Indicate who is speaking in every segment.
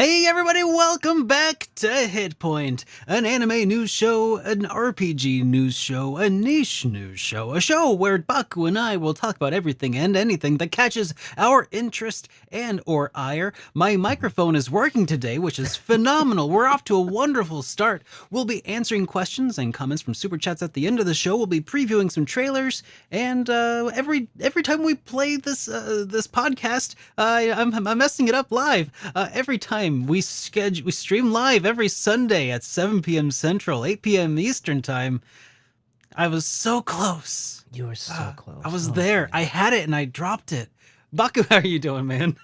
Speaker 1: Hey everybody, welcome back to HitPoint, an anime news show, an RPG news show, a niche news show, a show where Baku and I will talk about everything and anything that catches our interest and or ire. My microphone is working today, which is phenomenal. We're off to a wonderful start. We'll be answering questions and comments from super chats at the end of the show. We'll be previewing some trailers, and every time we play this podcast, I'm messing it up live. Every time we stream live every Sunday at 7 p.m. Central, 8 p.m. Eastern time. I was so close.
Speaker 2: You were so close.
Speaker 1: I was there. I had it and I dropped it. Baku, how are you doing, man?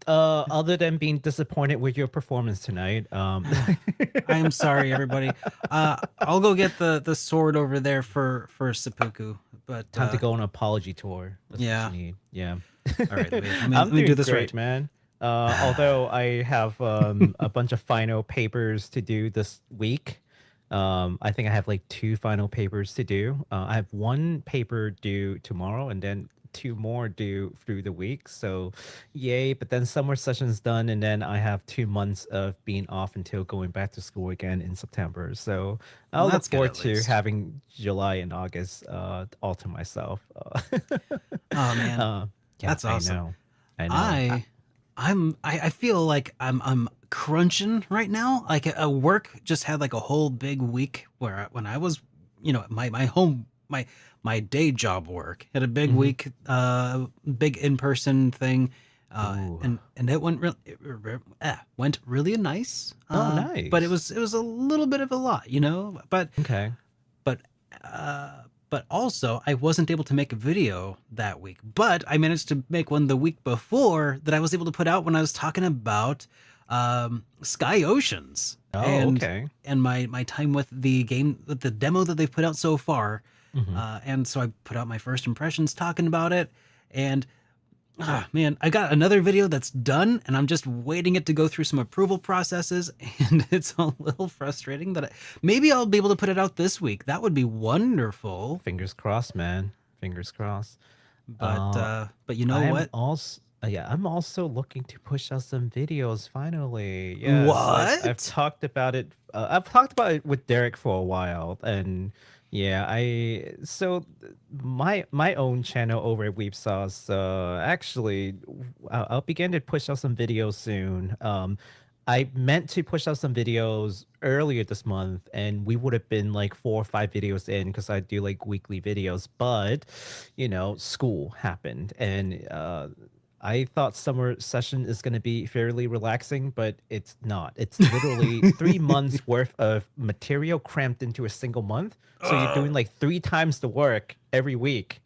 Speaker 2: Other than being disappointed with your performance tonight,
Speaker 1: I am sorry, everybody. I'll go get the sword over there for seppuku. But
Speaker 2: time to go on an apology tour. That's
Speaker 1: yeah.
Speaker 2: what you need. Yeah.
Speaker 1: All right. Let me do this
Speaker 2: great,
Speaker 1: right,
Speaker 2: man. Although I have a bunch of final papers to do this week. I think I have like 2 final papers to do. I have 1 paper due tomorrow, and then 2 more due through the week. So yay, but then summer session's done, and then I have 2 months of being off until going back to school again in September. So I'll look forward to having July and August all to myself.
Speaker 1: Oh man,
Speaker 2: yeah,
Speaker 1: that's awesome.
Speaker 2: I know.
Speaker 1: I feel like I'm crunching right now. Like work just had like a whole big week where when I was, my day job work had a big week, big in-person thing, and it went really nice.
Speaker 2: Nice.
Speaker 1: But it was a little bit of a lot, But
Speaker 2: okay.
Speaker 1: But also, I wasn't able to make a video that week. But I managed to make one the week before that I was able to put out when I was talking about Sky Oceans.
Speaker 2: Okay.
Speaker 1: And my time with the game, with the demo that they've put out so far. And so I put out my first impressions talking about it. And man, I got another video that's done, and I'm just waiting it to go through some approval processes, and it's a little frustrating that maybe I'll be able to put it out this week. That would be wonderful.
Speaker 2: Fingers crossed, man. Fingers crossed.
Speaker 1: But you know what?
Speaker 2: I'm also looking to push out some videos finally. Yes,
Speaker 1: what?
Speaker 2: I've talked about it. I've talked about it with Derek for a while, and yeah, my own channel over at Weep Sauce. Actually, I'll begin to push out some videos soon. I meant to push out some videos earlier this month, and we would have been like 4 or 5 videos in because I do like weekly videos. But school happened, and I thought summer session is going to be fairly relaxing, but it's not. It's literally 3 months worth of material cramped into a single month. So you're doing like 3 times the work every week,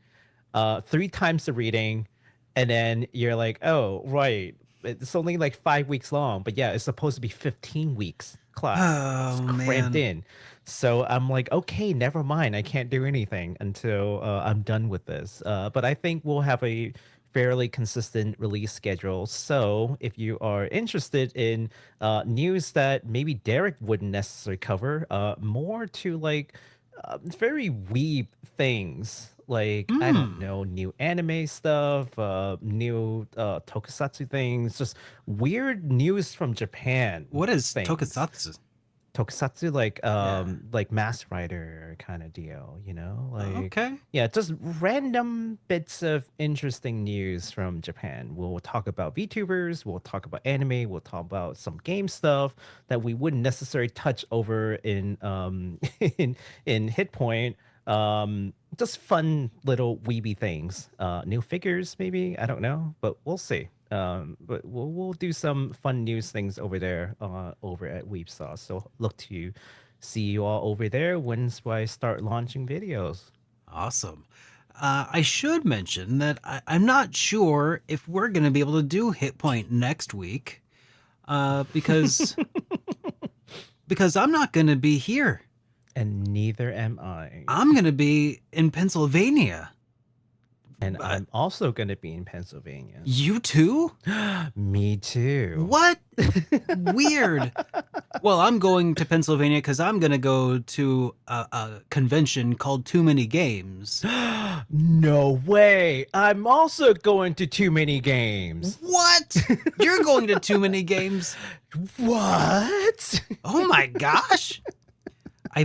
Speaker 2: 3 times the reading, and then you're like, oh, right. It's only like 5 weeks long, but yeah, it's supposed to be 15 weeks class.
Speaker 1: Oh,
Speaker 2: it's cramped
Speaker 1: man.
Speaker 2: in. So I'm like, okay, never mind. I can't do anything until I'm done with this. But I think we'll have a fairly consistent release schedule. So if you are interested in news that maybe Derek wouldn't necessarily cover, more to like very weeb things, like I don't know, new anime stuff, new tokusatsu things, just weird news from Japan.
Speaker 1: What is
Speaker 2: things.
Speaker 1: tokusatsu?
Speaker 2: Tokusatsu, like Mask Rider kind of deal, like
Speaker 1: Okay.
Speaker 2: yeah, just random bits of interesting news from Japan. We'll talk about VTubers, we'll talk about anime, we'll talk about some game stuff that we wouldn't necessarily touch over in in HitPoint. Just fun little weeby things, new figures maybe, I don't know, but we'll see. But we'll do some fun news things over there, over at Weep Sauce. So look to see you all over there once I start launching videos.
Speaker 1: Awesome. I should mention that I'm not sure if we're going to be able to do HitPoint next week, because because I'm not going to be here.
Speaker 2: And neither am I.
Speaker 1: I'm going to be in Pennsylvania.
Speaker 2: And I'm also going to be in Pennsylvania.
Speaker 1: You too?
Speaker 2: Me too.
Speaker 1: What? Weird. Well, I'm going to Pennsylvania because I'm going to go to a convention called Too Many Games.
Speaker 2: No way. I'm also going to too many games.
Speaker 1: What? You're going to Too Many Games?
Speaker 2: What?
Speaker 1: Oh my gosh. I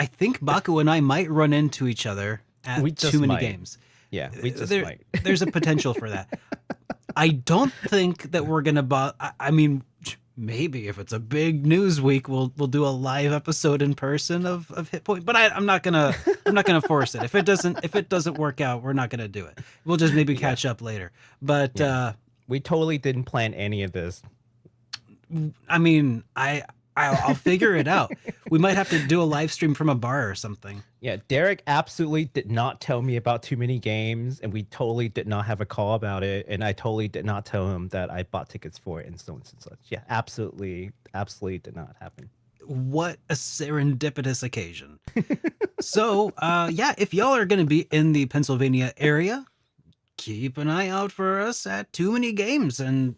Speaker 1: think Baku and I might run into each other at
Speaker 2: We just
Speaker 1: Too Many
Speaker 2: might.
Speaker 1: Games.
Speaker 2: Yeah, we just
Speaker 1: There,
Speaker 2: might.
Speaker 1: there's a potential for that. I don't think that we're gonna. I mean, maybe if it's a big news week, we'll do a live episode in person of HitPoint. But I'm not gonna force it. If it doesn't work out, we're not gonna do it. We'll just maybe catch up later. But
Speaker 2: Yeah. We totally didn't plan any of this.
Speaker 1: I mean, I'll figure it out. We might have to do a live stream from a bar or something.
Speaker 2: Yeah, Derek absolutely did not tell me about too many games, and we totally did not have a call about it. And I totally did not tell him that I bought tickets for it and so and such. Yeah, absolutely did not happen.
Speaker 1: What a serendipitous occasion. So, yeah, if y'all are going to be in the Pennsylvania area, keep an eye out for us at Too Many Games, and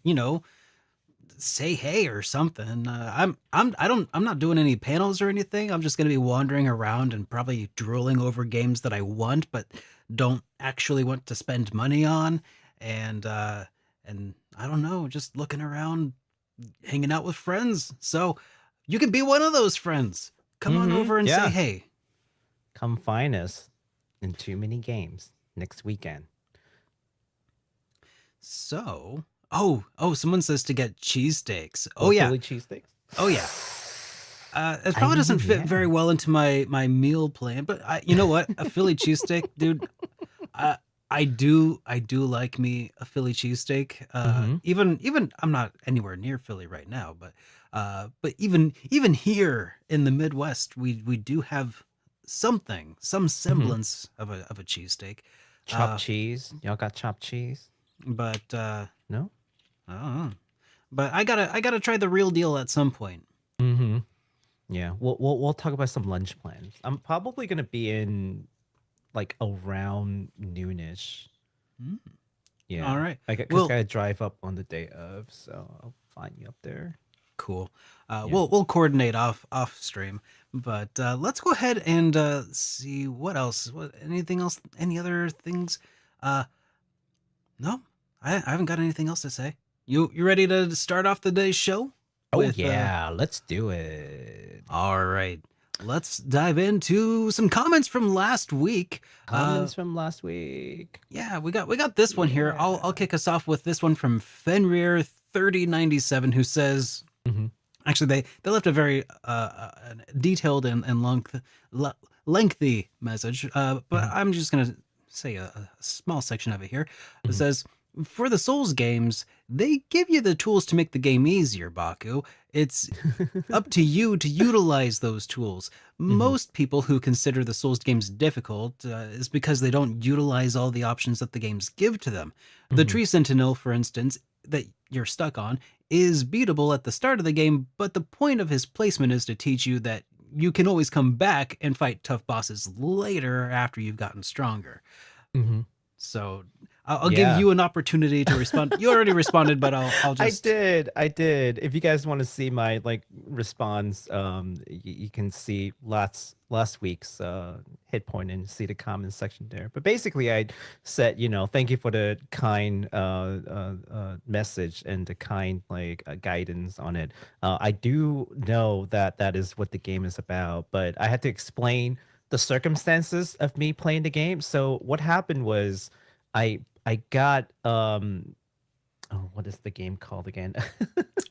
Speaker 1: say hey or something. I'm not doing any panels or anything. I'm just going to be wandering around and probably drooling over games that I want but don't actually want to spend money on, and I don't know, just looking around, hanging out with friends. So you can be one of those friends. Come on over and say hey.
Speaker 2: Come find us in Too Many Games next weekend.
Speaker 1: So, someone says to get cheesesteaks. Oh yeah,
Speaker 2: Philly cheesesteaks.
Speaker 1: oh yeah. It probably doesn't fit very well into my meal plan, but you know what? A Philly cheesesteak, dude. I do like me a Philly cheesesteak. Even I'm not anywhere near Philly right now, but even here in the Midwest, we do have some semblance of a cheesesteak.
Speaker 2: Chopped cheese. Y'all got chopped cheese?
Speaker 1: But
Speaker 2: No?
Speaker 1: I don't know. But I gotta try the real deal at some point.
Speaker 2: Mm-hmm. Yeah. We'll talk about some lunch plans. I'm probably gonna be in like around noonish. Yeah.
Speaker 1: All right.
Speaker 2: I gotta drive up on the day of, so I'll find you up there.
Speaker 1: Cool. We'll coordinate off stream, but let's go ahead and see what else. Anything else? Any other things? No, I haven't got anything else to say. You ready to start off the day's show?
Speaker 2: Yeah, let's do it.
Speaker 1: All right. Let's dive into some comments from last week.
Speaker 2: Comments from last week.
Speaker 1: Yeah, we got this one here. I'll kick us off with this one from Fenrir 3097, who says, actually they left a very detailed and lengthy message, but I'm just gonna say a small section of it here. It says, for the Souls games, they give you the tools to make the game easier, Baku. It's up to you to utilize those tools. Most people who consider the Souls games difficult is because they don't utilize all the options that the games give to them. The Tree Sentinel, for instance, that you're stuck on, is beatable at the start of the game, but the point of his placement is to teach you that you can always come back and fight tough bosses later after you've gotten stronger. So I'll give you an opportunity to respond. You already responded, but I'll just.
Speaker 2: I did. If you guys want to see my response, you can see last week's hit point and see the comment section there. But basically, I said, thank you for the kind message and the kind guidance on it. I do know that is what the game is about, but I had to explain the circumstances of me playing the game. So what happened was I got what is the game called again?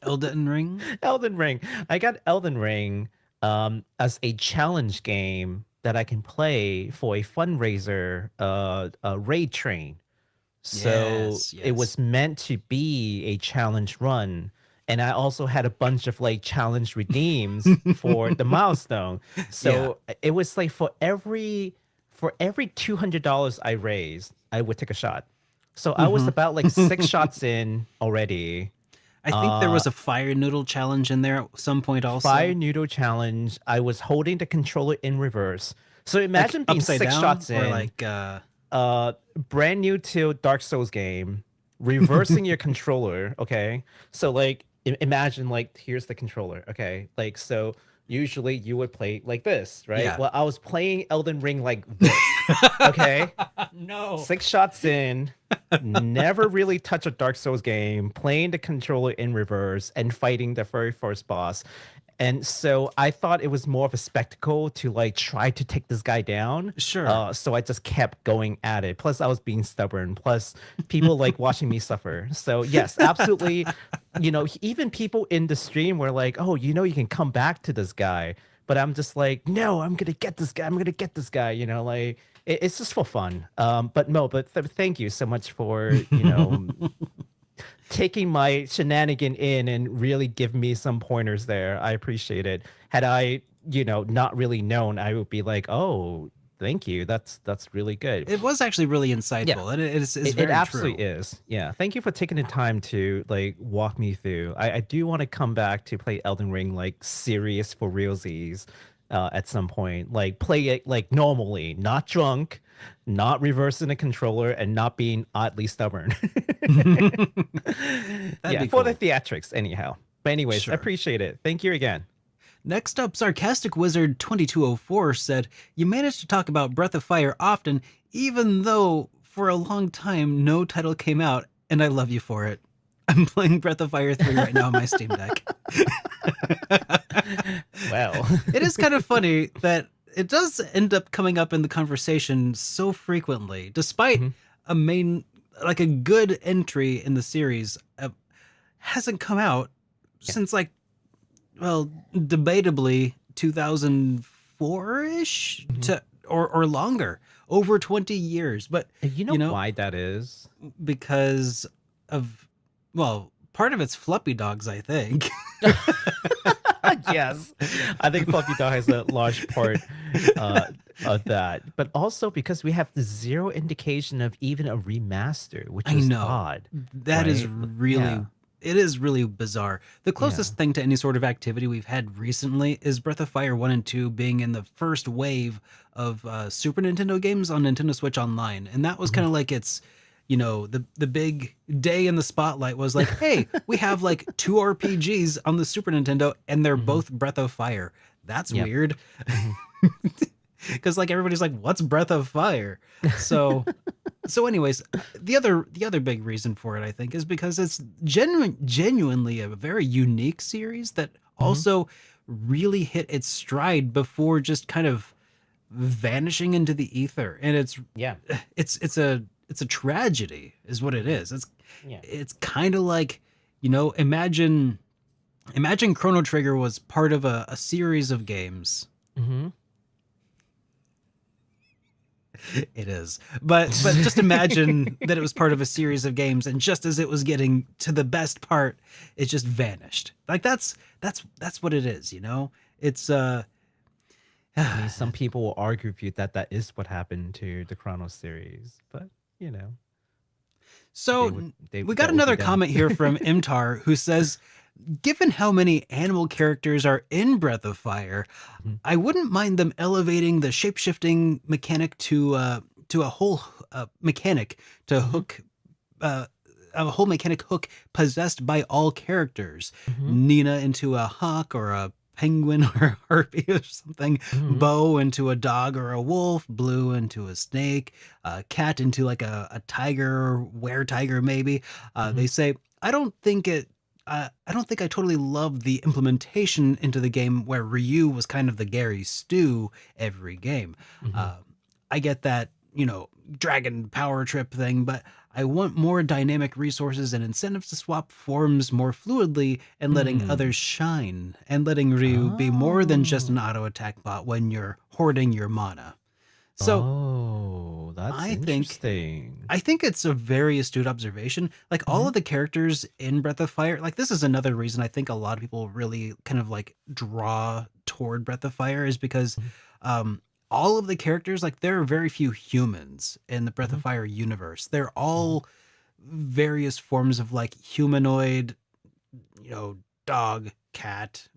Speaker 1: Elden Ring.
Speaker 2: Elden Ring. I got Elden Ring as a challenge game that I can play for a fundraiser raid train. So it was meant to be a challenge run. And I also had a bunch of challenge redeems for the milestone. So it was for every $200 I raised, I would take a shot. So I was about 6 shots in already.
Speaker 1: I think there was a fire noodle challenge in there at some point also.
Speaker 2: Fire noodle challenge. I was holding the controller in reverse. So imagine being 6 shots in.
Speaker 1: Or
Speaker 2: brand new to Dark Souls game, reversing your controller. Okay. So imagine like here's the controller. Okay, like so usually you would play like this, right?
Speaker 1: Yeah.
Speaker 2: Well, I was playing Elden Ring like this. Okay,
Speaker 1: No.
Speaker 2: 6 shots in, never really touch a Dark Souls game, playing the controller in reverse and fighting the very first boss. And so I thought it was more of a spectacle to like try to take this guy down.
Speaker 1: Sure.
Speaker 2: So I just kept going at it. Plus, I was being stubborn. Plus, people like watching me suffer. So yes, absolutely. Even people in the stream were like, "Oh, you can come back to this guy." But I'm just like, "No, I'm gonna get this guy. I'm gonna get this guy." Like it's just for fun. But no, but thank you so much for taking my shenanigan in and really give me some pointers there. I appreciate it. Had I, not really known, I would be like, "Oh, thank you. That's really good."
Speaker 1: It was actually really insightful,
Speaker 2: Yeah.
Speaker 1: and it's
Speaker 2: It
Speaker 1: very
Speaker 2: absolutely
Speaker 1: true.
Speaker 2: is. Yeah. Thank you for taking the time to like walk me through. I do want to come back to play Elden Ring like serious for realsies at some point. Like play it like normally, not drunk, not reversing the controller, and not being oddly stubborn.
Speaker 1: That'd
Speaker 2: Yeah,
Speaker 1: be
Speaker 2: for the
Speaker 1: cool.
Speaker 2: theatrics, anyhow. But anyways, I
Speaker 1: Sure.
Speaker 2: appreciate it. Thank you again.
Speaker 1: Next up, Sarcastic Wizard 2204 said, "You managed to talk about Breath of Fire often, even though for a long time no title came out, and I love you for it. I'm playing Breath of Fire 3 right now on my Steam Deck."
Speaker 2: Well,
Speaker 1: It is kind of funny that it does end up coming up in the conversation so frequently, despite
Speaker 2: Mhm.
Speaker 1: a main, like a good entry in the series, hasn't come out
Speaker 2: Yeah.
Speaker 1: since like, well, debatably 2004-ish
Speaker 2: Mhm.
Speaker 1: to or longer, over 20 years. But
Speaker 2: And you know
Speaker 1: you know,
Speaker 2: why that is?
Speaker 1: because of, well, part of it's Fluppy Dogs, I think.
Speaker 2: Yes, I think Fluffy Dog has a large part uh, of that, but also because we have the zero indication of even a remaster, which
Speaker 1: I
Speaker 2: is
Speaker 1: know.
Speaker 2: odd,
Speaker 1: That is
Speaker 2: right?
Speaker 1: really
Speaker 2: Yeah,
Speaker 1: it is really bizarre. The
Speaker 2: yeah.
Speaker 1: closest thing to any sort of activity we've had recently is Breath of Fire 1 and 2 being in the first wave of Super Nintendo games on Nintendo Switch Online. And that was
Speaker 2: Mhm.
Speaker 1: kind of like its, the big day in the spotlight was like, hey, we have like two RPGs on the Super Nintendo and they're
Speaker 2: Mhm.
Speaker 1: both Breath of Fire. That's
Speaker 2: Yep.
Speaker 1: weird.
Speaker 2: Mhm.
Speaker 1: Because like everybody's like, what's Breath of Fire? So anyways, the other big reason for it, I think, is because it's genuinely a very unique series that
Speaker 2: Mhm.
Speaker 1: also really hit its stride before just kind of vanishing into the ether. And
Speaker 2: Yeah.
Speaker 1: it's a tragedy is what it is. It's
Speaker 2: Yeah.
Speaker 1: it's kind of like, imagine Chrono Trigger was part of a series of games.
Speaker 2: Mhm.
Speaker 1: It is. But just imagine that it was part of a series of games and just as it was getting to the best part, it just vanished. Like that's what it is, you know? It's
Speaker 2: I mean, some people will argue with you that that is what happened to the Chronos series, but you know,
Speaker 1: so we got
Speaker 2: that would be
Speaker 1: another
Speaker 2: them.
Speaker 1: comment here from Imtar who says, given how many animal characters are in Breath of Fire,
Speaker 2: Mhm.
Speaker 1: I wouldn't mind them elevating the shapeshifting mechanic to a whole mechanic to
Speaker 2: Mhm.
Speaker 1: hook uh, a whole mechanic hook possessed by all characters.
Speaker 2: Mhm.
Speaker 1: Nina into a hawk or a penguin or a harpy or something.
Speaker 2: Mhm.
Speaker 1: Bo into a dog or a wolf. Blue into a snake. Cat into like a tiger, were tiger maybe. They
Speaker 2: Mhm.
Speaker 1: say I don't think I totally love the implementation into the game where Ryu was kind of the Gary Stew every game.
Speaker 2: Mhm.
Speaker 1: Uh, I get that, dragon power trip thing, but I want more dynamic resources and incentives to swap forms more fluidly and letting
Speaker 2: Hmm.
Speaker 1: others shine and letting Ryu be more than just
Speaker 2: Oh.
Speaker 1: an auto attack bot when you're hoarding your mana. So
Speaker 2: Oh, that's
Speaker 1: I think
Speaker 2: interesting.
Speaker 1: I think it's a very astute observation. Like all
Speaker 2: Mhm.
Speaker 1: of the characters in Breath of Fire, like this is another reason I think a lot of people really kind of like draw toward Breath of Fire is because
Speaker 2: Mhm.
Speaker 1: um all of the characters, like there are very few humans in the Breath of
Speaker 2: Mhm.
Speaker 1: Fire universe. They're
Speaker 2: Mhm.
Speaker 1: all various forms of like humanoid, dog, cat,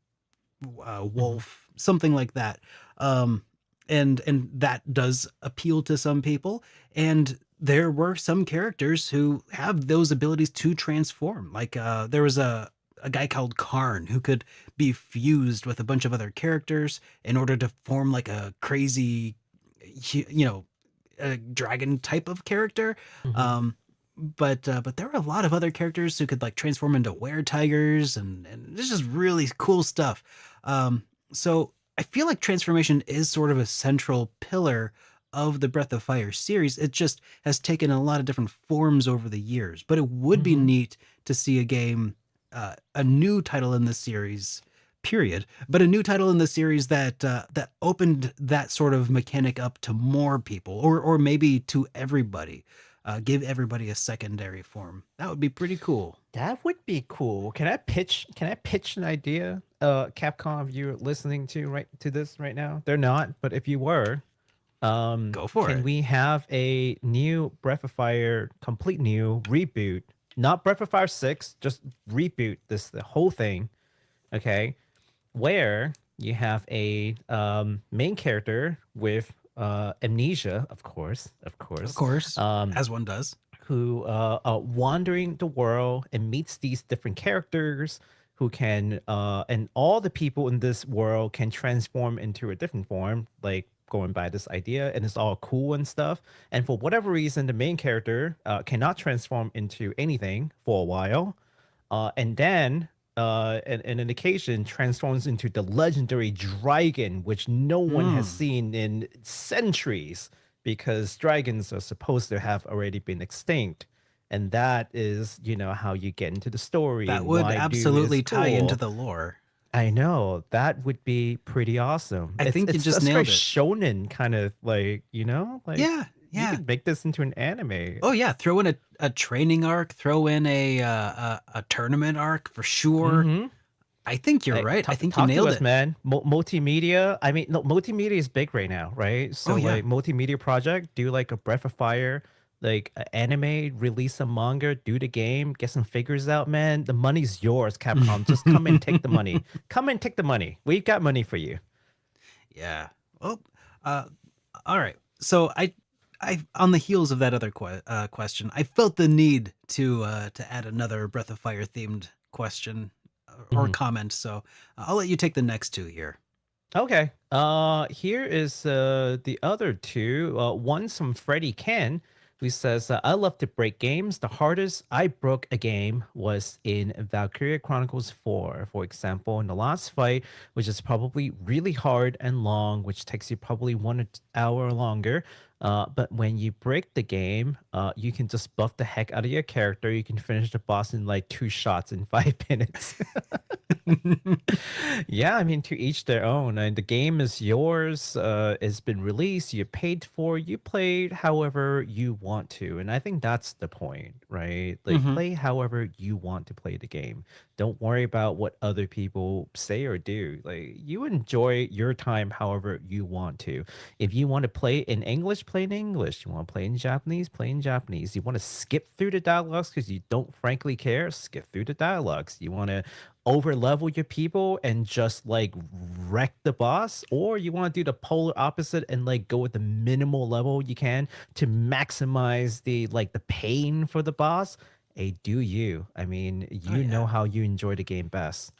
Speaker 2: Mhm.
Speaker 1: wolf, something like that. Um, and that does appeal to some people. And there were some characters who have those abilities to transform. Like there was a guy called Karn who could be fused with a bunch of other characters in order to form like a crazy, you know, a dragon type of character.
Speaker 2: Hmm.
Speaker 1: But there were a lot of other characters who could like transform into were tigers, and this is really cool stuff. So I feel like transformation is sort of a central pillar of the Breath of Fire series. It just has taken a lot of different forms over the years, but it would be
Speaker 2: Hmm.
Speaker 1: neat to see a game, a new title in the series, period, but a new title in the series that that opened that sort of mechanic up to more people, or maybe to everybody. Give everybody a secondary form. That would be pretty cool.
Speaker 2: That would be cool. Can I pitch an idea? Capcom, if you're listening to this right now, they're not, but if you were,
Speaker 1: Go for
Speaker 2: can
Speaker 1: it.
Speaker 2: we have a new Breath of Fire, complete new reboot? Not Breath of Fire 6, just reboot the whole thing, okay? Where you have a main character with amnesia, of
Speaker 1: Of
Speaker 2: course,
Speaker 1: course,
Speaker 2: um,
Speaker 1: as one does.
Speaker 2: who wandering the world and meets these different characters who can and all the people in this world can transform into a different form, like going by this idea, and it's all cool and stuff. And for whatever reason, the main character cannot transform into anything for a while, and then an occasion transforms into the legendary dragon, which no one has
Speaker 1: Hmm.
Speaker 2: seen in centuries because dragons are supposed to have already been extinct. And that is, how you get into the story
Speaker 1: That
Speaker 2: and
Speaker 1: would
Speaker 2: why do is
Speaker 1: absolutely tie into
Speaker 2: cool.
Speaker 1: the lore.
Speaker 2: I know that would be pretty awesome.
Speaker 1: I
Speaker 2: It's
Speaker 1: think you
Speaker 2: it's
Speaker 1: just
Speaker 2: just very
Speaker 1: nailed it.
Speaker 2: shonen kind of like,
Speaker 1: Yeah,
Speaker 2: you
Speaker 1: yeah.
Speaker 2: could make this into an anime.
Speaker 1: Oh yeah, throw in a training arc, throw in a tournament arc for sure.
Speaker 2: Mm-hmm.
Speaker 1: I think you're
Speaker 2: Hey,
Speaker 1: right. I
Speaker 2: talk
Speaker 1: think you
Speaker 2: talk to
Speaker 1: nailed
Speaker 2: us,
Speaker 1: it.
Speaker 2: man. Multimedia. I mean, no, multimedia is big right now, right?
Speaker 1: Oh
Speaker 2: So
Speaker 1: yeah.
Speaker 2: like multimedia project, do like a Breath of Fire, like anime, release some manga, do the game, get some figures out, man. The money's yours, Capcom. Just come and take the money. Come and take the money. We've got money for you.
Speaker 1: Yeah. Oh, uh, all right. So I, on the heels of that other question, I felt the need to add another Breath of Fire themed question or
Speaker 2: Mhm.
Speaker 1: comment. So I'll let you take the next two here.
Speaker 2: Okay. Here is the other two. One's from Freddie Ken, who says, "I love to break games. The hardest I broke a game was in Valkyria Chronicles 4, for example, in the last fight, which is probably really hard and long, which takes you probably 1 hour longer. But when you break the game, you can just buff the heck out of your character. You can finish the boss in like 2 shots in 5 minutes." Yeah, I mean, to each their own. And the game is yours. It's been released. You paid for. You played however you want to, and I think that's the point, right? Like,
Speaker 1: Hmm.
Speaker 2: play however you want to play the game. Don't worry about what other people say or do. Like, you enjoy your time however you want to. If you want to play in English, play in English. You want to play in Japanese, play in Japanese. You want to skip through the dialogues because you don't frankly care, skip through the dialogues. You want to over level your people and just like wreck the boss, or you want to do the polar opposite and like go with the minimal level you can to maximize the pain for the boss. Hey, do you? I mean,
Speaker 1: Oh
Speaker 2: you know
Speaker 1: yeah.
Speaker 2: how you enjoy the game best.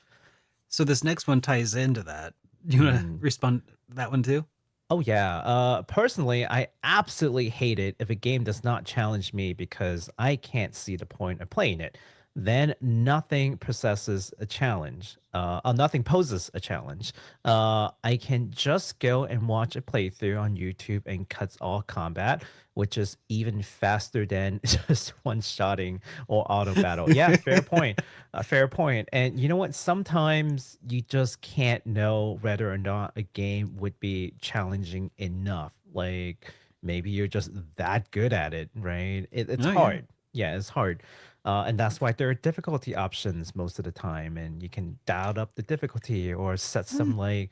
Speaker 1: So this next one ties into that. Do you want to
Speaker 2: Mm.
Speaker 1: respond to that one too?
Speaker 2: Oh yeah. Personally, I absolutely hate it if a game does not challenge me because I can't see the point of playing it. Then nothing possesses a challenge. Nothing poses a challenge. I can just go and watch a playthrough on YouTube and cuts all combat, which is even faster than just one-shotting or auto battle. Yeah, fair point. Fair point. And you know what? Sometimes you just can't know whether or not a game would be challenging enough. Like maybe you're just that good at it, right? It's
Speaker 1: Oh yeah.
Speaker 2: hard. Yeah, it's hard. And that's why there are difficulty options most of the time. And you can dial up the difficulty or set
Speaker 1: Mm,
Speaker 2: some like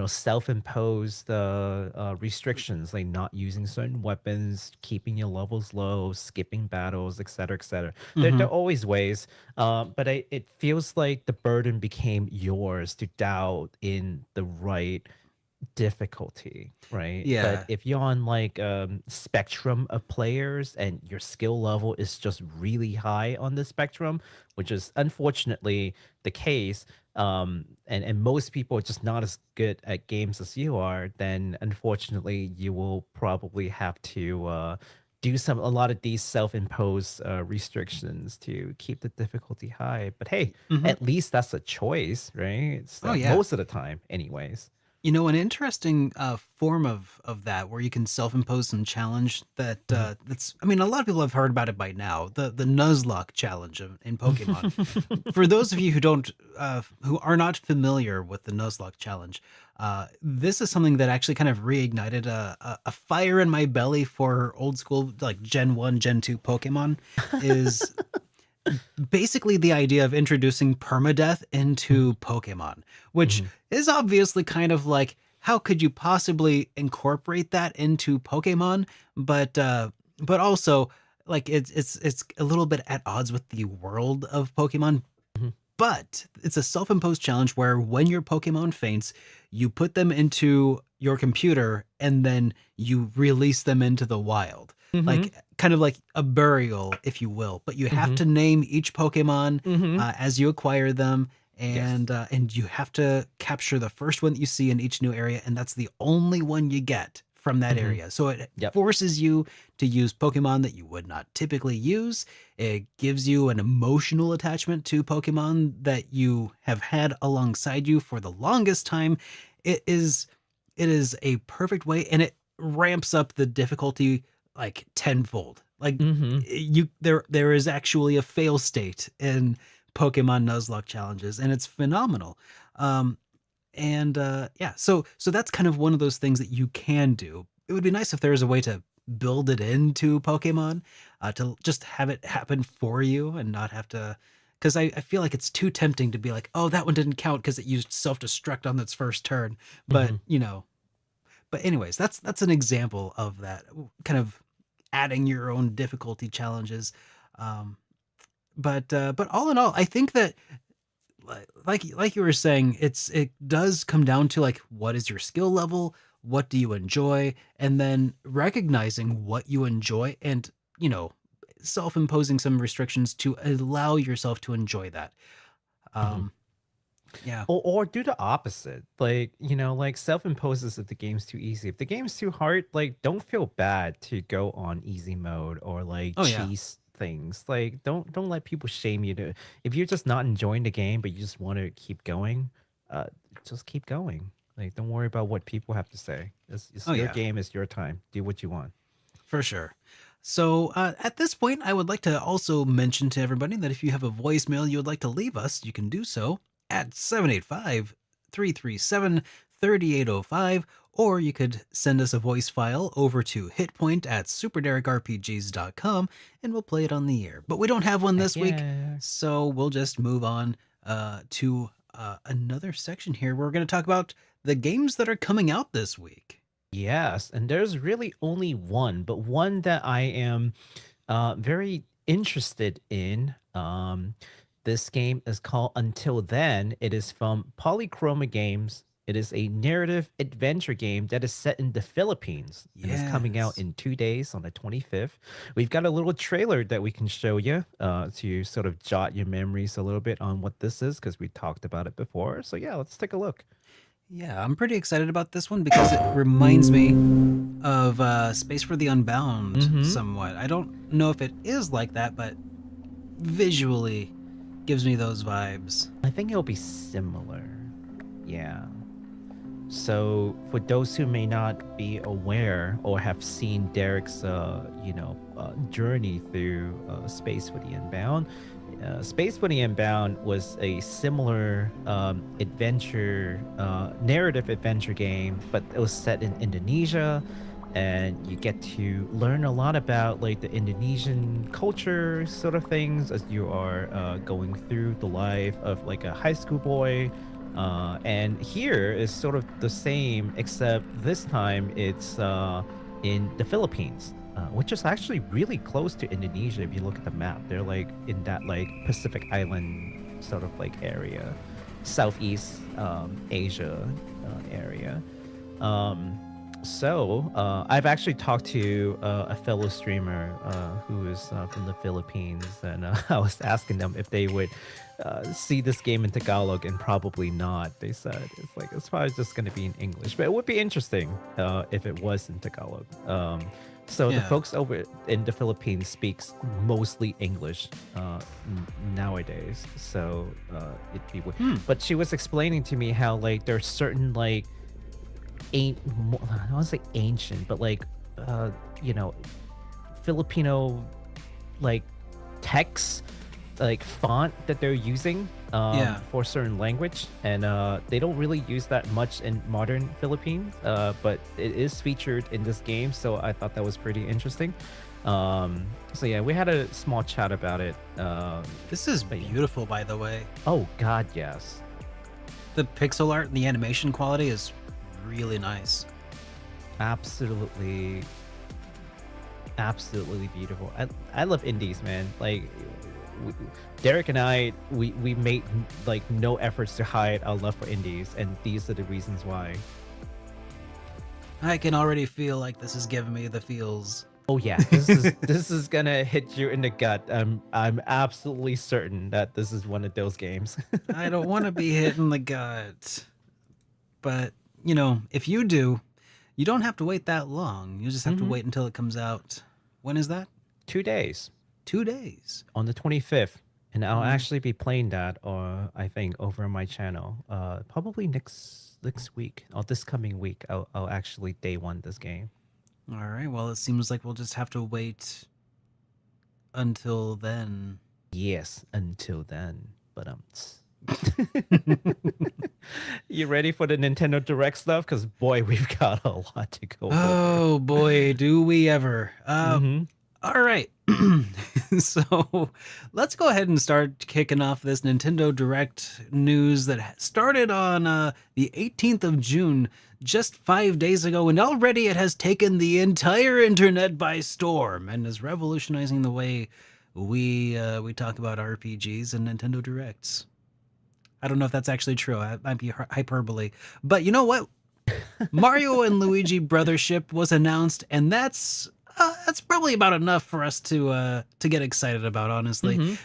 Speaker 2: self-imposed restrictions, like not using certain weapons, keeping your levels low, skipping battles, etc., etc. There
Speaker 1: mhm.
Speaker 2: are always ways, but it feels like the burden became yours to dial in the right difficulty, right? But
Speaker 1: Yeah.
Speaker 2: if you're on like spectrum of players and your skill level is just really high on the spectrum, which is unfortunately the case, and most people are just not as good at games as you are, then unfortunately you will probably have to do a lot of these self-imposed restrictions to keep the difficulty high. But hey,
Speaker 1: Hmm.
Speaker 2: at least that's a choice, right?
Speaker 1: Oh
Speaker 2: So
Speaker 1: yeah.
Speaker 2: most of the time, anyways.
Speaker 1: An interesting form of that where you can self-impose some challenge that's, I mean, a lot of people have heard about it by now. The Nuzlocke challenge in Pokemon. For those of you who are not familiar with the Nuzlocke challenge, this is something that actually kind of reignited a fire in my belly for old school, like Gen 1, Gen 2 Pokemon. Is basically the idea of introducing permadeath into Pokemon, which
Speaker 2: Mhm,
Speaker 1: is obviously kind of like, how could you possibly incorporate that into Pokemon? But also, like, it's a little bit at odds with the world of Pokemon.
Speaker 2: mhm,
Speaker 1: But it's a self-imposed challenge where when your Pokemon faints, you put them into your computer and then you release them into the wild.
Speaker 2: mhm,
Speaker 1: Like, kind of like a burial, if you will. But you have
Speaker 2: mhm,
Speaker 1: to name each Pokemon
Speaker 2: mhm.
Speaker 1: as you acquire them,
Speaker 2: Yes.
Speaker 1: and you have to capture the first one that you see in each new area, and that's the only one you get from that
Speaker 2: Mhm.
Speaker 1: area. So it
Speaker 2: Yep.
Speaker 1: forces you to use Pokemon that you would not typically use. It gives you an emotional attachment to Pokemon that you have had alongside you for the longest time. It is it is a perfect way, and it ramps up the difficulty like tenfold. Like,
Speaker 2: Mhm.
Speaker 1: there is actually a fail state in Pokemon Nuzlocke challenges, and it's phenomenal. Um, yeah, so that's kind of one of those things that you can do. It would be nice if there was a way to build it into Pokemon, to just have it happen for you and not have to. Because I feel like it's too tempting to be like, oh, that one didn't count because it used self-destruct on its first turn. But
Speaker 2: Mhm.
Speaker 1: but anyways, that's an example of that kind of adding your own difficulty challenges. Um, but all in all, I think that like you were saying, it does come down to like, what is your skill level, what do you enjoy, and then recognizing what you enjoy, and you know self-imposing some restrictions to allow yourself to enjoy that.
Speaker 2: Mhm.
Speaker 1: um yeah.
Speaker 2: Or do the opposite. Like, like self-imposes if the game's too easy. If the game's too hard, like don't feel bad to go on easy mode or like
Speaker 1: Oh yeah,
Speaker 2: cheese things. Like don't let people shame you to if you're just not enjoying the game but you just want to keep going, uh just keep going. Like don't worry about what people have to say. It's
Speaker 1: oh
Speaker 2: your
Speaker 1: yeah,
Speaker 2: game, it's your time. Do what you want.
Speaker 1: for sure. So at this point, I would like to also mention to everybody that if you have a voicemail you would like to leave us, you can do so at 785-337-3805, or you could send us a voice file over to hitpoint at superderekrpgs.com and we'll play it on the air. But we don't have one
Speaker 2: Heck
Speaker 1: this week,
Speaker 2: yeah.
Speaker 1: so we'll just move on to another section here. We're going to talk about the games that are coming out this week.
Speaker 2: Yes, and there's really only one, but one that I am very interested in. This game is called Until Then. It is from Polychroma Games. It is a narrative adventure game that is set in the Philippines and is coming out
Speaker 1: Yes.
Speaker 2: in 2 days on the 25th. We've got a little trailer that we can show you to sort of jot your memories a little bit on what this is because we talked about it before. So, yeah, let's take a look.
Speaker 1: Yeah, I'm pretty excited about this one because it reminds me of Space for the Unbound
Speaker 2: Mm-hmm.
Speaker 1: somewhat. I don't know if it is like that, but visually gives me those vibes.
Speaker 2: I think it'll be similar. Yeah. So, for those who may not be aware or have seen Derek's, journey through Space for the Unbound, Space for the Unbound was a similar narrative adventure game, but it was set in Indonesia, and you get to learn a lot about like the Indonesian culture sort of things as you are going through the life of like a high school boy. And here is sort of the same, except this time it's in the Philippines, which is actually really close to Indonesia. If you look at the map, they're like in that like Pacific Island sort of like area, Southeast Asia area. I've actually talked to a fellow streamer who is from the Philippines, and I was asking them if they would see this game in Tagalog, and probably not. They said it's probably just going to be in English, but it would be interesting if it was in Tagalog. The folks over in the Philippines speaks mostly English nowadays, so it'd be weird. But she was explaining to me how like there's certain like I don't want to say ancient, but like Filipino like text, like font that they're using for certain language, and they don't really use that much in modern Philippines, but it is featured in this game, so I thought that was pretty interesting. So yeah, we had a small chat about it.
Speaker 1: This is beautiful, by the way.
Speaker 2: Oh god, yes.
Speaker 1: The pixel art and the animation quality is really nice.
Speaker 2: Absolutely beautiful. I love indies, man. Like Derek and I, we made like no efforts to hide our love for indies, and these are the reasons why.
Speaker 1: I can already feel like this is giving me the feels.
Speaker 2: Oh yeah, this is gonna hit you in the gut. I'm absolutely certain that this is one of those games.
Speaker 1: I don't want to be hit in the gut, but if you do, you don't have to wait that long. You just have to wait until it comes out. When is that?
Speaker 2: 2 days.
Speaker 1: 2 days.
Speaker 2: On the 25th. And I'll actually be playing that, I think, over on my channel. Probably next week, or this coming week, I'll actually day one this game.
Speaker 1: All right. Well, it seems like we'll just have to wait until then.
Speaker 2: Yes, until then. But you ready for the Nintendo Direct stuff? Because boy, we've got a lot to go over.
Speaker 1: Oh boy, do we ever. All right. So let's go ahead and start kicking off this Nintendo Direct news that started on the 18th of June, just 5 days ago, and already it has taken the entire internet by storm and is revolutionizing the way we talk about RPGs and Nintendo Directs. I don't know if that's actually true. It might be hyperbole. But you know what? Mario and Luigi Brothership was announced, and that's probably about enough for us to get excited about, honestly.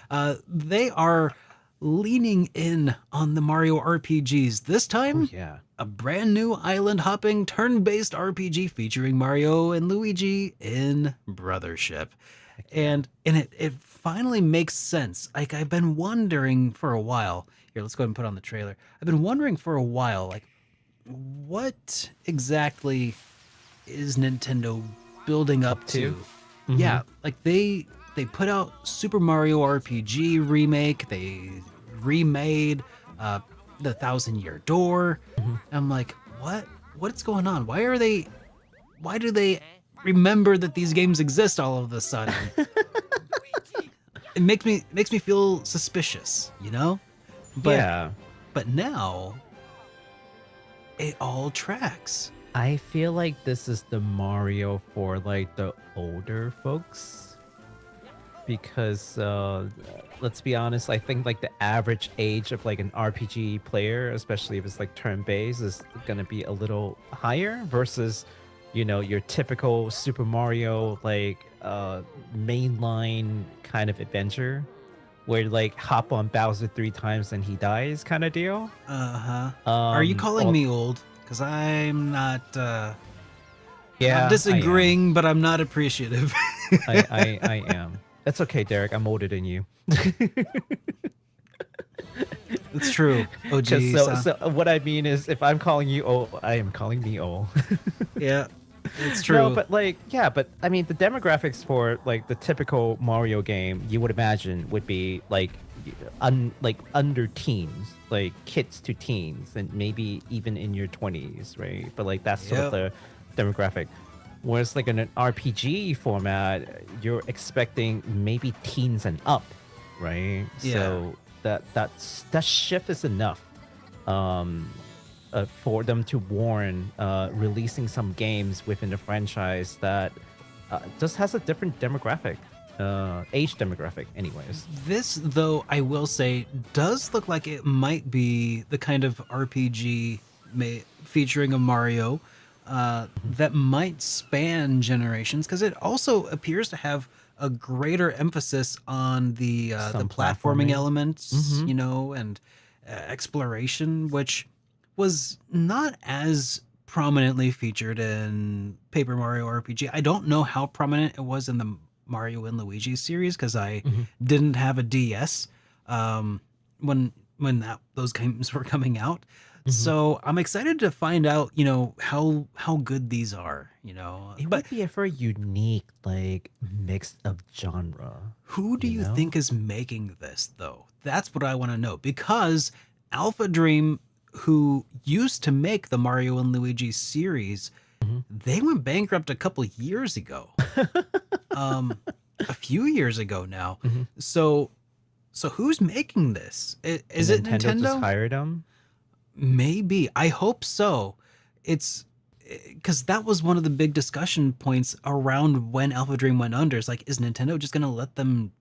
Speaker 1: They are leaning in on the Mario RPGs. This time, a brand new island-hopping, turn-based RPG featuring Mario and Luigi in Brothership. And it finally makes sense. Like, I've been wondering for a while. Here, let's go ahead and put on the trailer. I've been wondering for a while, like, what exactly is Nintendo building up to? Yeah, like they put out Super Mario RPG Remake. They remade the Thousand Year Door. I'm like, what's going on? Why do they remember that these games exist all of a sudden? It makes me feel suspicious, But now it all tracks.
Speaker 2: I feel like this is the Mario for like the older folks, because let's be honest, I think like the average age of like an RPG player, especially if it's like turn-based, is gonna be a little higher versus your typical Super Mario like mainline kind of adventure where you like hop on Bowser 3 times and he dies kind of deal.
Speaker 1: Are you calling me old? Because I'm not.
Speaker 2: Yeah,
Speaker 1: I'm disagreeing, but I'm not appreciative.
Speaker 2: I am. That's okay, Derek. I'm older than you.
Speaker 1: It's true. Oh, geez.
Speaker 2: So what I mean is, if I'm calling you old, I am calling me old.
Speaker 1: Yeah, it's true.
Speaker 2: No, but but I mean, the demographics for like the typical Mario game, you would imagine would be like under teens, like kids to teens, and maybe even in your 20s, right? But like that's sort of the demographic. Whereas like in an RPG format, you're expecting maybe teens and up, right?
Speaker 1: Yeah.
Speaker 2: So that shift is enough for them to warn releasing some games within the franchise that just has a different demographic. Age demographic anyways.
Speaker 1: This, though, I will say, does look like it might be the kind of RPG featuring a Mario that might span generations, because it also appears to have a greater emphasis on the
Speaker 2: Some
Speaker 1: platforming
Speaker 2: platforming.
Speaker 1: elements,
Speaker 2: Mm-hmm.
Speaker 1: and exploration, which was not as prominently featured in Paper Mario RPG. I don't know how prominent it was in the Mario and Luigi series, because I
Speaker 2: Mm-hmm.
Speaker 1: didn't have a DS um, when those games were coming out.
Speaker 2: Mm-hmm.
Speaker 1: So I'm excited to find out, how good these are,
Speaker 2: It
Speaker 1: But
Speaker 2: would be a very unique, like, mix of genre,
Speaker 1: who do
Speaker 2: you
Speaker 1: you
Speaker 2: know?
Speaker 1: think is making this, though? That's what I want to know, because Alpha Dream, who used to make the Mario and Luigi series,
Speaker 2: Mm-hmm.
Speaker 1: they went bankrupt a couple years ago. Um, a few years ago now.
Speaker 2: Mm-hmm.
Speaker 1: So, so who's making this? Is it
Speaker 2: Nintendo just
Speaker 1: Nintendo?
Speaker 2: hired them.
Speaker 1: Maybe. I hope so. It's because that was one of the big discussion points around when Alpha Dream went under. It's like, is Nintendo just gonna let them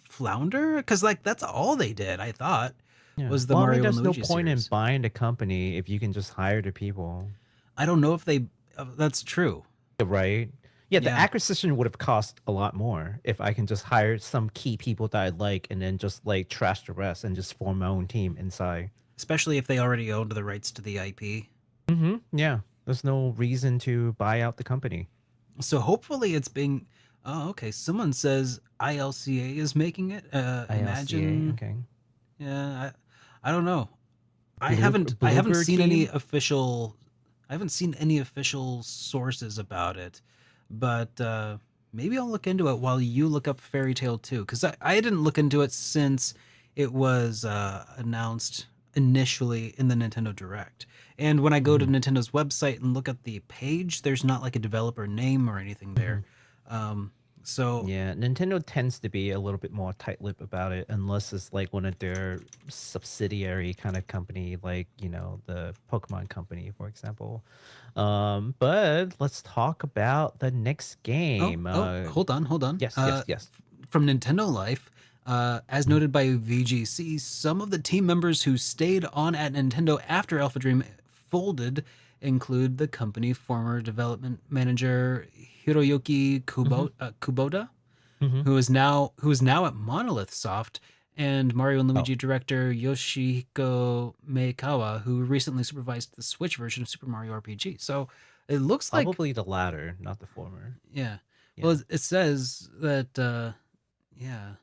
Speaker 1: flounder? Because like that's all they did. I thought
Speaker 2: Yeah.
Speaker 1: was the
Speaker 2: Well, I mean,
Speaker 1: Mario and
Speaker 2: there's no
Speaker 1: Luigi
Speaker 2: point in
Speaker 1: series.
Speaker 2: buying the company if you can just hire the people.
Speaker 1: I don't know if they. That's true.
Speaker 2: Right? Yeah, the
Speaker 1: Yeah.
Speaker 2: acquisition would have cost a lot more if I can just hire some key people that I like and then just like trash the rest and just form my own team inside.
Speaker 1: Especially if they already owned the rights to the IP.
Speaker 2: Mm-hmm. Yeah. There's no reason to buy out the company.
Speaker 1: So hopefully it's being. Oh, okay. Someone says ILCA is making it.
Speaker 2: ILCA,
Speaker 1: Imagine.
Speaker 2: okay.
Speaker 1: Yeah. I don't know. I
Speaker 2: Blue
Speaker 1: haven't I haven't
Speaker 2: Bluebird
Speaker 1: seen any
Speaker 2: team?
Speaker 1: official I haven't seen any official sources about it, but maybe I'll look into it while you look up Fairy Tale 2, because I didn't look into it since it was announced initially in the Nintendo Direct. And when I go to
Speaker 2: Mm-hmm.
Speaker 1: Nintendo's website and look at the page, there's not like a developer name or anything
Speaker 2: Mm-hmm.
Speaker 1: there. Um, so
Speaker 2: Yeah, Nintendo tends to be a little bit more tight-lipped about it unless it's like one of their subsidiary kind of company, like, the Pokemon company, for example. But let's talk about the next game.
Speaker 1: hold on.
Speaker 2: Yes, yes, yes.
Speaker 1: From Nintendo Life, as
Speaker 2: Mhm.
Speaker 1: noted by VGC, some of the team members who stayed on at Nintendo after Alpha Dream folded include the company former development manager Hiroyuki
Speaker 2: Mhm.
Speaker 1: Kubota,
Speaker 2: Mhm.
Speaker 1: who is now at Monolith Soft, and Mario and
Speaker 2: Oh,
Speaker 1: Luigi director Yoshihiko Meikawa, who recently supervised the Switch version of Super Mario RPG. So it looks like,
Speaker 2: probably the latter, not the former.
Speaker 1: yeah. Well,
Speaker 2: Yeah.
Speaker 1: it says that, yeah,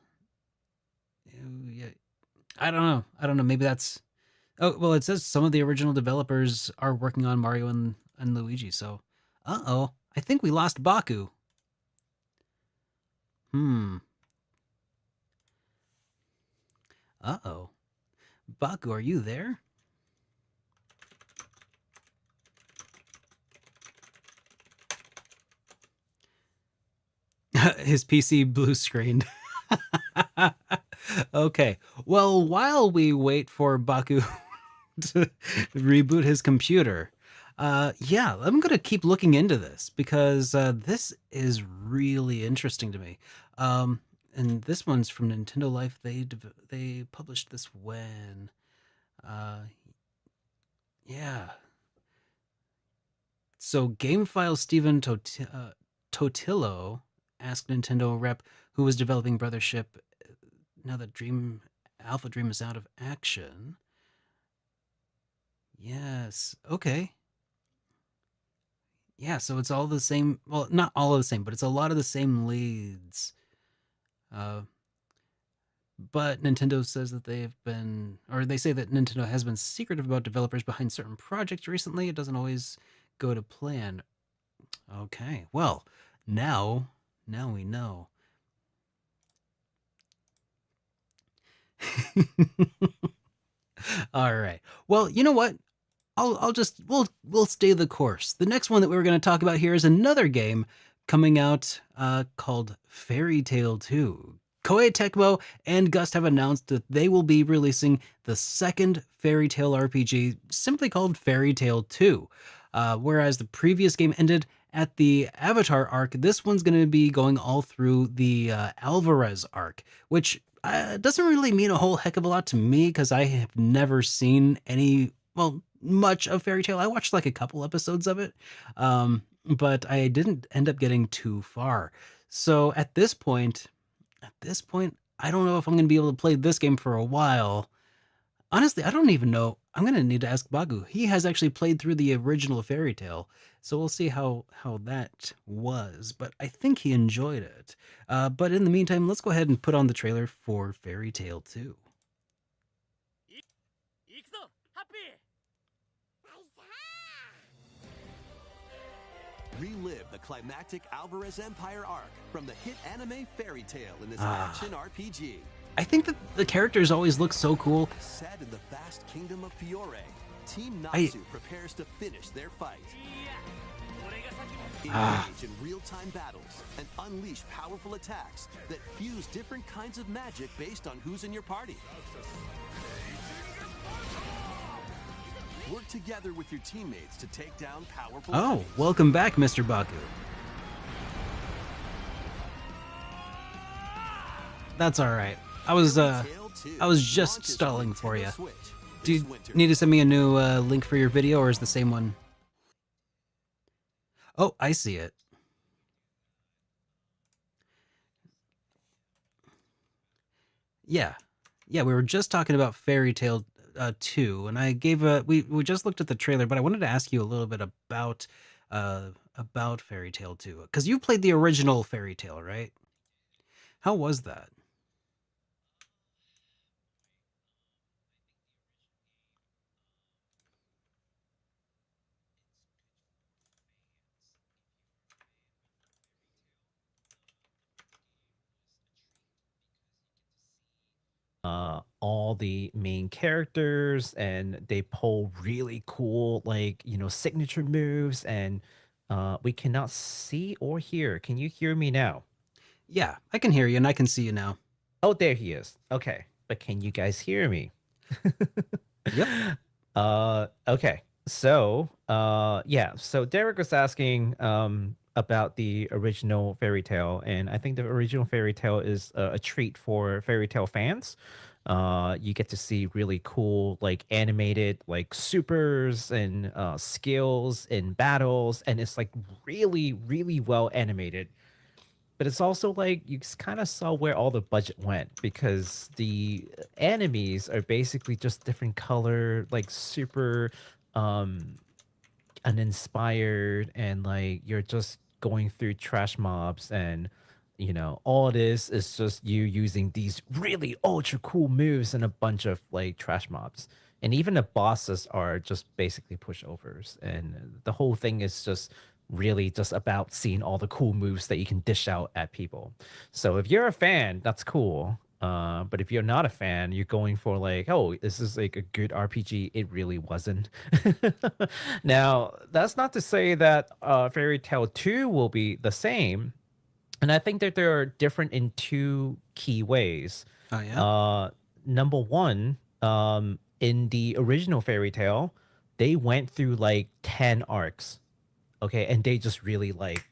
Speaker 1: yeah. I don't know. Maybe that's. Oh, well, it says some of the original developers are working on Mario and Luigi. So, uh-oh, I think we lost Baku. Hmm. Uh-oh, Baku, are you there? His PC blue screened. Okay. Well, while we wait for Baku to reboot his computer, yeah, I'm gonna keep looking into this, because this is really interesting to me. Um, and this one's from Nintendo Life. They published this when, uh, yeah. So GameFile Steven Totillo asked Nintendo rep who was developing Brothership, now that Alpha Dream is out of action. Yes. Okay. Yeah, so it's all the same. Well, not all of the same, but it's a lot of the same leads. Uh, but Nintendo says that they say that Nintendo has been secretive about developers behind certain projects recently. It doesn't always go to plan. Okay, well, now we know. All right. Well, you know what? I'll just we'll stay the course. The next one that we were going to talk about here is another game coming out called Fairy Tale 2. Koei Tecmo and Gust have announced that they will be releasing the second Fairy Tale RPG, simply called Fairy Tale 2. Whereas the previous game ended at the Avatar arc, this one's going to be going all through the Alvarez arc, which doesn't really mean a whole heck of a lot to me, because I have never seen any well, much of Fairy Tail. I watched like a couple episodes of it, but I didn't end up getting too far. So at this point, I don't know if I'm going to be able to play this game for a while. Honestly, I don't even know. I'm going to need to ask Bagu. He has actually played through the original Fairy Tail, so we'll see how that was. But I think he enjoyed it. But in the meantime, let's go ahead and put on the trailer for Fairy Tail 2.
Speaker 3: Relive the climactic Alvarez Empire arc from the hit anime Fairy Tail in this
Speaker 1: Ah.
Speaker 3: action RPG.
Speaker 1: I think that the characters always look so cool.
Speaker 3: Set in the vast kingdom of Fiore, Team
Speaker 1: I-
Speaker 3: Natsu prepares to finish their fight. Engage in real-time battles and unleash powerful attacks that fuse different kinds of magic based on who's in your party. Work together with your teammates to take down powerful
Speaker 1: Oh,
Speaker 3: enemies.
Speaker 1: welcome back, Mr. Baku. That's all right. I was
Speaker 3: Tale 2
Speaker 1: just
Speaker 3: launches
Speaker 1: stalling
Speaker 3: on
Speaker 1: for
Speaker 3: Nintendo
Speaker 1: ya.
Speaker 3: Switch
Speaker 1: Do you
Speaker 3: this winter.
Speaker 1: need to send me a new link for your video, or is the same one? Oh, I see it. Yeah. Yeah, we were just talking about Fairy Tail 2, and I gave we just looked at the trailer, but I wanted to ask you a little bit about Fairy Tail 2, because you played the original Fairy Tail, right? How was that?
Speaker 2: All the main characters, and they pull really cool, like, signature moves, and we cannot see or hear. Can you hear me now?
Speaker 1: Yeah, I can hear you and I can see you now.
Speaker 2: Oh, there he is. Okay. But can you guys hear me?
Speaker 1: Yep.
Speaker 2: Okay. So, yeah. So Derek was asking about the original fairy tale, and I think the original fairy tale is a treat for fairy tale fans. You get to see really cool, like animated, like supers and skills in battles, and it's like really, really well animated. But it's also like you kind of saw where all the budget went, because the enemies are basically just different color, like super um uninspired, and like you're just going through trash mobs, and all this is just you using these really ultra cool moves and a bunch of like trash mobs. And even the bosses are just basically pushovers, and the whole thing is just really just about seeing all the cool moves that you can dish out at people. So if you're a fan, that's cool. But if you're not a fan, you're going for like, oh, this is like a good RPG. It really wasn't. Now, that's not to say that Fairy Tail 2 will be the same. And I think that they are different in two key ways.
Speaker 1: Oh yeah.
Speaker 2: Number one, in the original Fairy Tail, they went through like 10 arcs. Okay. And they just really like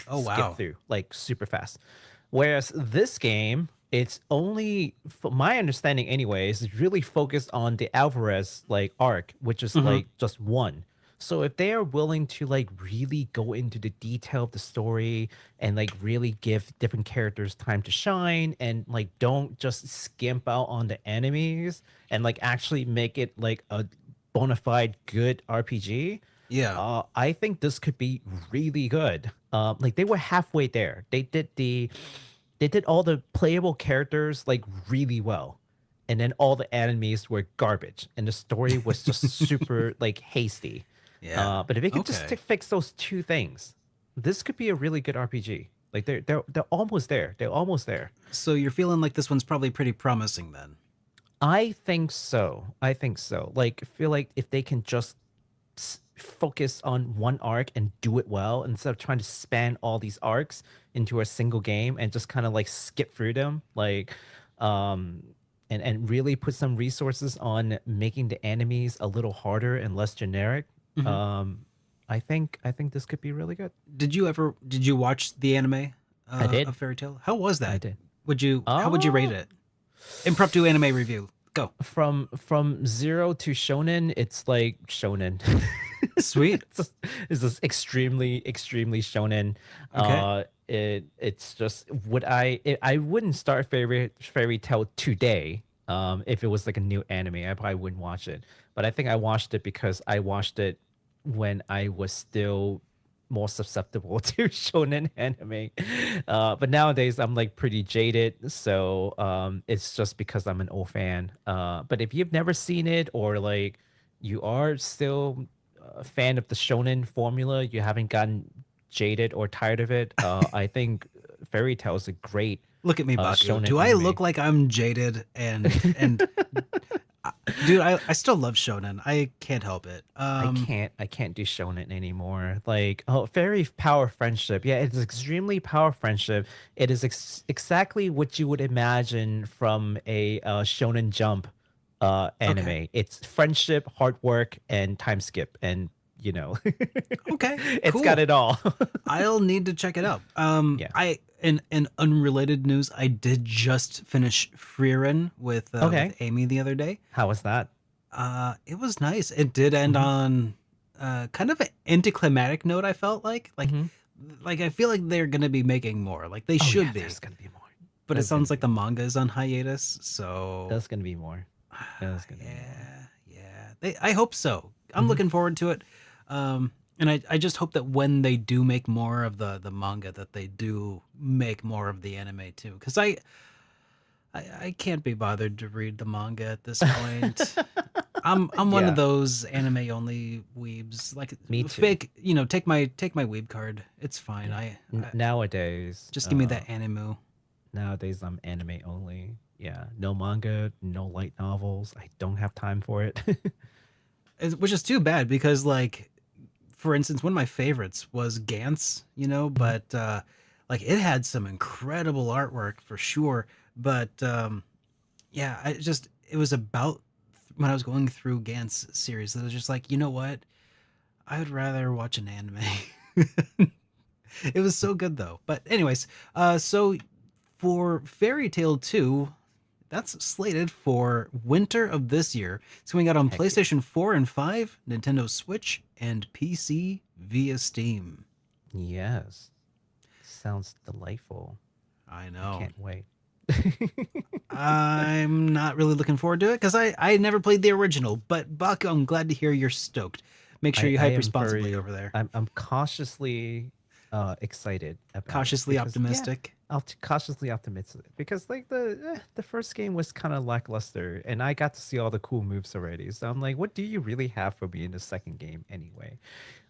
Speaker 1: Oh
Speaker 2: skip
Speaker 1: wow.
Speaker 2: through like super fast. Whereas this game, it's only, from my understanding, anyways, is really focused on the Alvarez like arc, which is
Speaker 1: Mhm.
Speaker 2: like just one. So if they are willing to like really go into the detail of the story and like really give different characters time to shine, and like don't just skimp out on the enemies, and like actually make it like a bona fide good RPG,
Speaker 1: Yeah.
Speaker 2: I think this could be really good. Like they were halfway there. They did all the playable characters like really well, and then all the enemies were garbage, and the story was just super like hasty.
Speaker 1: Yeah.
Speaker 2: But if they could just
Speaker 1: Okay.
Speaker 2: fix those two things, this could be a really good RPG. Like they're almost there. They're almost there.
Speaker 1: So you're feeling like this one's probably pretty promising then.
Speaker 2: I think so. I think so. Like, I feel like if they can just focus on one arc and do it well, instead of trying to span all these arcs into a single game and just kind of like skip through them, like, and really put some resources on making the enemies a little harder and less generic.
Speaker 1: Mhm.
Speaker 2: Um, I think this could be really good.
Speaker 1: Did you watch the anime
Speaker 2: I did.
Speaker 1: of Fairy Tail? How was
Speaker 2: I
Speaker 1: that?
Speaker 2: did.
Speaker 1: How would you rate
Speaker 2: Oh,
Speaker 1: it? Impromptu anime review. Go.
Speaker 2: From zero to shonen, it's like shonen.
Speaker 1: Sweet.
Speaker 2: It's just extremely shonen.
Speaker 1: Okay.
Speaker 2: It's just I wouldn't start fairy tale today. If it was like a new anime, I probably wouldn't watch it. But I think I watched it because I watched it when I was still more susceptible to shonen anime. But nowadays I'm like pretty jaded, so it's just because I'm an old fan. But if you've never seen it, or like you are still a fan of the shonen formula, you haven't gotten jaded or tired of it, I think Fairy Tail is a great
Speaker 1: Look at me, Baku.
Speaker 2: shonen
Speaker 1: Do I
Speaker 2: anime.
Speaker 1: look like I'm jaded and dude, I still love shonen. I can't help it.
Speaker 2: I can't do shonen anymore. Like, oh, fairy power friendship. Yeah, it's extremely power friendship. It is exactly what you would imagine from a shonen jump anime.
Speaker 1: Okay.
Speaker 2: It's friendship, hard work, and time skip, and you know,
Speaker 1: Okay,
Speaker 2: it's
Speaker 1: cool.
Speaker 2: got it all.
Speaker 1: I'll need to check it out.
Speaker 2: Yeah.
Speaker 1: I in unrelated news, I did just finish Frieren with Amy the other day.
Speaker 2: How was that?
Speaker 1: It was nice. It did end on kind of an anticlimactic note. I felt like I feel like they're gonna be making more. Like they should be.
Speaker 2: There's gonna be more.
Speaker 1: But it
Speaker 2: There's
Speaker 1: sounds
Speaker 2: gonna
Speaker 1: like the manga is on hiatus. So
Speaker 2: There's gonna be more. There's gonna be more.
Speaker 1: yeah. I hope so. I'm looking forward to it. And I just hope that when they do make more of the manga, that they do make more of the anime too. Because I can't be bothered to read the manga at this point. I'm one
Speaker 2: Yeah.
Speaker 1: of those anime only weebs. Like
Speaker 2: Me too.
Speaker 1: fake, take my weeb card. It's fine. I
Speaker 2: Nowadays,
Speaker 1: just give me that animu.
Speaker 2: Nowadays, I'm anime only. Yeah, no manga, no light novels. I don't have time for it.
Speaker 1: Which is too bad because, like, for instance, one of my favorites was Gantz, but like it had some incredible artwork for sure. But yeah, it was about when I was going through Gantz series that I was just like, you know what? I would rather watch an anime. It was so good though. But anyways, so for Fairy Tail 2, that's slated for winter of this year. It's coming out on
Speaker 2: Heck yeah.
Speaker 1: PlayStation 4 and 5, Nintendo Switch, and PC via Steam.
Speaker 2: Yes, sounds delightful.
Speaker 1: I know.
Speaker 2: Can't wait.
Speaker 1: I'm not really looking forward to it because I never played the original. But Baku, I'm glad to hear you're stoked. Make sure you
Speaker 2: I
Speaker 1: hype
Speaker 2: am
Speaker 1: responsibly
Speaker 2: very-
Speaker 1: over there.
Speaker 2: I'm cautiously excited about it
Speaker 1: Cautiously
Speaker 2: because,
Speaker 1: optimistic.
Speaker 2: Yeah, cautiously optimistic because like the first game was kind of lackluster, and I got to see all the cool moves already. So I'm like, what do you really have for me in the second game anyway?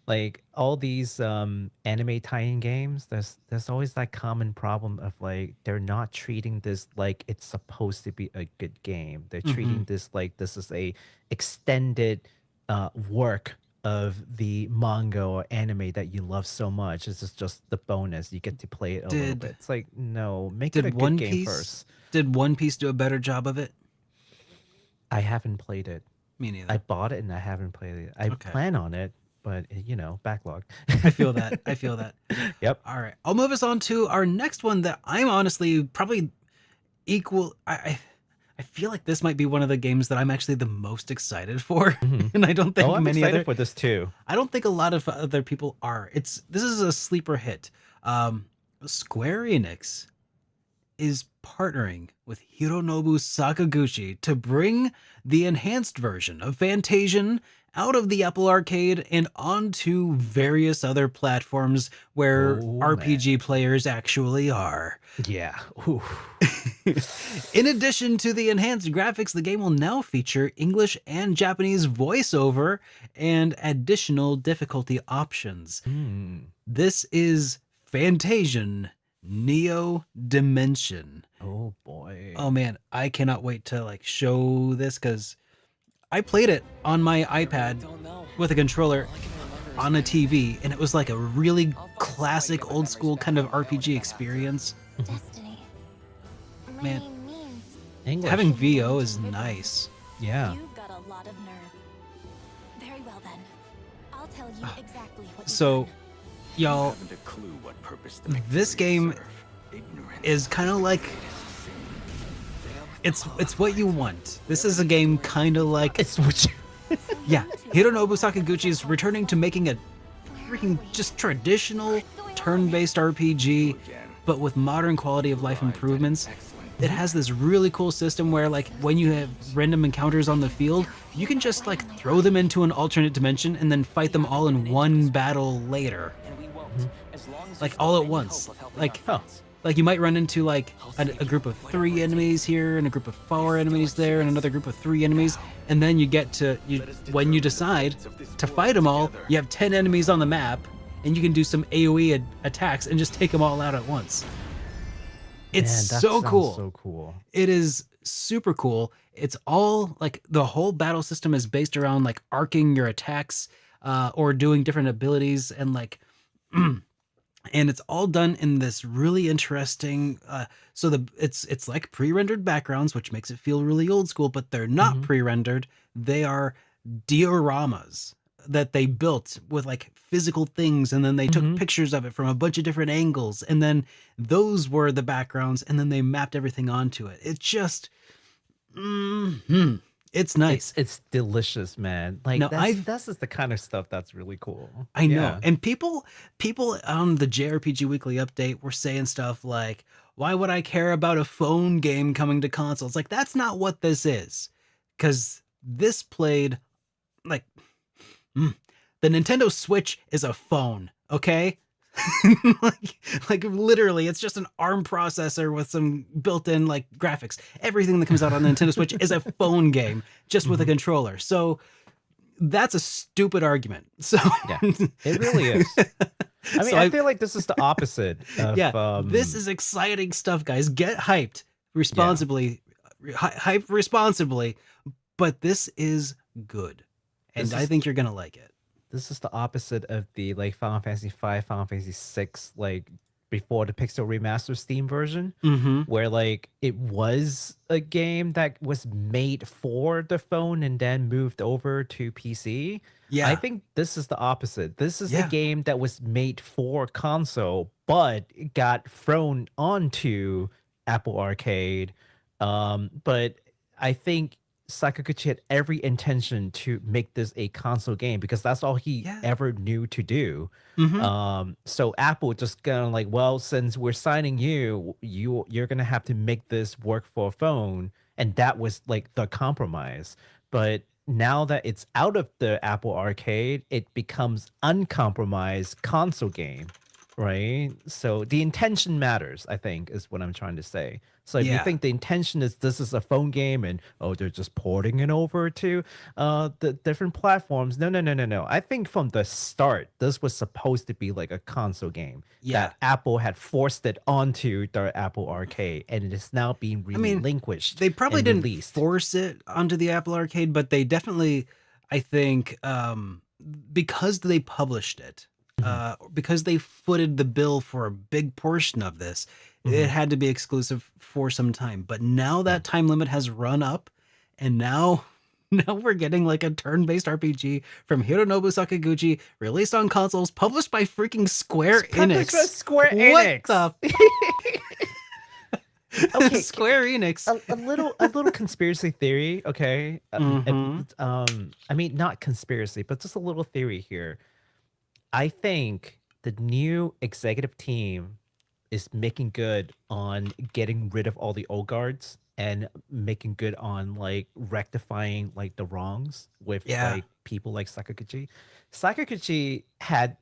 Speaker 2: Like all these anime tie-in games, there's always that common problem of like they're not treating this like it's supposed to be a good game. They're treating this like this is a extended work of the manga or anime that you love so much. This is just the bonus. You get to play it a little bit. It's like, no, make it a
Speaker 1: Did
Speaker 2: good
Speaker 1: One
Speaker 2: game
Speaker 1: Piece
Speaker 2: first.
Speaker 1: did One Piece do a better job of it?
Speaker 2: I haven't played it.
Speaker 1: Me neither.
Speaker 2: I bought it and I haven't played it. I
Speaker 1: Okay.
Speaker 2: plan on it, but backlog.
Speaker 1: I feel that. I feel that.
Speaker 2: Yep.
Speaker 1: All right. I'll move us on to our next one that I'm honestly probably equal. I feel like this might be one of the games that I'm actually the most excited for. And I don't think
Speaker 2: I'm
Speaker 1: many
Speaker 2: excited
Speaker 1: other
Speaker 2: for this too.
Speaker 1: I don't think a lot of other people are. This is a sleeper hit. Square Enix is partnering with Hironobu Sakaguchi to bring the enhanced version of Fantasian out of the Apple Arcade and onto various other platforms where
Speaker 2: Oh,
Speaker 1: RPG players actually are.
Speaker 2: Yeah. Ooh.
Speaker 1: In addition to the enhanced graphics, the game will now feature English and Japanese voiceover and additional difficulty options. This is Fantasian Neo Dimension.
Speaker 2: Oh boy.
Speaker 1: Oh man, I cannot wait to show this because I played it on my iPad with a controller on a TV, and it was like a really classic old school kind of RPG experience.
Speaker 4: Destiny. My
Speaker 1: Man.
Speaker 4: name means
Speaker 2: English.
Speaker 1: Having VO is nice.
Speaker 2: yeah.
Speaker 4: you've got a lot of nerve. Very well then. I'll tell you exactly what
Speaker 1: So,
Speaker 4: you've done.
Speaker 1: y'all,
Speaker 5: Haven't a clue what purpose the
Speaker 1: this
Speaker 5: victories
Speaker 1: game
Speaker 5: serve. Ignorance
Speaker 1: is kind of like it's what you want. This is a game kind of like
Speaker 2: It's what
Speaker 1: yeah. Hironobu Sakaguchi is returning to making a freaking just traditional turn-based RPG, but with modern quality of life improvements. It has this really cool system where, like, when you have random encounters on the field, you can just like throw them into an alternate dimension and then fight them all in one battle later, like all at once. Like you might run into like a group of 3 enemies here and a group of 4 enemies there and another group of 3 enemies, and then you get to when you decide to fight them all, you have 10 enemies on the map, and you can do some AoE attacks and just take them all out at once. It's so cool.
Speaker 2: So cool.
Speaker 1: It is super cool. It's all like the whole battle system is based around like arcing your attacks or doing different abilities and like and it's all done in this really interesting it's like pre-rendered backgrounds, which makes it feel really old school, but they're not pre-rendered. They are dioramas that they built with like physical things, and then they took pictures of it from a bunch of different angles, and then those were the backgrounds, and then they mapped everything onto it. It's just it's nice.
Speaker 2: It's delicious, man. Like
Speaker 1: No,
Speaker 2: that's just the kind of stuff that's really cool.
Speaker 1: I know. And people on the JRPG Weekly Update were saying stuff like, why would I care about a phone game coming to consoles? Like, that's not what this is. Because this played like the Nintendo Switch is a phone, okay? like literally, it's just an ARM processor with some built-in like graphics. Everything that comes out on the Nintendo Switch is a phone game, just with a controller. So that's a stupid argument. So
Speaker 2: yeah, it really is. I mean, I feel like this is the opposite. Of,
Speaker 1: this is exciting stuff, guys. Get hyped responsibly, hype responsibly. But this is good, and I think you're gonna like it.
Speaker 2: This is the opposite of the like Final Fantasy V, Final Fantasy VI, like before the Pixel Remaster Steam version, where like it was a game that was made for the phone and then moved over to PC. Yeah, I think this is the opposite. This is a game that was made for console, but got thrown onto Apple Arcade. But I think Sakaguchi had every intention to make this a console game because that's all he ever knew to do. So Apple just kind of like, well, since we're signing you're gonna have to make this work for a phone, and that was like the compromise. But now that it's out of the Apple Arcade, it becomes uncompromised console game, right? So the intention matters, I think, is what I'm trying to say. So if you think the intention is this is a phone game and they're just porting it over to the different platforms, no. I think from the start this was supposed to be like a console game that Apple had forced it onto their Apple Arcade, and it is now being relinquished.
Speaker 1: They probably didn't force it onto the Apple Arcade, but they definitely, I think, because they published it. Because they footed the bill for a big portion of this, it had to be exclusive for some time. But now that time limit has run up, and now we're getting like a turn-based RPG from Hironobu Sakaguchi, released on consoles, published by freaking Square Enix.
Speaker 2: Square Enix.
Speaker 1: What the? Okay, Square Enix.
Speaker 2: A little conspiracy theory, okay? I mean, not conspiracy, but just a little theory here. I think the new executive team is making good on getting rid of all the old guards and making good on like rectifying like the wrongs with like people like Sakaguchi. Sakaguchi had,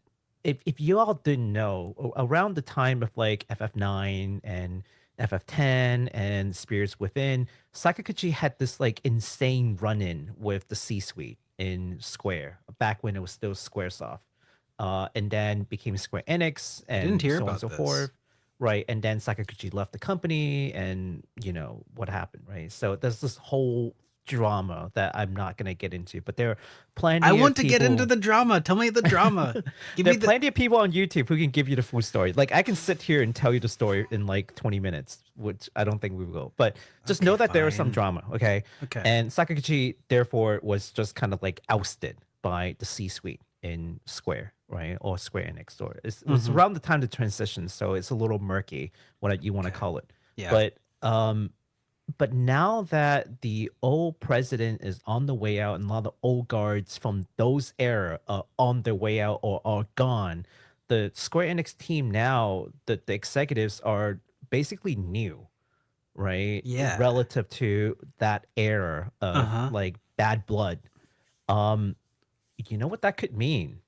Speaker 2: if you all didn't know, around the time of like FF9 and FF10 and Spirits Within, Sakaguchi had this like insane run-in with the C-suite in Square back when it was still Squaresoft. And then became Square Enix and so on and so forth. Right. And then Sakaguchi left the company, and you know what happened, right? So there's this whole drama that I'm not going to get into, but there are plenty of
Speaker 1: to get into the drama. Tell me the drama.
Speaker 2: There are plenty of people on YouTube who can give you the full story. Like I can sit here and tell you the story in like 20 minutes, which I don't think we will. But just know that there is some drama, okay? Okay. And Sakaguchi, therefore, was just kind of like ousted by the C-suite in Square, right? Or Square Enix, or it was around the time of the transition, so it's a little murky what you want to call it. Yeah. But But now that the old president is on the way out and a lot of the old guards from those era are on their way out or are gone, the Square Enix team now, the executives are basically new, right?
Speaker 1: Yeah.
Speaker 2: Relative to that era of
Speaker 1: Uh-huh.
Speaker 2: like bad blood. Um, you know what that could mean,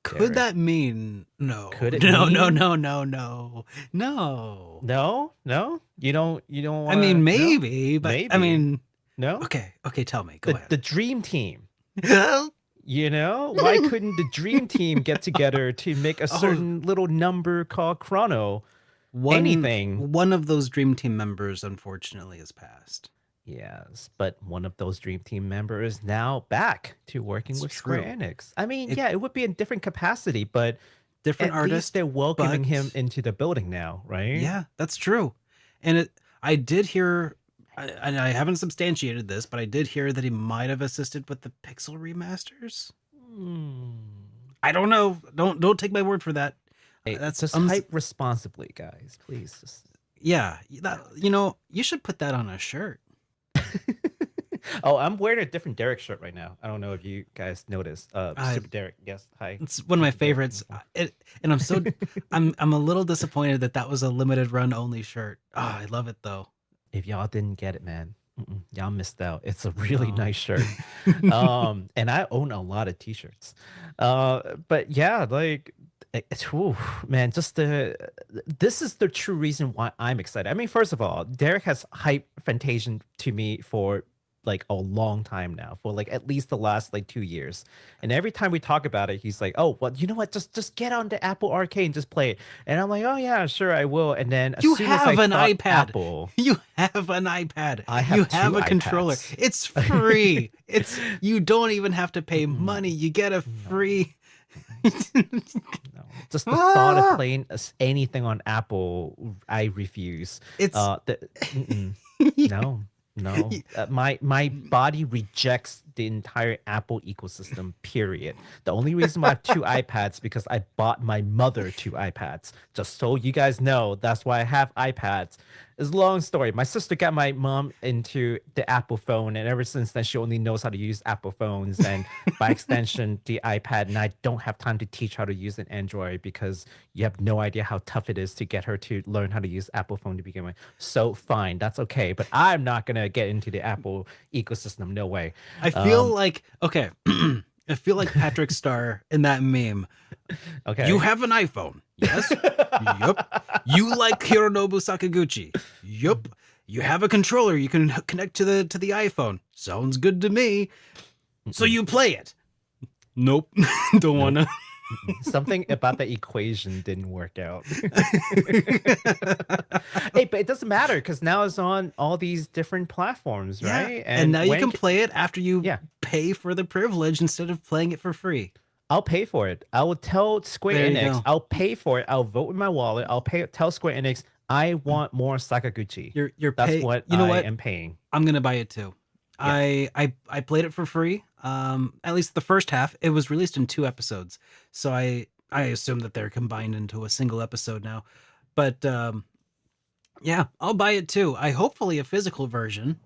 Speaker 1: Could
Speaker 2: Derek?
Speaker 1: that mean no?
Speaker 2: Could it
Speaker 1: No, no,
Speaker 2: mean
Speaker 1: no, no, no. No.
Speaker 2: no? No? You don't
Speaker 1: I mean,
Speaker 2: wanna no?
Speaker 1: maybe, but I
Speaker 2: Maybe.
Speaker 1: mean,
Speaker 2: No?
Speaker 1: okay, tell me. Go
Speaker 2: The
Speaker 1: ahead.
Speaker 2: dream team. You know, why couldn't the dream team get together to make a
Speaker 1: Oh,
Speaker 2: certain little number called Chrono?
Speaker 1: one
Speaker 2: Anything.
Speaker 1: one of those dream team members unfortunately has passed.
Speaker 2: Yes, but one of those dream team members is now back to working
Speaker 1: It's
Speaker 2: with Square
Speaker 1: true.
Speaker 2: Enix. I mean,
Speaker 1: It
Speaker 2: yeah, it would be in different capacity, but
Speaker 1: different
Speaker 2: at least
Speaker 1: artist,
Speaker 2: they're welcoming him
Speaker 1: but
Speaker 2: into the building now, right?
Speaker 1: yeah, that's true. And I did hear, and I haven't substantiated this, but I did hear that he might have assisted with the Pixel remasters.
Speaker 2: Hmm.
Speaker 1: I don't know. Don't take my word for that.
Speaker 2: Hey,
Speaker 1: That's
Speaker 2: just hype responsibly, guys. Please. Just...
Speaker 1: yeah. That, you should put that on a shirt.
Speaker 2: Oh, I'm wearing a different Derek shirt right now. I don't know if you guys noticed.
Speaker 1: I
Speaker 2: Super Derek. Yes. Hi.
Speaker 1: It's one of my
Speaker 2: Super Derek.
Speaker 1: favorites. And I'm a little disappointed that was a limited run only shirt. Oh, I love it though.
Speaker 2: If y'all didn't get it, man, y'all missed out. It's a really
Speaker 1: No.
Speaker 2: nice shirt. And I own a lot of t-shirts. But yeah, like whew, man, this is the true reason why I'm excited. I mean, first of all, Derek has hyped Fantasian to me for like a long time now, for like at least the last like 2 years. And every time we talk about it, he's like, "Oh, well, you know what? Just get on the Apple Arcade and just play it." And I'm like, "Oh yeah, sure, I will." And then as
Speaker 1: You
Speaker 2: soon as I
Speaker 1: have an
Speaker 2: thought
Speaker 1: iPad.
Speaker 2: Apple,
Speaker 1: You have an iPad.
Speaker 2: I have
Speaker 1: You
Speaker 2: two
Speaker 1: have a controller.
Speaker 2: iPads.
Speaker 1: It's free. You don't even have to pay
Speaker 2: Mm-mm.
Speaker 1: money. You get a
Speaker 2: No.
Speaker 1: free.
Speaker 2: No, just the thought of playing anything on Apple, I refuse.
Speaker 1: It's
Speaker 2: Mm-mm. No, no. My body rejects the entire Apple ecosystem. Period. The only reason why I have two iPads because I bought my mother two iPads. Just so you guys know, that's why I have iPads. It's a long story. My sister got my mom into the Apple phone, and ever since then, she only knows how to use Apple phones, and by extension, the iPad. And I don't have time to teach how to use an Android because you have no idea how tough it is to get her to learn how to use Apple phone to begin with. So fine, that's okay. But I'm not gonna get into the Apple ecosystem. No way.
Speaker 1: I feel like okay. I feel like Patrick Star in that meme.
Speaker 2: Okay.
Speaker 1: You have an iPhone. Yes. Yup. You like Hironobu Sakaguchi. Yup. You have a controller you can connect to the iPhone. Sounds good to me. So you play it. Nope. Don't wanna.
Speaker 2: Something about the equation didn't work out. Hey, but it doesn't matter because now it's on all these different platforms,
Speaker 1: Yeah.
Speaker 2: right?
Speaker 1: And now you
Speaker 2: when
Speaker 1: can play it after you
Speaker 2: Yeah.
Speaker 1: pay for the privilege instead of playing it for free.
Speaker 2: I'll pay for it. I will tell Square
Speaker 1: There you
Speaker 2: Enix.
Speaker 1: go.
Speaker 2: I'll pay for it. I'll vote with my wallet. I'll tell Square Enix. I want more Sakaguchi.
Speaker 1: You're
Speaker 2: That's
Speaker 1: pay-
Speaker 2: what
Speaker 1: you know
Speaker 2: I
Speaker 1: what?
Speaker 2: am paying.
Speaker 1: I'm gonna buy it too.
Speaker 2: Yeah.
Speaker 1: I played it for free. At least the first half. It was released in 2 episodes, so I assume that they're combined into a single episode now. But yeah, I'll buy it too. I hopefully a physical version.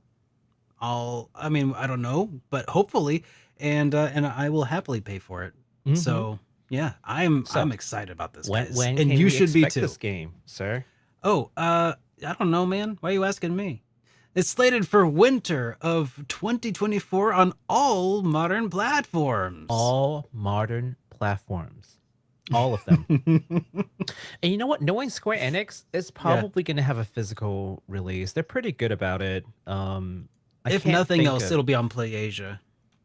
Speaker 1: I mean, I don't know, but hopefully, and I will happily pay for it.
Speaker 2: Mhm.
Speaker 1: So yeah, I'm
Speaker 2: So,
Speaker 1: excited about this,
Speaker 2: When
Speaker 1: guys,
Speaker 2: when
Speaker 1: and
Speaker 2: can
Speaker 1: you
Speaker 2: we
Speaker 1: should be
Speaker 2: expect
Speaker 1: too.
Speaker 2: this game, sir?
Speaker 1: Oh, I don't know, man. Why are you asking me? It's slated for winter of 2024 on all modern platforms.
Speaker 2: All modern platforms. All of them. And you know what? Knowing Square Enix, it's probably going to have a physical release. They're pretty good about it.
Speaker 1: If nothing else, it'll be on PlayAsia.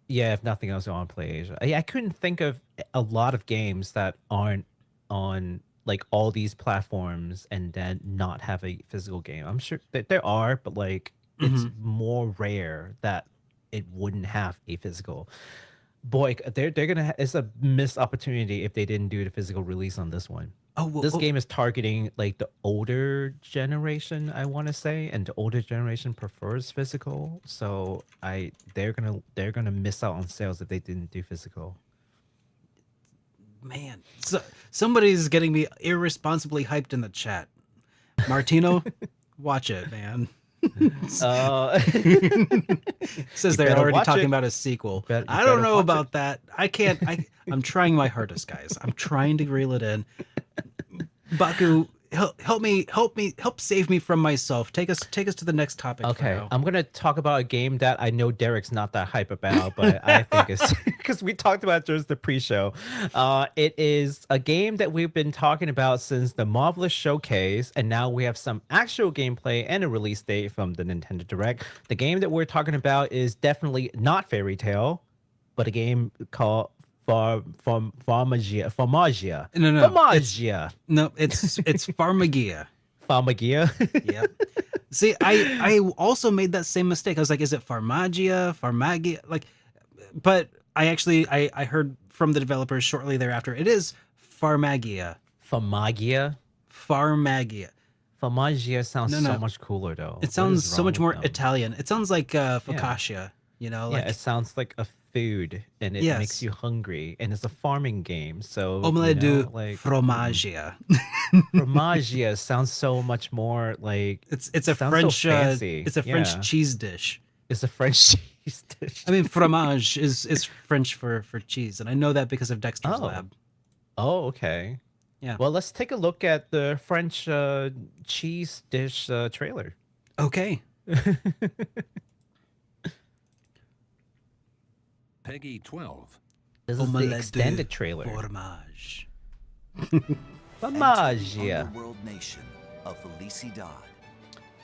Speaker 2: Yeah, if nothing else, on PlayAsia. I couldn't think of a lot of games that aren't on like all these platforms and then not have a physical game. I'm sure that there are, but like it's more rare that it wouldn't have a physical. Boy, they're gonna. It's a missed opportunity if they didn't do the physical release on this one.
Speaker 1: Oh, well,
Speaker 2: This game is targeting like the older generation, I want to say, and the older generation prefers physical. So they're gonna miss out on sales if they didn't do physical.
Speaker 1: man, so somebody's getting me irresponsibly hyped in the chat. Martino, watch it, man. Says
Speaker 2: You
Speaker 1: they're
Speaker 2: better
Speaker 1: already
Speaker 2: watch
Speaker 1: talking
Speaker 2: it.
Speaker 1: about a sequel.
Speaker 2: You
Speaker 1: I don't
Speaker 2: better
Speaker 1: know
Speaker 2: watch
Speaker 1: about that. I can't. I'm trying my hardest, guys. I'm trying to reel it in. Baku, help save me from myself. Take us to the next topic. For
Speaker 2: Okay,
Speaker 1: now.
Speaker 2: I'm gonna talk about a game that I know Derek's not that hype about, but I think it's because we talked about it during the pre-show. It is a game that we've been talking about since the Marvelous Showcase, and now we have some actual gameplay and a release date from the Nintendo Direct. The game that we're talking about is definitely not Fairy Tale, but a game called Farmagia.
Speaker 1: No,
Speaker 2: Farmagia.
Speaker 1: No, it's Farmagia.
Speaker 2: Farmagia.
Speaker 1: Yep. See, I also made that same mistake. I was like, is it Farmagia? Like, but I heard from the developers shortly thereafter. It is Farmagia.
Speaker 2: Farmagia.
Speaker 1: Farmagia.
Speaker 2: Farmagia sounds
Speaker 1: No.
Speaker 2: so much cooler though.
Speaker 1: It
Speaker 2: What
Speaker 1: sounds
Speaker 2: is
Speaker 1: so
Speaker 2: wrong
Speaker 1: much
Speaker 2: with
Speaker 1: more
Speaker 2: them?
Speaker 1: Italian. It sounds like focaccia. You know, like
Speaker 2: Yeah, it sounds like a food, and it
Speaker 1: Yes.
Speaker 2: makes you hungry, and it's a farming game. So
Speaker 1: omelette
Speaker 2: you
Speaker 1: du
Speaker 2: know, like
Speaker 1: fromagia.
Speaker 2: Formagia sounds so much more like
Speaker 1: It's a
Speaker 2: sounds so
Speaker 1: French
Speaker 2: fancy.
Speaker 1: it's a French
Speaker 2: Yeah.
Speaker 1: cheese dish.
Speaker 2: It's a French cheese dish.
Speaker 1: I mean, fromage is French for cheese, and I know that because of Dexter's
Speaker 2: Oh.
Speaker 1: Lab.
Speaker 2: Oh, okay.
Speaker 1: Yeah.
Speaker 2: Well, let's take a look at the French cheese dish trailer.
Speaker 1: Okay.
Speaker 5: Peggy 12.
Speaker 2: This is the
Speaker 1: Omelette du
Speaker 2: extended trailer.
Speaker 1: fromage.
Speaker 2: Formagia.
Speaker 3: Underworld nation of Felicidad.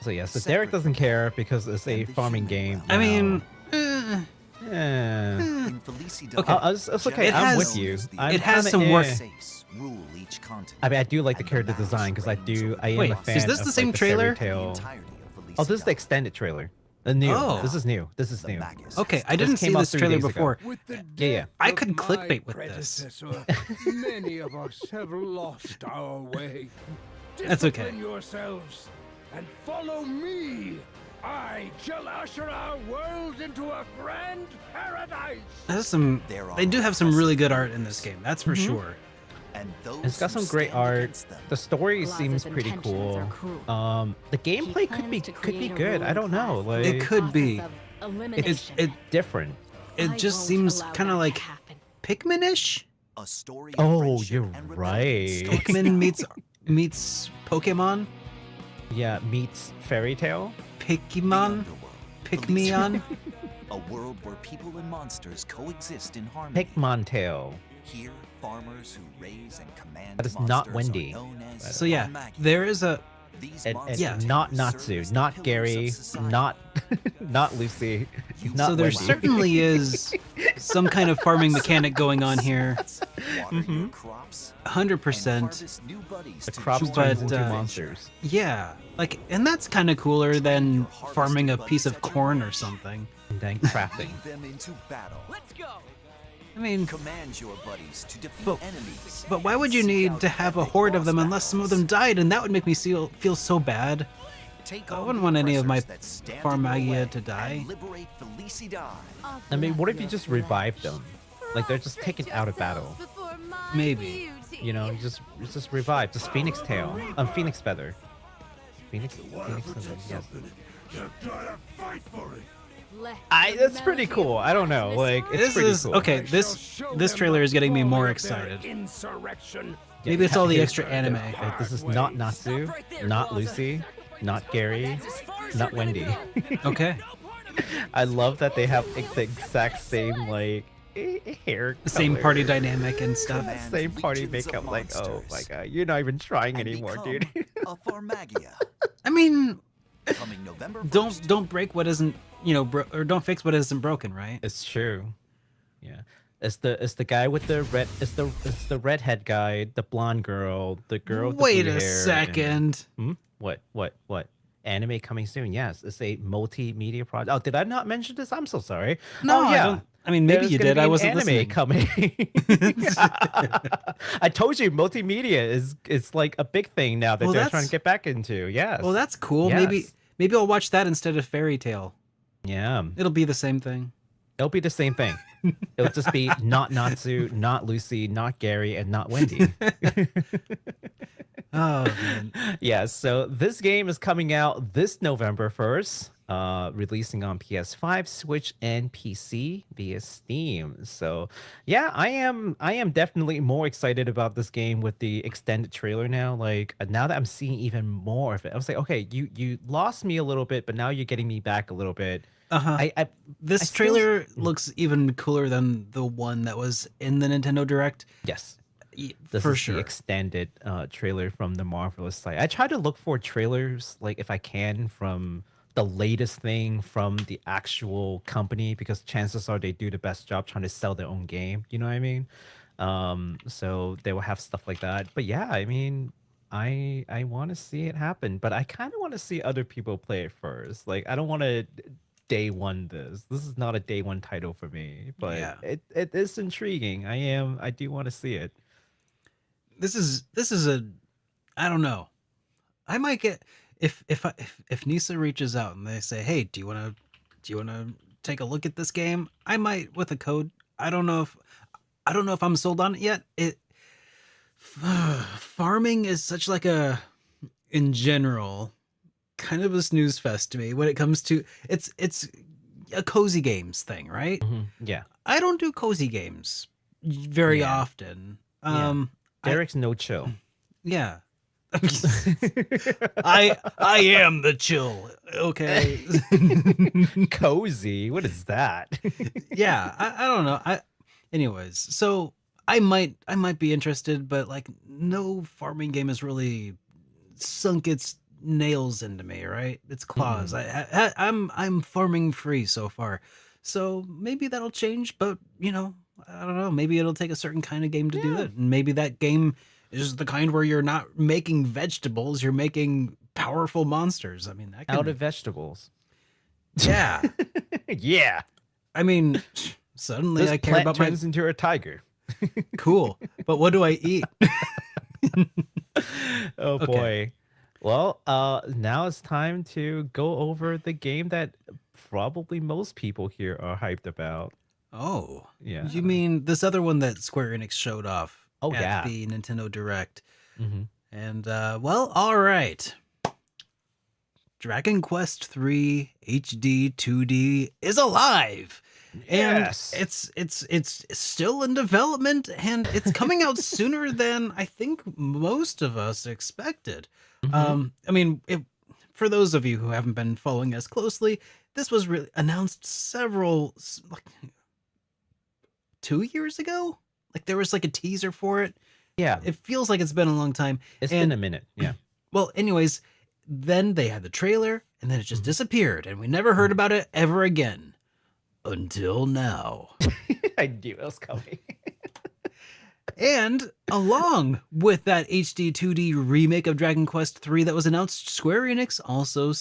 Speaker 2: So yeah, so Derek doesn't care because it's a farming game.
Speaker 1: I mean,
Speaker 2: Yeah.
Speaker 3: In Felicidad,
Speaker 1: Okay.
Speaker 2: It's okay.
Speaker 1: It
Speaker 2: I'm
Speaker 1: has-
Speaker 2: with you. I'm
Speaker 1: it has
Speaker 2: kinda
Speaker 1: some work.
Speaker 3: States rule each continent.
Speaker 2: I mean, I do like the
Speaker 3: and
Speaker 2: character
Speaker 3: mass
Speaker 2: design because I am
Speaker 1: Wait,
Speaker 2: a
Speaker 1: is
Speaker 2: fan
Speaker 1: this
Speaker 2: of
Speaker 1: the same
Speaker 2: like,
Speaker 1: trailer?
Speaker 2: The fairy
Speaker 3: The
Speaker 2: tale.
Speaker 3: entirety of
Speaker 2: Oh, this is the
Speaker 3: Felicidad.
Speaker 2: extended trailer. The new.
Speaker 1: Oh.
Speaker 2: This is new. This is
Speaker 3: The
Speaker 2: new.
Speaker 3: Magus
Speaker 1: Okay,
Speaker 3: has
Speaker 1: I didn't
Speaker 2: came
Speaker 1: see
Speaker 2: out
Speaker 1: this
Speaker 2: 3
Speaker 1: trailer
Speaker 2: days ago.
Speaker 1: before.
Speaker 6: With the
Speaker 2: Yeah, yeah.
Speaker 6: death
Speaker 1: I
Speaker 6: of
Speaker 1: could
Speaker 6: my
Speaker 1: clickbait with this.
Speaker 6: predecessor, many of us have lost our way.
Speaker 1: That's okay.
Speaker 6: Discipline yourselves and follow me. I shall usher our world into a grand paradise.
Speaker 1: They do have some really good art in this game. That's for sure.
Speaker 3: And those
Speaker 2: It's got
Speaker 3: who
Speaker 2: some great
Speaker 3: stand
Speaker 2: art.
Speaker 3: against them
Speaker 2: The story
Speaker 7: Plaza's
Speaker 2: seems pretty
Speaker 7: intentions
Speaker 2: cool.
Speaker 7: are cruel.
Speaker 2: The gameplay could be good. I don't know. Like
Speaker 1: It could be.
Speaker 7: It's
Speaker 1: It
Speaker 2: different.
Speaker 1: it just seems kind of like Pikmin-ish.
Speaker 3: a story of
Speaker 2: Oh,
Speaker 3: friendship
Speaker 2: you're
Speaker 3: and rebellion
Speaker 2: right.
Speaker 3: starts
Speaker 1: Pikmin meets Pokemon.
Speaker 2: Yeah, meets fairy tale.
Speaker 3: the
Speaker 1: Pikmin.
Speaker 3: underworld,
Speaker 1: Pikmion.
Speaker 3: a world where people and monsters coexist in harmony.
Speaker 2: Pikmin tale.
Speaker 3: Here, farmers who raise and command
Speaker 2: That is not
Speaker 3: monsters are
Speaker 2: Wendy.
Speaker 3: known as
Speaker 1: So yeah,
Speaker 3: Farmagia.
Speaker 1: there is a
Speaker 3: These
Speaker 2: And
Speaker 3: monsters
Speaker 1: Yeah.
Speaker 2: not
Speaker 3: serve
Speaker 2: Natsu,
Speaker 3: as the
Speaker 2: not
Speaker 3: pillars
Speaker 2: Gary,
Speaker 3: of society.
Speaker 2: not not Lucy, not
Speaker 1: so there
Speaker 2: Wendy.
Speaker 1: certainly is some kind of farming mechanic going on here.
Speaker 3: Water your crops
Speaker 1: 100%.
Speaker 3: and harvest new buddies
Speaker 2: The
Speaker 3: to
Speaker 2: crops
Speaker 3: join
Speaker 1: But,
Speaker 2: turns
Speaker 3: your
Speaker 2: into
Speaker 3: adventure.
Speaker 2: monsters.
Speaker 1: Yeah, like, and that's kind of cooler than farming a piece of corn or something.
Speaker 2: And then crafting.
Speaker 3: Lead them into battle.
Speaker 1: I mean,
Speaker 3: Command your buddies to defeat
Speaker 1: But-
Speaker 3: enemies.
Speaker 1: but why would
Speaker 3: and
Speaker 1: you
Speaker 3: seek
Speaker 1: need
Speaker 3: out
Speaker 1: to have a
Speaker 3: epic
Speaker 1: horde of
Speaker 3: boss
Speaker 1: them unless some of them
Speaker 3: battles.
Speaker 1: died, and that would make me feel so bad.
Speaker 3: Take
Speaker 1: I
Speaker 3: on
Speaker 1: wouldn't
Speaker 3: the
Speaker 1: want any of my
Speaker 3: oppressors that stand in your
Speaker 1: Farmagia
Speaker 3: way
Speaker 1: to die.
Speaker 3: and liberate Felicidad.
Speaker 2: I mean, what if you just revive them? Like they're just taken out of battle.
Speaker 1: Maybe.
Speaker 2: You know, you just revive. Just Phoenix tail. Phoenix feather. Phoenix feather. Yes. That's pretty cool. I don't know. Like it's
Speaker 1: This
Speaker 2: pretty
Speaker 1: is
Speaker 2: cool.
Speaker 1: okay. This trailer is getting me more excited.
Speaker 6: Insurrection.
Speaker 1: Maybe it's all the
Speaker 2: Here's-
Speaker 1: extra anime.
Speaker 2: This is not Natsu, not Lucy, not Gary, not Wendy.
Speaker 1: Okay,
Speaker 2: I love that they have the exact same like hair.
Speaker 1: same
Speaker 2: color.
Speaker 1: party dynamic and stuff.
Speaker 3: Command
Speaker 2: Same party
Speaker 3: legions of
Speaker 2: makeup. Like, oh my
Speaker 3: monsters
Speaker 2: god, you're not even trying
Speaker 3: and
Speaker 2: anymore,
Speaker 3: become
Speaker 2: dude.
Speaker 3: a Farmagia.
Speaker 1: I mean,
Speaker 3: Coming November 1st.
Speaker 1: don't break what isn't or don't fix what isn't broken, right?
Speaker 2: It's true. Yeah. It's the guy with the red. It's the redhead guy, the blonde girl, the girl. With the
Speaker 1: Wait
Speaker 2: blue
Speaker 1: a
Speaker 2: hair, and-
Speaker 1: second.
Speaker 2: What? Anime coming soon? Yes, it's a multimedia project. Oh, did I not mention this? I'm so sorry.
Speaker 1: No,
Speaker 2: oh,
Speaker 1: I
Speaker 2: yeah.
Speaker 1: don't. I mean, maybe
Speaker 2: There's
Speaker 1: you
Speaker 2: gonna
Speaker 1: did.
Speaker 2: be
Speaker 1: I
Speaker 2: an
Speaker 1: wasn't
Speaker 2: anime
Speaker 1: listening.
Speaker 2: coming. I told you, multimedia is like a big thing now that
Speaker 1: Well,
Speaker 2: they're
Speaker 1: that's-
Speaker 2: trying to get back into. Yes.
Speaker 1: Well, that's cool.
Speaker 2: Yes.
Speaker 1: Maybe I'll watch that instead of Fairy Tale.
Speaker 2: yeah.
Speaker 1: It'll be the same thing.
Speaker 2: It'll be the same thing. It'll just be not Natsu, not Lucy, not Gary, and not Wendy.
Speaker 1: Oh man.
Speaker 2: Yeah, so this game is coming out this November 1st, releasing on PS5, Switch, and PC via Steam. So yeah, I am definitely more excited about this game with the extended trailer now. Like now that I'm seeing even more of it, I was like, okay, you lost me a little bit, but now you're getting me back a little bit.
Speaker 1: Uh-huh.
Speaker 2: I
Speaker 1: This
Speaker 2: still-
Speaker 1: trailer looks even cooler than the one that was in the Nintendo Direct.
Speaker 2: Yes.
Speaker 1: Y-
Speaker 2: This
Speaker 1: For
Speaker 2: is
Speaker 1: sure.
Speaker 2: the extended trailer from the Marvelous site. I try to look for trailers, like if I can, from the latest thing from the actual company, because chances are they do the best job trying to sell their own game. You know what I mean? So they will have stuff like that. But yeah, I mean, I want to see it happen, but I kind of want to see other people play it first. Like I don't want to day one this. This is not a day one title for me, but
Speaker 1: Yeah.
Speaker 2: it is intriguing. I do want to see it.
Speaker 1: This is a, I don't know. I might get, if Nisa reaches out and they say, "Hey, do you want to take a look at this game?" I might with a code. I don't know if I'm sold on it yet. Farming is such like a, in general, kind of a snooze fest to me when it comes to, it's a cozy games thing, right?
Speaker 2: Yeah.
Speaker 1: I don't do cozy games very
Speaker 2: Yeah.
Speaker 1: often.
Speaker 2: Yeah. Derek's no chill.
Speaker 1: Yeah. I am the chill. Okay.
Speaker 2: Cozy. What is that?
Speaker 1: Yeah, I don't know. Anyways, so I might be interested, but like no farming game has really sunk its nails into me, right? Its claws. I'm farming free so far. So maybe that'll change, but you know, I don't know. Maybe it'll take a certain kind of game to do it. And maybe that game is the kind where you're not making vegetables, you're making powerful monsters. I mean, that can,
Speaker 2: Out of vegetables.
Speaker 1: yeah.
Speaker 2: Yeah.
Speaker 1: I mean, suddenly
Speaker 2: This
Speaker 1: I care
Speaker 2: plant
Speaker 1: about my
Speaker 2: turns into a tiger.
Speaker 1: cool. But what do I eat?
Speaker 2: Oh
Speaker 1: Okay.
Speaker 2: boy. Well, now it's time to go over the game that probably most people here are hyped about.
Speaker 1: Oh,
Speaker 2: Yeah.
Speaker 1: you mean this other one that Square Enix showed off
Speaker 2: Oh,
Speaker 1: at
Speaker 2: yeah.
Speaker 1: the Nintendo Direct?
Speaker 2: Mhm.
Speaker 1: And well, all right. Dragon Quest III HD2D is alive.
Speaker 2: Yes.
Speaker 1: And it's still in development and it's coming out sooner than I think most of us expected. I mean, for those of you who haven't been following us closely, this was really announced like 2 years ago. Like there was like a teaser for it.
Speaker 2: Yeah.
Speaker 1: It feels like it's been a long time.
Speaker 2: It's
Speaker 1: and-
Speaker 2: been a minute. Yeah.
Speaker 1: Well, anyways, then they had the trailer and then it just disappeared and we never heard about it ever again. Until now.
Speaker 2: I knew it was coming.
Speaker 1: And along with that HD 2D remake of Dragon Quest III that was announced, Square Enix also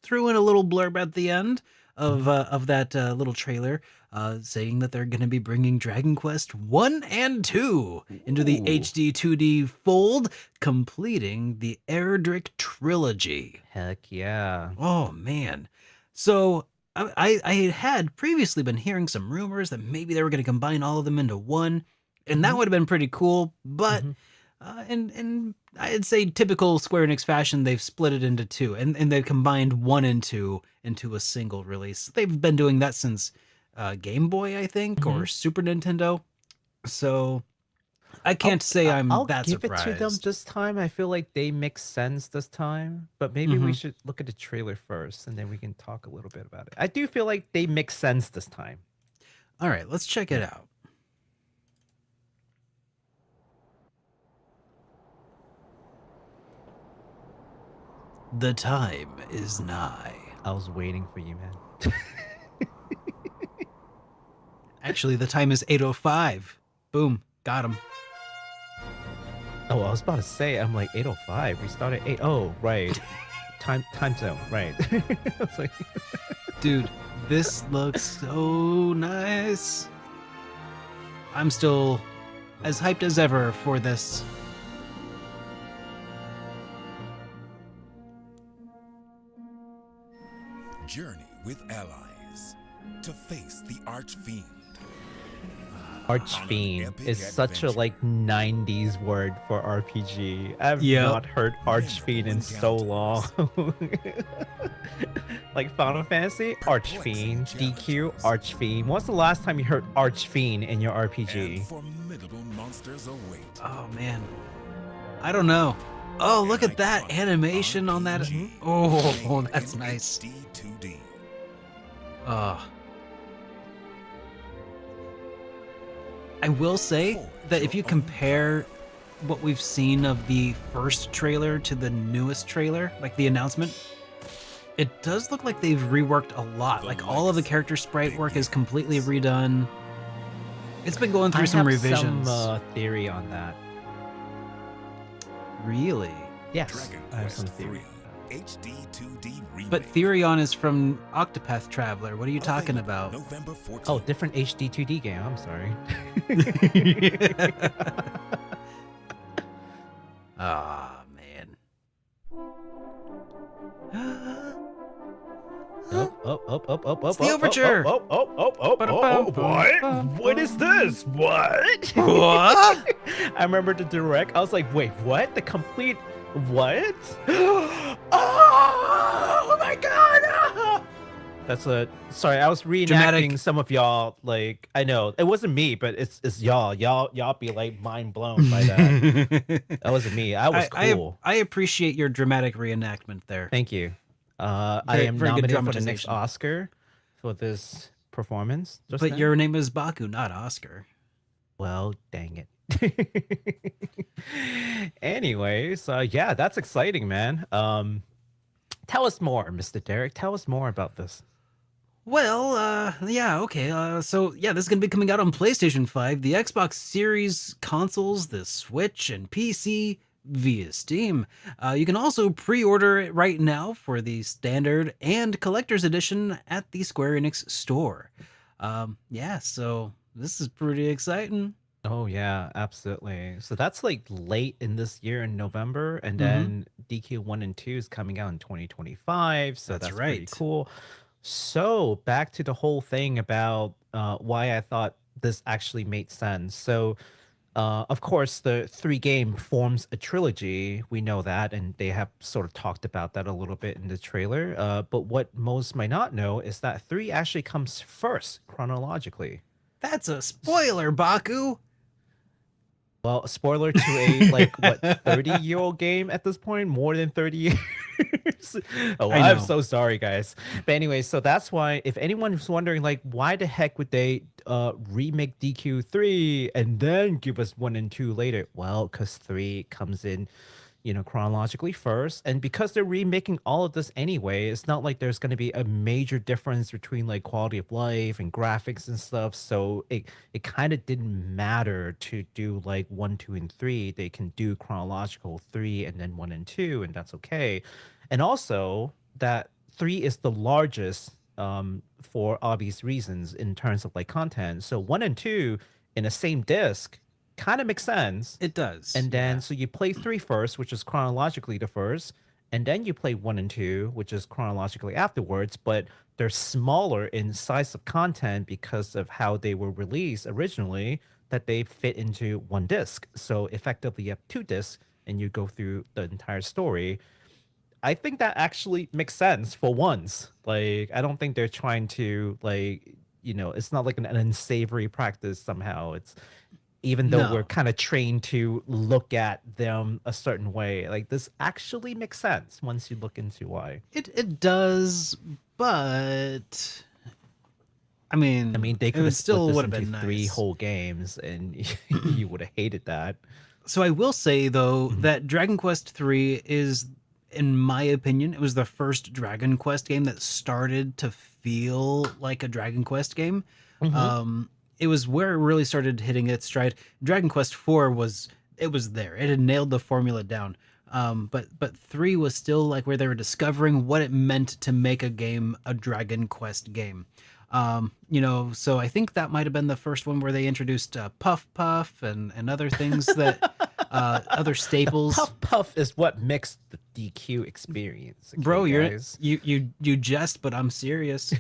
Speaker 1: threw in a little blurb at the end of that little trailer, saying that they're going to be bringing Dragon Quest 1 and 2 into the
Speaker 2: Ooh.
Speaker 1: HD 2D fold, completing the Erdrick trilogy.
Speaker 2: Heck yeah.
Speaker 1: Oh man. So I had previously been hearing some rumors that maybe they were going to combine all of them into one, and that would have been pretty cool. But in I'd say typical Square Enix fashion, they've split it into two, and they've combined 1 and 2 into a single release. They've been doing that since Game Boy, I think, or Super Nintendo. So I can't say I'm
Speaker 2: I'll
Speaker 1: that
Speaker 2: give
Speaker 1: surprised.
Speaker 2: it to them this time. I feel like they make sense this time, but maybe we should look at the trailer first and then we can talk a little bit about it. I do feel like they make sense this time.
Speaker 1: All right, let's check it out. The time is nigh.
Speaker 2: I was waiting for you, man.
Speaker 1: Actually, the time is 8:05. Boom, got him.
Speaker 2: Oh, I was about to say, I'm like 8:05. We started 8. Oh, right. time zone, right. I was like,
Speaker 1: Dude, this looks so nice. I'm still as hyped as ever for this.
Speaker 8: Journey with allies to face the archfiend.
Speaker 2: Archfiend is such a like 90s word for RPG. I've
Speaker 1: Yep.
Speaker 2: not heard Archfiend in so long. Like Final Fantasy, Archfiend, DQ, Archfiend. When's the last time you heard Archfiend in your RPG?
Speaker 6: Formidable monsters await.
Speaker 1: Oh man, I don't know. Oh, look at that animation on that. Oh, that's nice.
Speaker 6: HD2D.
Speaker 1: Oh. I will say that if you compare what we've seen of the first trailer to the newest trailer, like the announcement, it does look like they've reworked a lot. Like all of the character sprite work is completely redone. It's been going through some revisions.
Speaker 2: Some theory on that.
Speaker 1: Really?
Speaker 2: Yes,
Speaker 6: Dragon
Speaker 2: I have
Speaker 6: Quest
Speaker 2: some theory.
Speaker 6: III HD2D Remake.
Speaker 1: But Therion is from Octopath Traveler. What are you talking about?
Speaker 6: November 14th.
Speaker 2: Oh, different HD2D game. I'm sorry.
Speaker 1: Ah, man.
Speaker 2: It's
Speaker 1: the overture.
Speaker 2: What? What is this? What?
Speaker 1: What?
Speaker 2: I remember the direct. I was like, wait, what? The complete what? Oh my god! That's a sorry. I was reenacting
Speaker 1: Dramatic.
Speaker 2: some of y'all. Like I know it wasn't me, but it's y'all. Y'all be like mind blown by that. That wasn't me. I was cool.
Speaker 1: I appreciate your dramatic reenactment there.
Speaker 2: Thank you. I
Speaker 1: Very-
Speaker 2: am
Speaker 1: very good
Speaker 2: nominated for the next
Speaker 1: dramatization.
Speaker 2: Oscar for this performance. just
Speaker 1: But
Speaker 2: now.
Speaker 1: your name is Baku, not Oscar.
Speaker 2: Well, dang it. Anyways, yeah, that's exciting, man. Tell us more, Mr. Derek. Tell us more about this.
Speaker 1: Well, yeah, okay. So yeah, this is gonna be coming out on PlayStation 5, the Xbox Series consoles, the Switch, and PC via Steam. You can also pre-order it right now for the standard and collector's edition at the Square Enix store. Yeah, so this is pretty exciting.
Speaker 2: Oh yeah, absolutely. So that's like late in this year in November, and
Speaker 1: Mhm.
Speaker 2: then DQ 1 and 2 is coming out in 2025. So
Speaker 1: That's
Speaker 2: that's pretty
Speaker 1: right.
Speaker 2: cool. So back to the whole thing about why I thought this actually made sense. So of course, the 3 game forms a trilogy. We know that, and they have sort of talked about that a little bit in the trailer. But what most might not know is that 3 actually comes first chronologically.
Speaker 1: That's a spoiler, Baku.
Speaker 2: Well, a spoiler to a like what 30-year-old game at this point, more than 30 years. Oh,
Speaker 1: I
Speaker 2: I'm
Speaker 1: know.
Speaker 2: so sorry, guys. But anyway, so that's why if anyone's wondering, like, why the heck would they remake DQ3 and then give us 1 and 2 later? Well, because 3 comes in, chronologically first, and because they're remaking all of this anyway, it's not like there's going to be a major difference between like quality of life and graphics and stuff. So it kind of didn't matter to do like 1, 2, and 3. They can do chronological 3 and then 1 and 2, and that's okay. And also that 3 is the largest for obvious reasons in terms of like content. So 1 and 2 in the same disc kind of makes sense.
Speaker 1: It does.
Speaker 2: And then so you play 3 first, which is chronologically the first, and then you play 1 and 2, which is chronologically afterwards, but they're smaller in size of content because of how they were released originally, that they fit into 1 disc. So effectively you have 2 discs and you go through the entire story. I think that actually makes sense for once. Like, I don't think they're trying to it's not like an unsavory practice somehow. It's even though
Speaker 1: No.
Speaker 2: we're kind of trained to look at them a certain way, like this actually makes sense once you look into why.
Speaker 1: It does, but I mean,
Speaker 2: They
Speaker 1: it
Speaker 2: could have
Speaker 1: still
Speaker 2: split
Speaker 1: would
Speaker 2: this
Speaker 1: have
Speaker 2: into
Speaker 1: been
Speaker 2: 3
Speaker 1: nice.
Speaker 2: whole games, and you would have hated that.
Speaker 1: So I will say though that Dragon Quest III is, in my opinion, it was the first Dragon Quest game that started to feel like a Dragon Quest game. It was where it really started hitting its stride. Dragon Quest IV was there. It had nailed the formula down. But 3 was still like where they were discovering what it meant to make a game a Dragon Quest game. So I think that might have been the first one where they introduced Puff Puff and other things that other staples.
Speaker 2: Puff Puff is what makes the DQ experience. Okay,
Speaker 1: Bro,
Speaker 2: guys?
Speaker 1: you jest, but I'm serious.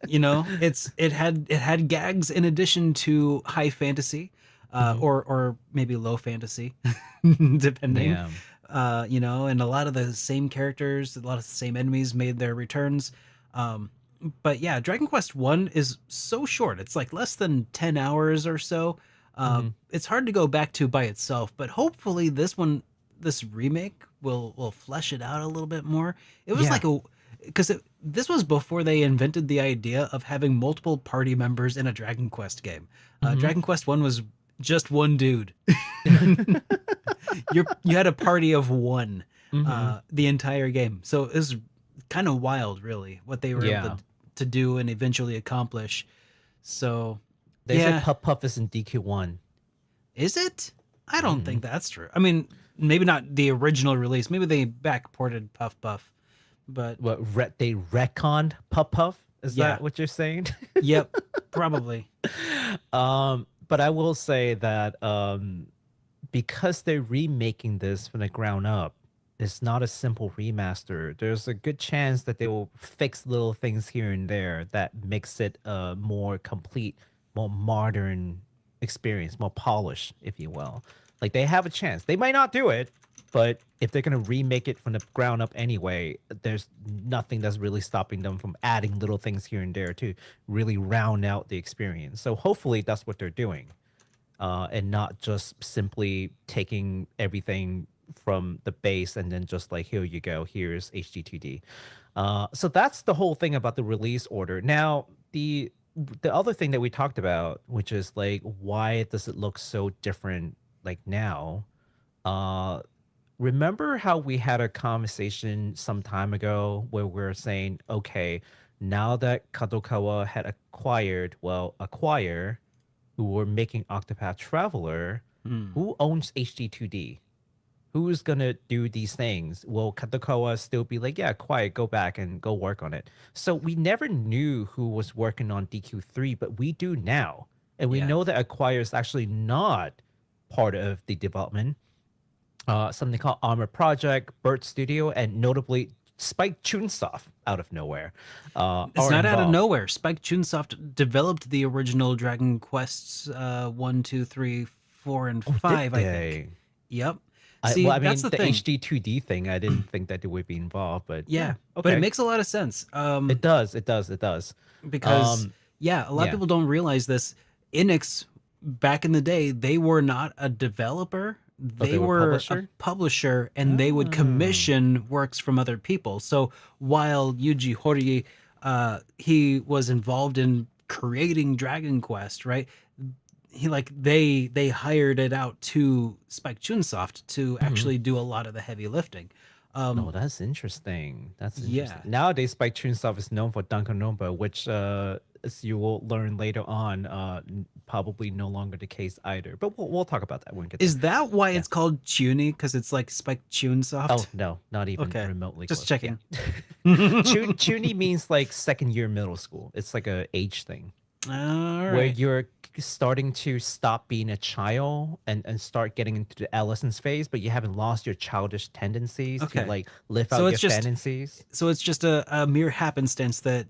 Speaker 1: it had gags in addition to high fantasy, or maybe low fantasy, depending.
Speaker 2: Yeah.
Speaker 1: And a lot of the same characters, a lot of the same enemies made their returns. But yeah, Dragon Quest One is so short. It's like less than 10 hours or so. It's hard to go back to by itself, but hopefully this remake will flesh it out a little bit more. It was
Speaker 2: Yeah.
Speaker 1: like because this was before they invented the idea of having multiple party members in a Dragon Quest game. Dragon Quest One was just one dude. You had a party of one the entire game, so it was kind of wild, really, what they were able to do and eventually accomplish. So
Speaker 2: They
Speaker 1: yeah,
Speaker 2: said Puff Puff is in DQ1.
Speaker 1: is it? I don't think that's true. I mean, maybe not the original release. Maybe they backported Puff Puff, but
Speaker 2: What, they retconned Puff Puff? Is
Speaker 1: Yeah.
Speaker 2: that what you're saying?
Speaker 1: yep, probably.
Speaker 2: But I will say that because they're remaking this from the ground up, it's not a simple remaster. There's a good chance that they will fix little things here and there that makes it a more complete, more modern experience, more polished, if you will. Like, they have a chance. They might not do it, but if they're going to remake it from the ground up anyway, there's nothing that's really stopping them from adding little things here and there to really round out the experience. So hopefully that's what they're doing, and not just simply taking everything from the base and then just like, here you go, here's HD2D. So that's the whole thing about the release order. Now, the other thing that we talked about, which is like, why does it look so different like now? Remember how we had a conversation some time ago where we are saying, okay, now that Kadokawa had acquire who were making Octopath Traveler, who owns HD2D? Who's gonna do these things? Will Kadokawa still be like, yeah, quiet, go back and go work on it? So we never knew who was working on DQ3, but we do now. And we
Speaker 1: Yeah.
Speaker 2: know that Acquire is actually not part of the development. Something called Armor Project, Bird Studio, and notably Spike Chunsoft out of nowhere.
Speaker 1: It's
Speaker 2: are
Speaker 1: not out of
Speaker 2: involved.
Speaker 1: nowhere. Spike Chunsoft developed the original Dragon Quests 1, 2, 3, 4, and 5, I think. Yep. See,
Speaker 2: Well, I mean,
Speaker 1: that's the
Speaker 2: the
Speaker 1: thing.
Speaker 2: HD2D thing, I didn't think that they would be involved, but
Speaker 1: Yeah,
Speaker 2: okay.
Speaker 1: but it makes a lot of sense.
Speaker 2: It does.
Speaker 1: Because
Speaker 2: Um,
Speaker 1: a lot
Speaker 2: yeah.
Speaker 1: of people don't realize this. Enix back in the day, they were not a developer. They
Speaker 2: were
Speaker 1: were a
Speaker 2: publisher?
Speaker 1: publisher, and they would commission works from other people. So while Yuji Horii, he was involved in creating Dragon Quest, right? They hired it out to Spike Chunsoft to actually do a lot of the heavy lifting.
Speaker 2: Oh, that's interesting. That's interesting.
Speaker 1: Yeah.
Speaker 2: Nowadays, Spike Chunsoft is known for Danganronpa, which, as you will learn later on, probably no longer the case either. But we'll talk about that when we get
Speaker 1: Is
Speaker 2: there.
Speaker 1: that why it's called Chuny? Because it's like Spike Chunsoft?
Speaker 2: Oh, no, not even
Speaker 1: Okay,
Speaker 2: remotely
Speaker 1: just
Speaker 2: close.
Speaker 1: checking.
Speaker 2: Yeah. Chuny means like second year middle school. It's like a age thing.
Speaker 1: All
Speaker 2: Where
Speaker 1: right.
Speaker 2: you're starting to stop being a child and start getting into the adolescence phase, but you haven't lost your childish tendencies
Speaker 1: Okay.
Speaker 2: to like live
Speaker 1: So
Speaker 2: out your
Speaker 1: it's just-
Speaker 2: fantasies.
Speaker 1: So it's just a mere happenstance that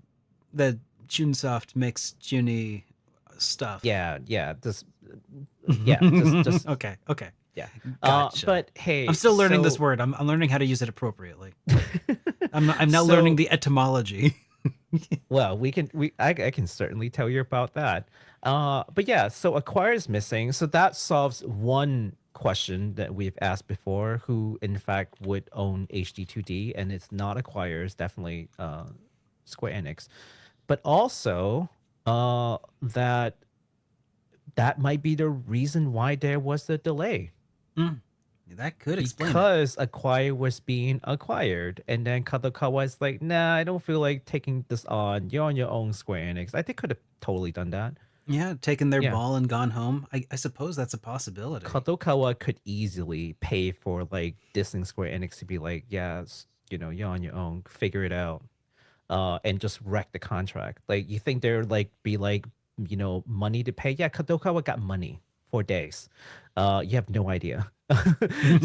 Speaker 1: Chunsoft makes Chuny stuff.
Speaker 2: Yeah, just yeah, just
Speaker 1: Okay.
Speaker 2: yeah.
Speaker 1: Gotcha.
Speaker 2: But hey,
Speaker 1: I'm still learning this
Speaker 2: so-
Speaker 1: word. I'm learning how to use it appropriately. I'm now
Speaker 2: So-
Speaker 1: learning the etymology.
Speaker 2: Well, I can certainly tell you about that. But yeah, so Acquire is missing. So that solves one question that we've asked before, who in fact would own HD2D, and it's not Acquire, it's definitely Square Enix. But also that might be the reason why there was the delay.
Speaker 1: That could explain it.
Speaker 2: Because Acquire was being acquired, and then Kadokawa is like, nah, I don't feel like taking this on. You're on your own, Square Enix. I think could have totally done that.
Speaker 1: Yeah, taken their
Speaker 2: Yeah.
Speaker 1: ball and gone home. I suppose that's a possibility.
Speaker 2: Kadokawa could easily pay for like dissing Square Enix to be like, yes, you're on your own, figure it out, and just wreck the contract. Like, you think there like be like, money to pay? Yeah, Kadokawa got money for days. You have no idea.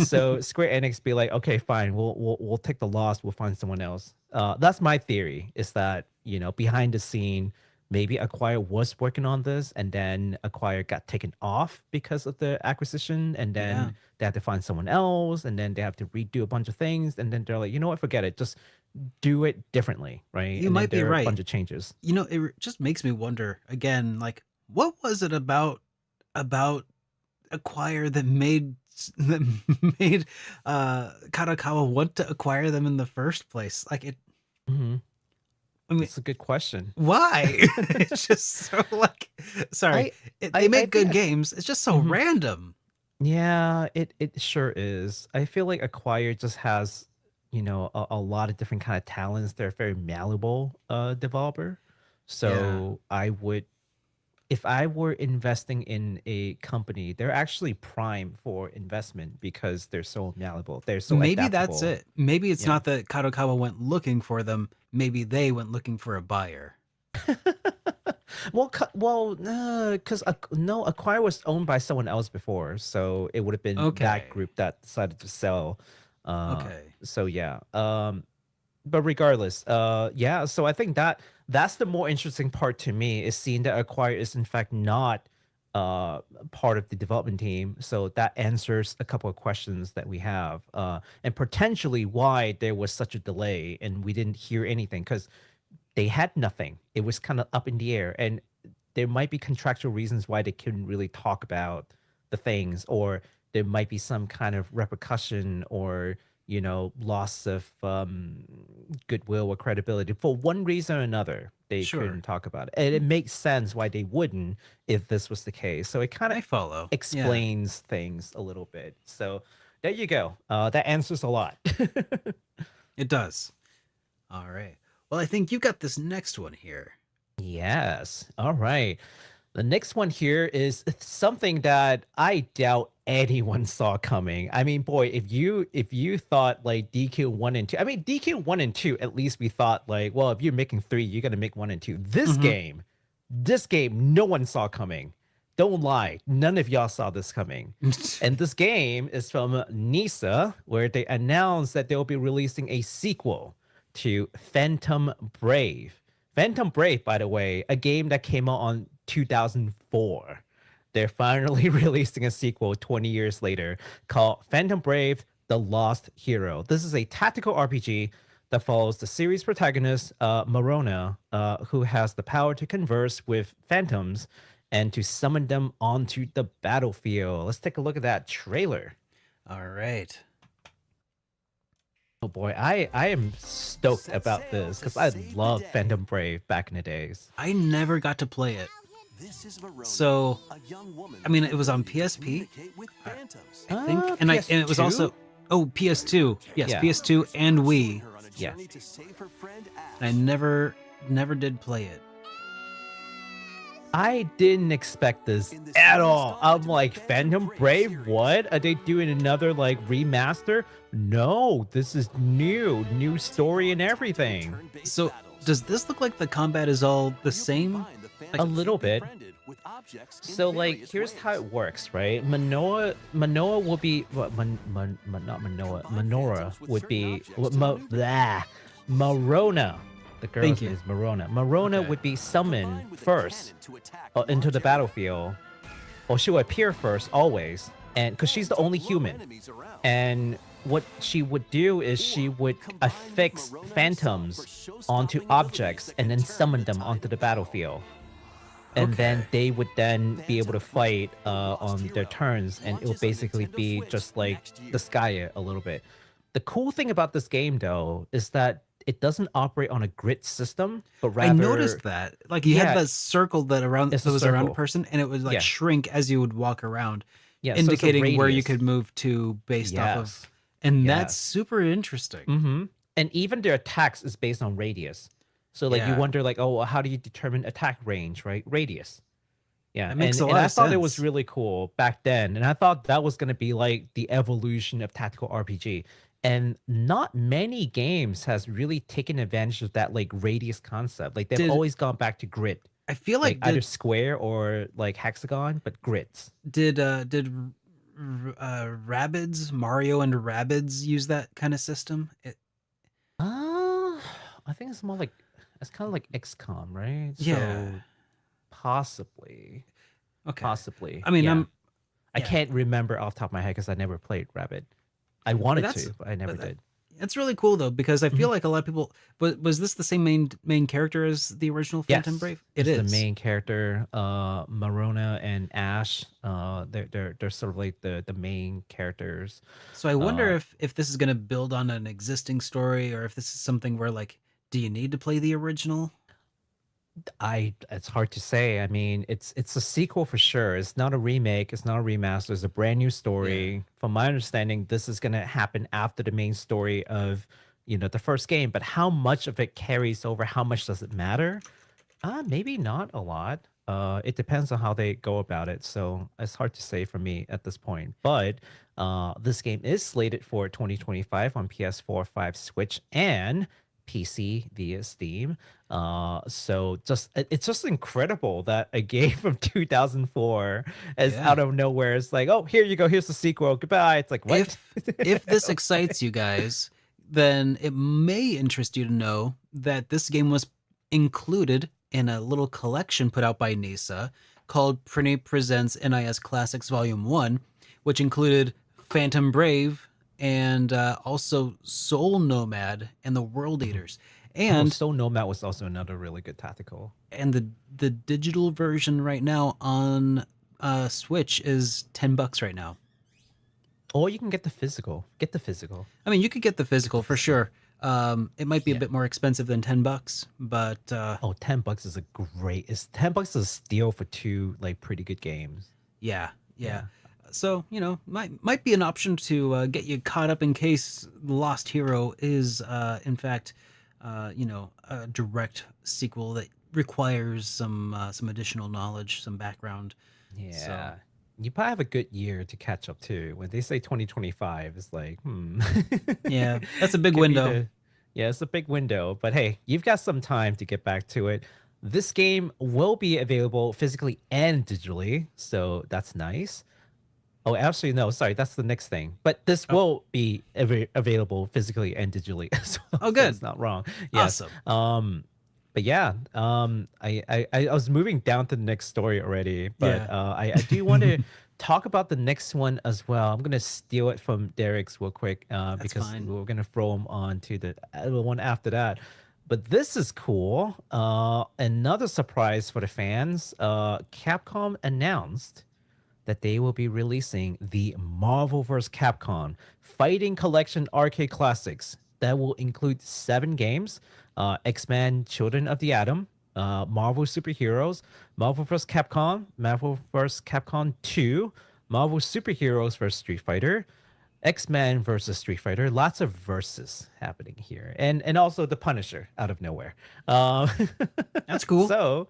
Speaker 2: So Square Enix be like, okay, fine, we'll take the loss. We'll find someone else. That's my theory. Is that behind the scene, maybe Acquire was working on this, and then Acquire got taken off because of the acquisition, and then
Speaker 1: Yeah.
Speaker 2: they had to find someone else, and then they have to redo a bunch of things, and then they're like, you know what, forget it, just do it differently, right?
Speaker 1: You
Speaker 2: And then
Speaker 1: might be
Speaker 2: there are a
Speaker 1: right.
Speaker 2: bunch of changes.
Speaker 1: It just makes me wonder again, like, what was it about Acquire that made Kadokawa want to acquire them in the first place? Like it,
Speaker 2: Hmm.
Speaker 1: I mean,
Speaker 2: It's a good question.
Speaker 1: why? It's just so like, sorry,
Speaker 2: I
Speaker 1: they make
Speaker 2: think
Speaker 1: good games. It's just so
Speaker 2: Mhm.
Speaker 1: random.
Speaker 2: Yeah, it sure is. I feel like Acquire just has, a lot of different kind of talents. They're a very malleable developer. So I would, if I were investing in a company, they're actually prime for investment because they're so malleable. They're so
Speaker 1: Maybe that's
Speaker 2: adaptable.
Speaker 1: it. Maybe it's
Speaker 2: Yeah.
Speaker 1: not that Kadokawa went looking for them. Maybe they went looking for a buyer.
Speaker 2: Because no, Acquire was owned by someone else before, so it would have been
Speaker 1: Okay.
Speaker 2: that group that decided to sell.
Speaker 1: Okay.
Speaker 2: So yeah. But regardless, yeah. So I think that's the more interesting part to me, is seeing that Acquire is in fact not part of the development team. So that answers a couple of questions that we have, and potentially why there was such a delay and we didn't hear anything, because they had nothing. It was kind of up in the air, and there might be contractual reasons why they couldn't really talk about the things, or there might be some kind of repercussion, or loss of goodwill or credibility for one reason or another. They
Speaker 1: Sure.
Speaker 2: couldn't talk about it, and it makes sense why they wouldn't if this was the case. So it kind
Speaker 1: I
Speaker 2: of
Speaker 1: follow. Yeah.
Speaker 2: explains things a little bit. So there you go. That answers a lot.
Speaker 1: It does. All right. Well, I think you got this next one here.
Speaker 2: Yes. All right. The next one here is something that I doubt anyone saw coming. I mean, boy, if you thought like DQ 1 and 2, I mean DQ 1 and 2, at least we thought like, well, if you're making 3, you're gonna make 1 and 2. This game, no one saw coming. Don't lie. None of y'all saw this coming. And this game is from NISA, where they announced that they'll be releasing a sequel to Phantom Brave. Phantom Brave, by the way, a game that came out on 2004. They're finally releasing a sequel 20 years later called Phantom Brave: The Lost Hero. This is a tactical RPG that follows the series protagonist, Marona, who has the power to converse with phantoms and to summon them onto the battlefield. Let's take a look at that trailer.
Speaker 1: All right.
Speaker 2: Oh boy, I am stoked about this because I loved Phantom Brave back in the days.
Speaker 1: I never got to play it.
Speaker 3: This is Verona,
Speaker 1: So,
Speaker 3: a young woman
Speaker 1: I mean,
Speaker 3: who
Speaker 1: it was on
Speaker 3: can
Speaker 1: PSP,
Speaker 3: communicate with phantoms.
Speaker 1: I think, and it was also PS2. Yes,
Speaker 2: Yeah.
Speaker 1: PS2 and Wii.
Speaker 3: Her on a
Speaker 2: Yeah.
Speaker 3: journey to save her friend Ash.
Speaker 1: And I never did play it.
Speaker 2: I didn't expect this at all. I'm like, Phantom Brave? What? Are they doing another like remaster? No, this is new story and everything.
Speaker 1: So, does this look like the combat is all the same?
Speaker 2: A little bit. So like, here's how it works, right? Manoa will be not Manoa. Manora would be Marona. The girl's
Speaker 1: Thank you.
Speaker 2: name is Marona. Marona
Speaker 1: Okay.
Speaker 2: would be summoned first into the battlefield, or she would appear first always, and because she's the only human. And what she would do is she would affix phantoms onto objects and then summon them onto the battlefield. And then they would then be able to fight on their turns, and it would basically be just like the Skya a little bit. The cool thing about this game, though, is that it doesn't operate on a grid system, but rather...
Speaker 1: I noticed that. Like, you
Speaker 2: Yeah,
Speaker 1: had that circle that
Speaker 2: it's a
Speaker 1: was around a
Speaker 2: circle.
Speaker 1: person, and it would like
Speaker 2: Yeah.
Speaker 1: shrink as you would walk around,
Speaker 2: Yeah, so it's a
Speaker 1: indicating where you
Speaker 2: radius.
Speaker 1: could move to based off of.
Speaker 2: Yes.
Speaker 1: And that's
Speaker 2: Yes.
Speaker 1: super interesting.
Speaker 2: Mm-hmm. And even their attacks is based on radius. So like you
Speaker 1: Yeah.
Speaker 2: wonder like, oh, well, how do you determine attack range, right? Radius. Yeah,
Speaker 1: That makes a
Speaker 2: and
Speaker 1: lot
Speaker 2: I
Speaker 1: of
Speaker 2: thought it was
Speaker 1: sense.
Speaker 2: really cool back then, and I thought that was going to be like the evolution of tactical RPG. And not many games has really taken advantage of that like radius concept. Like they've
Speaker 1: Did-
Speaker 2: always gone back to grid,
Speaker 1: I feel
Speaker 2: like
Speaker 1: like
Speaker 2: either square or like hexagon, but grids.
Speaker 1: did Rabbids, Mario and Rabbids use that kind of system?
Speaker 2: I think it's more like It's kind of like XCOM, right?
Speaker 1: Yeah.
Speaker 2: So possibly,
Speaker 1: Okay.
Speaker 2: possibly.
Speaker 1: I mean,
Speaker 2: yeah. I
Speaker 1: yeah.
Speaker 2: can't remember off the top of my head because I never played Rabbit. I wanted
Speaker 1: that's-
Speaker 2: to, but I never
Speaker 1: but that-
Speaker 2: did.
Speaker 1: It's really cool though, because I feel
Speaker 2: Mhm.
Speaker 1: like a lot of people. But was this the same main character as the original Phantom
Speaker 2: Yes,
Speaker 1: Brave?
Speaker 2: it's
Speaker 1: It
Speaker 2: the
Speaker 1: is.
Speaker 2: main character, Marona and Ash. They're sort of like the main characters.
Speaker 1: So I wonder
Speaker 2: Uh,
Speaker 1: if this is going to build on an existing story, or if this is something where like, do you need to play the original?
Speaker 2: It's hard to say. I mean, it's a sequel for sure. It's not a remake. It's not a remaster. It's a brand new story. From my understanding, this is gonna happen after the main story of the first game. But how much of it carries over? How much does it matter? Maybe not a lot. It depends on how they go about it. So it's hard to say for me at this point. But this game is slated for 2025 on PS4, 5, Switch, and PC via Steam. So it's just incredible that a game from 2004 is
Speaker 1: Yeah.
Speaker 2: out of nowhere. It's like, oh, here you go. Here's the sequel. Goodbye. It's like, what?
Speaker 1: If this excites you guys, then it may interest you to know that this game was included in a little collection put out by NISA called Prinny Presents NIS Classics Volume 1, which included Phantom Brave and also Soul Nomad and the World Eaters. And
Speaker 2: Soul Nomad was also another really good tactical.
Speaker 1: and the digital version right now on Switch is $10 right now.
Speaker 2: Or you can get the physical. Get the physical.
Speaker 1: I mean, you could get the physical for sure. It might be a
Speaker 2: Yeah.
Speaker 1: bit more expensive than $10, but
Speaker 2: Oh, $10 is $10 is a steal for two like pretty good games.
Speaker 1: yeah. So might be an option to get you caught up in case The Lost Hero is in fact a direct sequel that requires some additional knowledge, some background.
Speaker 2: Yeah.
Speaker 1: So,
Speaker 2: You probably have a good year to catch up too. When they say 2025, it's like,
Speaker 1: yeah, that's a big
Speaker 2: Could be
Speaker 1: window.
Speaker 2: Yeah, it's a big window. But hey, you've got some time to get back to it. This game will be available physically and digitally, so that's nice. Oh, actually, no, sorry, that's the next thing. But this will be available physically and digitally as well.
Speaker 1: Oh,
Speaker 2: so
Speaker 1: good.
Speaker 2: it's not wrong. Yes.
Speaker 1: Awesome.
Speaker 2: But yeah, I was moving down to the next story already, but
Speaker 1: Yeah.
Speaker 2: I do want to talk about the next one as well. I'm gonna steal it from Derek's real quick because
Speaker 1: fine.
Speaker 2: we're gonna throw him on to the one after that. But this is cool. Another surprise for the fans. Capcom announced that they will be releasing the Marvel vs. Capcom Fighting Collection Arcade Classics. That will include 7 games: X-Men: Children of the Atom, Marvel Superheroes, Marvel vs. Capcom, Marvel vs. Capcom 2, Marvel Superheroes vs. Street Fighter, X-Men versus Street Fighter. Lots of verses happening here, and also the Punisher out of nowhere.
Speaker 1: That's cool.
Speaker 2: So,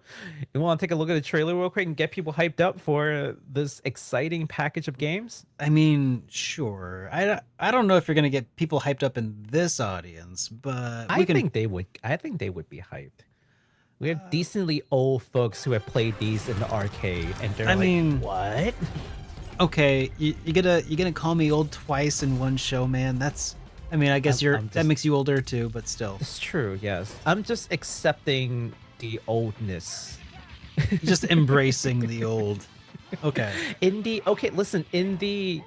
Speaker 2: you want to take a look at the trailer real quick and get people hyped up for this exciting package of games?
Speaker 1: I mean, sure. I don't know if you're gonna get people hyped up in this audience, but
Speaker 2: I think they would. I think they would be hyped. We have decently old folks who have played these in the arcade, and they're
Speaker 1: I
Speaker 2: like,
Speaker 1: mean-
Speaker 2: "What?"
Speaker 1: okay, you're gonna call me old twice in one show, man. That's, I mean, I guess
Speaker 2: I'm
Speaker 1: that
Speaker 2: just-
Speaker 1: makes you older too, but still,
Speaker 2: It's true. Yes, I'm just accepting the oldness.
Speaker 1: just embracing the old. Okay,
Speaker 2: Listen, in the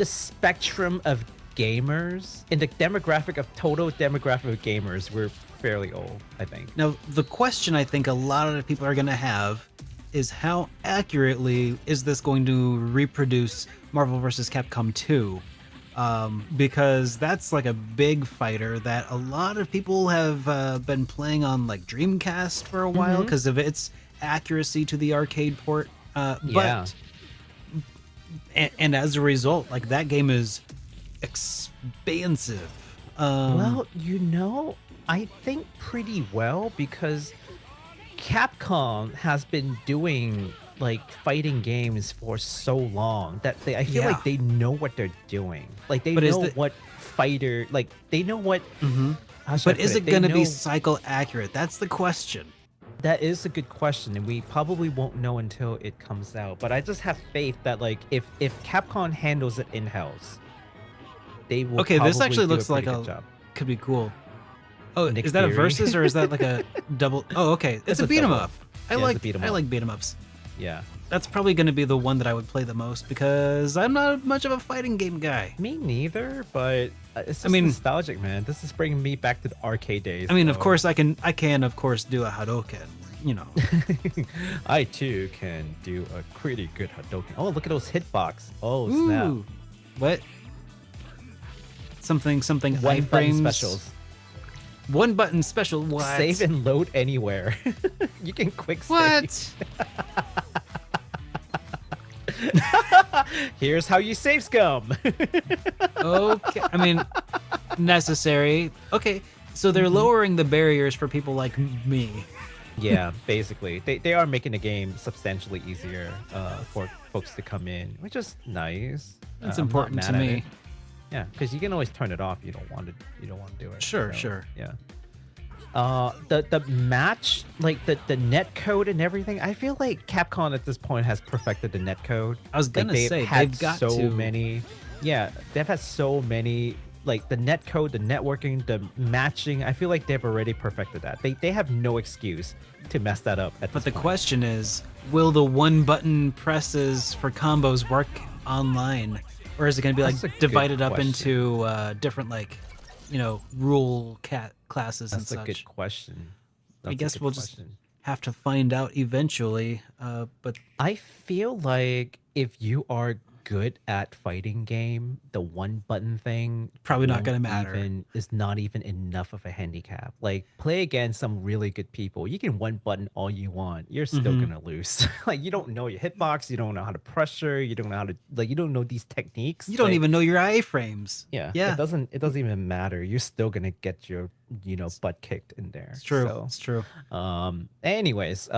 Speaker 2: spectrum of gamers, in the total demographic of gamers, we're fairly old, I think.
Speaker 1: now the question I think a lot of the people are gonna have is how accurately is this going to reproduce Marvel vs. Capcom 2? Because that's like a big fighter that a lot of people have been playing on like Dreamcast for a while because of its accuracy to the arcade port.
Speaker 2: Yeah.
Speaker 1: But and as a result, like that game is expansive.
Speaker 2: Well, I think pretty well because Capcom has been doing like fighting games for so long that I feel
Speaker 1: Yeah.
Speaker 2: like they know what they're doing. Like they
Speaker 1: But is
Speaker 2: know
Speaker 1: the-
Speaker 2: what fighter, like they know what. How should I
Speaker 1: But
Speaker 2: put
Speaker 1: is it
Speaker 2: They
Speaker 1: going to be
Speaker 2: know-
Speaker 1: cycle accurate? That's the question.
Speaker 2: That is a good question, and we probably won't know until it comes out. But I just have faith that like if Capcom handles it in house, they will.
Speaker 1: Okay, this
Speaker 2: probably
Speaker 1: actually
Speaker 2: do
Speaker 1: looks like
Speaker 2: pretty
Speaker 1: a
Speaker 2: good job.
Speaker 1: could be cool. Oh,
Speaker 2: Nick
Speaker 1: is that a
Speaker 2: Fury.
Speaker 1: versus or is that like a double? Oh, okay. It's a
Speaker 2: a
Speaker 1: beat 'em
Speaker 2: double.
Speaker 1: up.
Speaker 2: Yeah, it's a beat 'em
Speaker 1: I
Speaker 2: up.
Speaker 1: like beat 'em ups.
Speaker 2: Yeah.
Speaker 1: That's probably going to be the one that I would play the most because I'm not much of a fighting game guy.
Speaker 2: Me neither, but it's just
Speaker 1: mean-
Speaker 2: nostalgic, man. This is bringing me back to the arcade days.
Speaker 1: I mean, of
Speaker 2: so-
Speaker 1: course, I can of course do a Hadouken. You know,
Speaker 2: I too can do a pretty good Hadouken. Oh, look at those hitbox. Oh, snap.
Speaker 1: Ooh, what? Something
Speaker 2: One button
Speaker 1: iframes.
Speaker 2: specials.
Speaker 1: One button special. What?
Speaker 2: Save and load anywhere. You can quick save.
Speaker 1: What?
Speaker 2: Here's how you save scum.
Speaker 1: Okay. I mean, necessary. Okay. So they're lowering the barriers for people like me.
Speaker 2: Yeah, basically. They are making the game substantially easier for folks to come in, which is nice.
Speaker 1: It's
Speaker 2: I'm not
Speaker 1: important to
Speaker 2: mad at
Speaker 1: me.
Speaker 2: it. Yeah, because you can always turn it off. You don't want to do it.
Speaker 1: Sure, sure.
Speaker 2: Yeah. The match, like the net code and everything. I feel like Capcom at this point has perfected the net code.
Speaker 1: I was
Speaker 2: Like,
Speaker 1: gonna say,
Speaker 2: had
Speaker 1: they've got
Speaker 2: so
Speaker 1: to.
Speaker 2: many. Yeah, they've had so many. Like the net code, the networking, the matching. I feel like they've already perfected that. They have no excuse to mess that up.
Speaker 1: But the question is, will the one button presses for combos work online? Or is it going to be
Speaker 2: That's a
Speaker 1: like
Speaker 2: good
Speaker 1: divided up
Speaker 2: question.
Speaker 1: into different like, rule classes and
Speaker 2: That's a
Speaker 1: such?
Speaker 2: good question.
Speaker 1: I
Speaker 2: That's a
Speaker 1: guess
Speaker 2: good
Speaker 1: we'll
Speaker 2: question.
Speaker 1: just have to find out eventually. But
Speaker 2: I feel like if you are good at fighting game, the one button thing
Speaker 1: Probably not
Speaker 2: won't
Speaker 1: gonna matter.
Speaker 2: is not even enough of a handicap. Like play against some really good people. You can one button all you want. You're still
Speaker 1: Mm-hmm.
Speaker 2: gonna lose. Like you don't know your hitbox, you don't know how to pressure, you don't know how to you don't know these techniques.
Speaker 1: you don't
Speaker 2: Like,
Speaker 1: even know your iframes.
Speaker 2: yeah.
Speaker 1: Yeah.
Speaker 2: It doesn't even matter. You're still gonna get your butt kicked in there.
Speaker 1: It's true.
Speaker 2: So,
Speaker 1: It's true.
Speaker 2: anyways,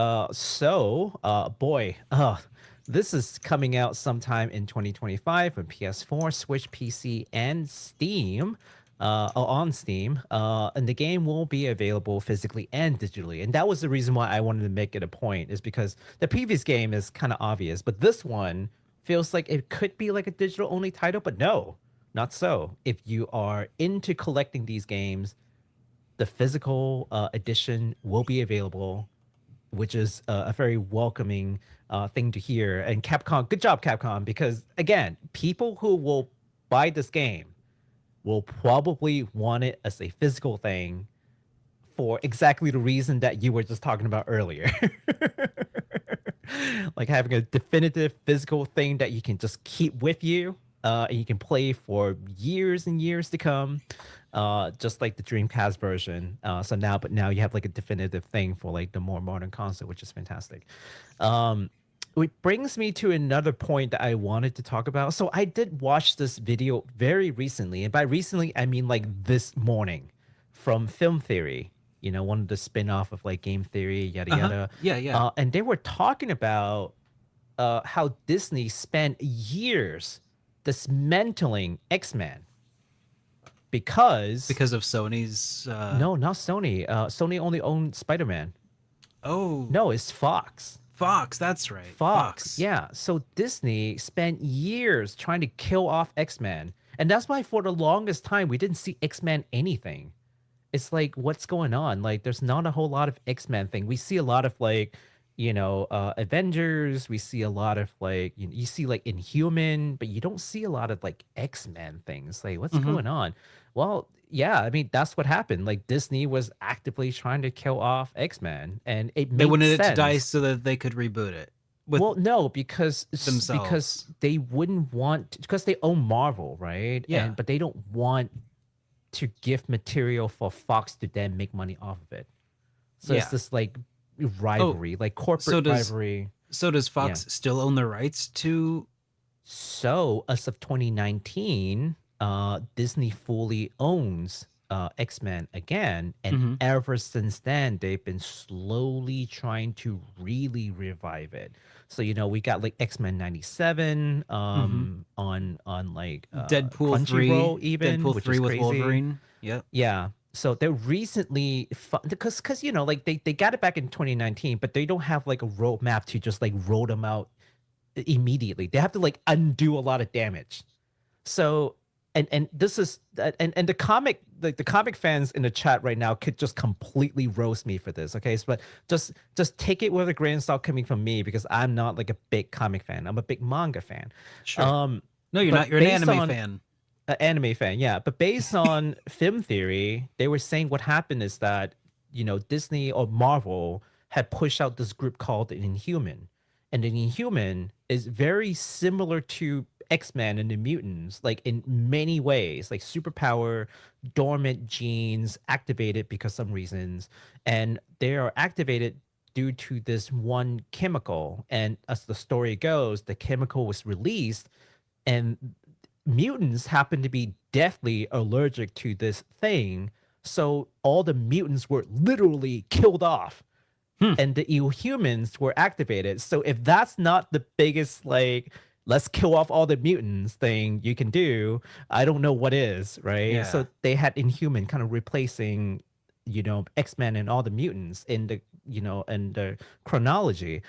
Speaker 2: this is coming out sometime in 2025 on PS4, Switch, PC, and Steam. On Steam, and the game will be available physically and digitally. And that was the reason why I wanted to make it a point, is because the previous game is kind of obvious, but this one feels like it could be like a digital only title, but no, not so. If you are into collecting these games, the physical edition will be available, which is a very welcoming thing to hear. And Capcom, good job, Capcom, because again, people who will buy this game will probably want it as a physical thing for exactly the reason that you were just talking about earlier. Like having a definitive physical thing that you can just keep with you, and you can play for years and years to come, just like the Dreamcast version. But now you have like a definitive thing for like the more modern console, which is fantastic. Which brings me to another point that I wanted to talk about. So I did watch this video very recently, and by recently I mean like this morning, from Film Theory. One of the spin-off of like Game Theory, yada yada.
Speaker 1: Yeah.
Speaker 2: And they were talking about how Disney spent years dismantling X-Men because
Speaker 1: Because of Sony's.
Speaker 2: no, not Sony. Sony only owned Spider-Man.
Speaker 1: Oh.
Speaker 2: No, it's Fox.
Speaker 1: Fox. That's right.
Speaker 2: Fox. Yeah. So Disney spent years trying to kill off X-Men. And that's why for the longest time we didn't see X-Men anything. It's like, what's going on? Like, there's not a whole lot of X-Men thing. We see a lot of like, Avengers. We see a lot of like, you see like Inhuman, but you don't see a lot of like X-Men things. Like, what's going on? Well, yeah, I mean, that's what happened. Like, Disney was actively trying to kill off X-Men, and it made
Speaker 1: They wanted
Speaker 2: sense.
Speaker 1: it to die so that they could reboot it.
Speaker 2: Well, no, because
Speaker 1: themselves.
Speaker 2: they wouldn't want, because they own Marvel, right?
Speaker 1: Yeah.
Speaker 2: But they don't want to give material for Fox to then make money off of it. So
Speaker 1: Yeah.
Speaker 2: it's this like rivalry, like corporate rivalry.
Speaker 1: So does Fox still own the rights to?
Speaker 2: So as of 2019, Disney fully owns X-Men again, and ever since then they've been slowly trying to really revive it. So we got like X-Men 97 on like
Speaker 1: Deadpool 3,
Speaker 2: Crunchyroll even,
Speaker 1: Deadpool
Speaker 2: which
Speaker 1: 3
Speaker 2: is
Speaker 1: with
Speaker 2: crazy.
Speaker 1: Wolverine. Yep.
Speaker 2: Yeah. So they recently, because like they got it back in 2019, but they don't have like a roadmap to just like roll them out immediately. They have to like undo a lot of damage. So and this is and the comic, like the comic fans in the chat right now could just completely roast me for this, okay? But just take it with a grain of salt coming from me, because I'm not like a big comic fan. I'm a big manga fan.
Speaker 1: Sure. No, you're
Speaker 2: but
Speaker 1: not. You're an
Speaker 2: based
Speaker 1: anime
Speaker 2: on-
Speaker 1: fan.
Speaker 2: Anime fan, yeah. But based on film theory, they were saying what happened is that, you know, Disney or Marvel had pushed out this group called an Inhuman. And an Inhuman is very similar to X-Men and the mutants, like in many ways, like superpower, dormant genes activated because some reasons, and they are activated due to this one chemical. And as the story goes, the chemical was released, and mutants happen to be deathly allergic to this thing. So all the mutants were literally killed off. And the humans were activated. So if that's not the biggest, like, let's kill off all the mutants thing you can do, I don't know what is, right?
Speaker 1: Yeah.
Speaker 2: So they had Inhuman kind of replacing, you know, X-Men and all the mutants in the, you know, in the chronology.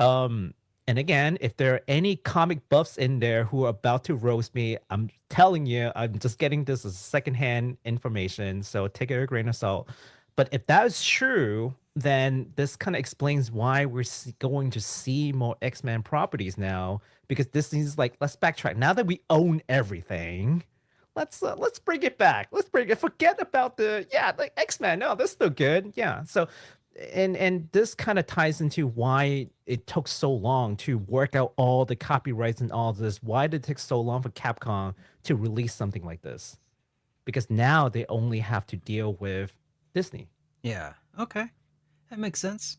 Speaker 2: And again, if there are any comic buffs in there who are about to roast me, I'm telling you, I'm just getting this as secondhand information, so take it with a grain of salt. But if that is true, then this kind of explains why we're going to see more X-Men properties now, because Disney's like, let's backtrack. Now that we own everything, let's bring it back. Let's bring it. Forget about like X-Men. No, that's still good. Yeah. So, and this kind of ties into why it took so long to work out all the copyrights and all this. Why did it take so long for Capcom to release something like this? Because now they only have to deal with Disney.
Speaker 1: Yeah. Okay. That makes sense.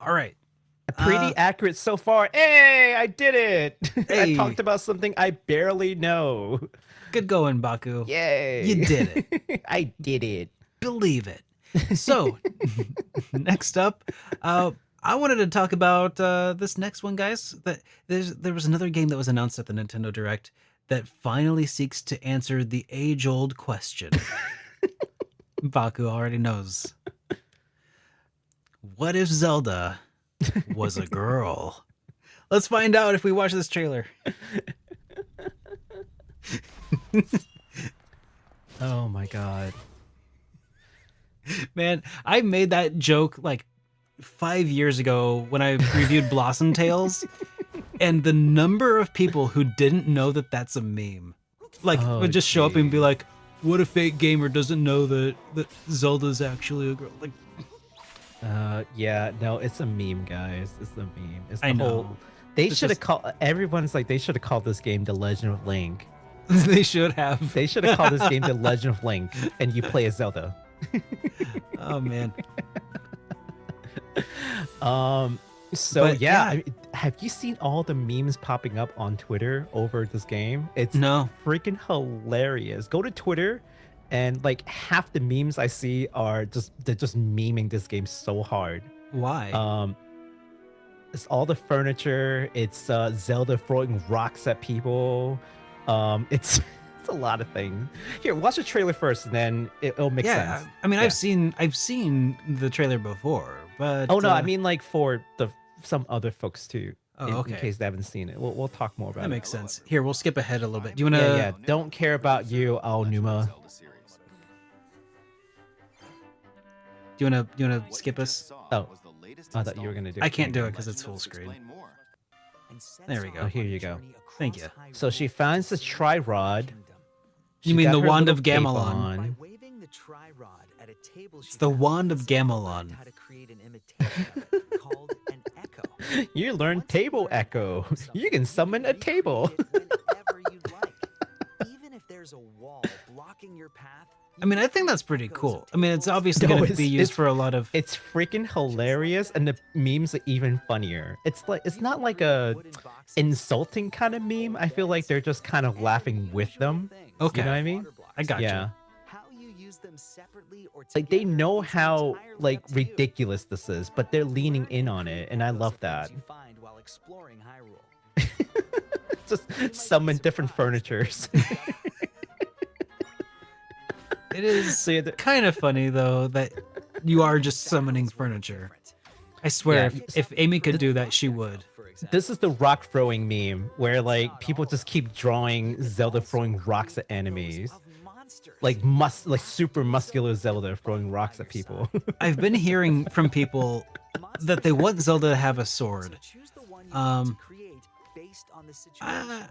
Speaker 1: All right.
Speaker 2: Pretty accurate so far. Hey, I did it.
Speaker 1: Hey.
Speaker 2: I talked about something I barely know.
Speaker 1: Good going, Baku.
Speaker 2: Yay.
Speaker 1: You did it.
Speaker 2: I did it.
Speaker 1: Believe it. So, next up, I wanted to talk about this next one, guys. That there was another game that was announced at the Nintendo Direct that finally seeks to answer the age-old question. Baku already knows. What if Zelda was a girl? Let's find out if we watch this trailer.
Speaker 2: Oh my god.
Speaker 1: Man, I made that joke like 5 years ago when I reviewed Blossom Tales, and the number of people who didn't know that that's a meme, like, would just show up and be like, what a fake gamer doesn't know that Zelda's actually a girl. Like,
Speaker 2: Yeah, no, it's a meme, guys. It's a meme. It's the
Speaker 1: I know.
Speaker 2: whole. They
Speaker 1: It's
Speaker 2: should have
Speaker 1: just-
Speaker 2: called. Everyone's like, they should have called this game The Legend of Link.
Speaker 1: they should have.
Speaker 2: They should have called this game The Legend of Link, and you play as Zelda.
Speaker 1: Oh man.
Speaker 2: So
Speaker 1: But,
Speaker 2: yeah,
Speaker 1: yeah.
Speaker 2: I mean, have you seen all the memes popping up on Twitter over this game? It's
Speaker 1: No.
Speaker 2: freaking hilarious. Go to Twitter, and like half the memes I see are they're just memeing this game so hard.
Speaker 1: Why?
Speaker 2: It's all the furniture. It's Zelda throwing rocks at people. It's it's a lot of things. Here, watch the trailer first, and then it'll make
Speaker 1: yeah.
Speaker 2: sense.
Speaker 1: I mean,
Speaker 2: Yeah.
Speaker 1: I've seen the trailer before, but
Speaker 2: Oh no, I mean like for some other folks too.
Speaker 1: Oh,
Speaker 2: in
Speaker 1: okay.
Speaker 2: case they haven't seen it, we'll talk more about
Speaker 1: that
Speaker 2: it.
Speaker 1: makes sense. Here, we'll skip ahead a little bit. Do you want to?
Speaker 2: Yeah. Don't care about you, Aonuma.
Speaker 1: Do you want to skip us?
Speaker 2: Oh, I thought you were gonna do.
Speaker 1: I can't do it because it's full screen. There we go.
Speaker 2: Oh, here you go.
Speaker 1: Thank you.
Speaker 2: So she finds the tri-rod.
Speaker 1: You
Speaker 2: She
Speaker 1: mean
Speaker 2: got
Speaker 1: the
Speaker 2: her
Speaker 1: wand
Speaker 2: little
Speaker 1: of
Speaker 2: cape
Speaker 1: Gamelon?
Speaker 2: on.
Speaker 8: Waving the tri-rod at a table,
Speaker 1: It's the wand of Gamelon.
Speaker 8: how to create an imitation of it called an echo.
Speaker 2: You learned table echo. You can summon a table.
Speaker 8: Whenever you'd like. Even if there's a wall blocking your path.
Speaker 1: I mean, I think that's pretty cool. I mean, it's obviously
Speaker 2: No,
Speaker 1: going to
Speaker 2: it's-
Speaker 1: be used
Speaker 2: it's-
Speaker 1: for a lot of.
Speaker 2: It's freaking hilarious, and the memes are even funnier. It's not like a insulting kind of meme. I feel like they're just kind of laughing with them.
Speaker 1: Okay.
Speaker 2: You know what I mean?
Speaker 1: I got
Speaker 2: Yeah.
Speaker 8: How you use them separately or
Speaker 2: Like they
Speaker 8: together
Speaker 2: know
Speaker 8: is
Speaker 2: how
Speaker 8: entirely
Speaker 2: like
Speaker 8: up to you.
Speaker 2: ridiculous this is, but they're leaning in on it, and I love that.
Speaker 8: You find while exploring Hyrule.
Speaker 2: Just summon different furnitures.
Speaker 1: It is
Speaker 2: So yeah,
Speaker 1: kind of funny though that you are just summoning furniture. I swear,
Speaker 2: Yeah.
Speaker 1: if Amy could do that, she would.
Speaker 2: this is the rock throwing meme where like people just keep drawing Zelda throwing rocks at enemies. Like super muscular Zelda throwing rocks at people.
Speaker 1: I've been hearing from people that they want Zelda to have a sword. I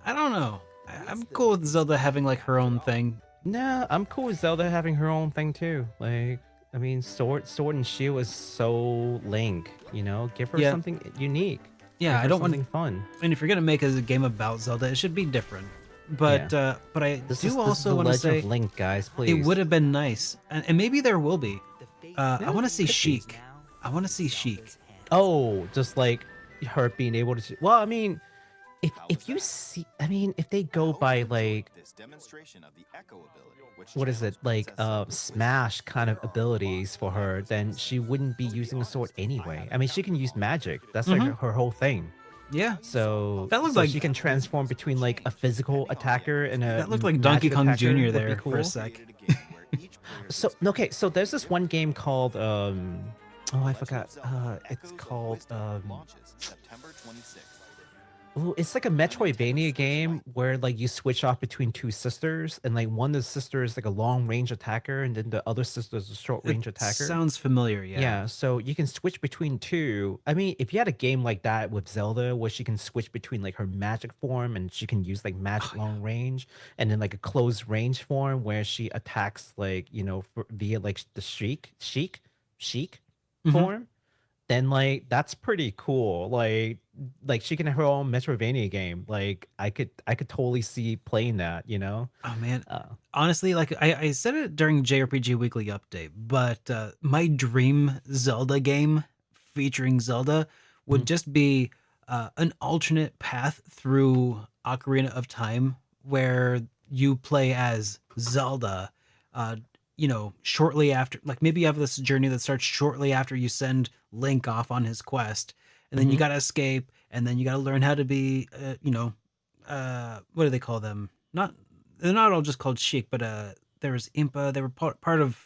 Speaker 1: don't know. I'm cool with Zelda having like her own thing.
Speaker 2: Nah, I'm cool with Zelda having her own thing too. Like, I mean, sword and shield is so Link, you know? Give her something unique.
Speaker 1: Yeah,
Speaker 2: Give
Speaker 1: I
Speaker 2: her
Speaker 1: don't want
Speaker 2: something fun.
Speaker 1: And if you're gonna make a game about Zelda, it should be different. But I do also want to say,
Speaker 2: of Link, guys, please.
Speaker 1: it would have been nice, and maybe there will be. I want to see Sheik. I want to see Sheik.
Speaker 2: Oh, just like her being able to. Well, I mean, if you see, I mean, if they go by like, what is it, like Smash kind of abilities for her, then she wouldn't be using a sword anyway. I mean, she can use magic. That's like her whole thing.
Speaker 1: Yeah.
Speaker 2: So
Speaker 1: that looked like
Speaker 2: she can transform between like a physical attacker and a.
Speaker 1: That looked like Donkey Kong Jr. there
Speaker 2: cool.
Speaker 1: for a sec.
Speaker 2: So okay, so there's this one game called oh, I forgot. It's called oh, it's like a Metroidvania game where like you switch off between two sisters, and like one of the sisters is like a long range attacker, and then the other sister is a short range attacker.
Speaker 1: Sounds familiar, yeah.
Speaker 2: Yeah, so you can switch between two. I mean, if you had a game like that with Zelda, where she can switch between like her magic form and she can use like magic long range, and then like a closed range form where she attacks like, you know, via like the Sheik form, then like that's pretty cool. Like she can have her own Metroidvania game. Like I could totally see playing that, you know?
Speaker 1: Oh man. Honestly, like I said it during JRPG Weekly Update, but my dream Zelda game featuring Zelda would just be an alternate path through Ocarina of Time where you play as Zelda, you know, shortly after, like maybe you have this journey that starts shortly after you send Link off on his quest, and then you gotta escape, and then you gotta learn how to be, you know, what do they call them? They're not all just called Sheik, but there was Impa. They were part of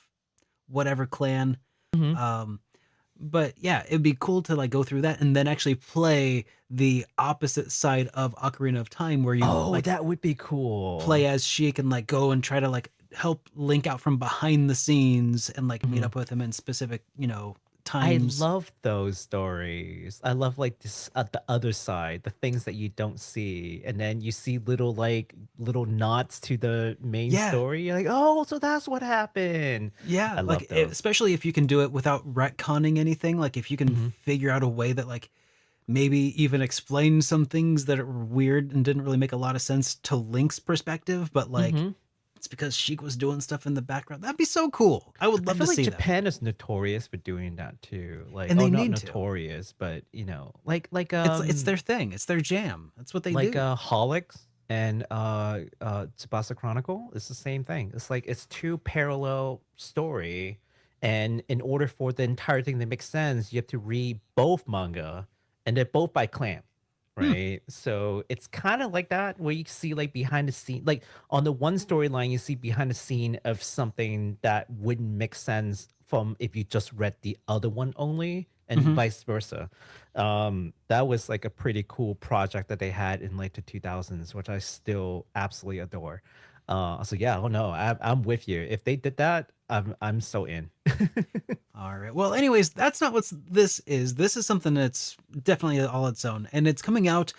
Speaker 1: whatever clan. But yeah, it'd be cool to like go through that and then actually play the opposite side of Ocarina of Time, where you like
Speaker 2: that would be cool.
Speaker 1: play as Sheik and like go and try to like help Link out from behind the scenes and like meet up with him in specific, you know, times.
Speaker 2: I love those stories. I love like this the other side, the things that you don't see, and then you see little nods to the main story. You're like, oh, so that's what happened.
Speaker 1: Yeah,
Speaker 2: I love
Speaker 1: like
Speaker 2: those.
Speaker 1: especially if you can do it without retconning anything. Like if you can figure out a way that like maybe even explain some things that are weird and didn't really make a lot of sense to Link's perspective, but like it's because Sheik was doing stuff in the background. That'd be so cool. I would love to
Speaker 2: like
Speaker 1: see
Speaker 2: Japan is notorious for doing that too. Like,
Speaker 1: And they
Speaker 2: not
Speaker 1: need to.
Speaker 2: notorious, but you know, like
Speaker 1: it's their thing. It's their jam. That's what they
Speaker 2: like
Speaker 1: do.
Speaker 2: Holics and Tsubasa Chronicle. It's the same thing. It's like it's two parallel story, and in order for the entire thing to make sense, you have to read both manga, and they're both by Clamp. Right. So it's kind of like that where you see like behind the scene, like on the one storyline, you see behind the scene of something that wouldn't make sense from if you just read the other one only, and vice versa. That was like a pretty cool project that they had in like the 2000s, which I still absolutely adore. So yeah, oh no, I'm with you. If they did that, I'm so in.
Speaker 1: All right. Well, anyways, that's not what this is. This is something that's definitely all its own, and it's coming out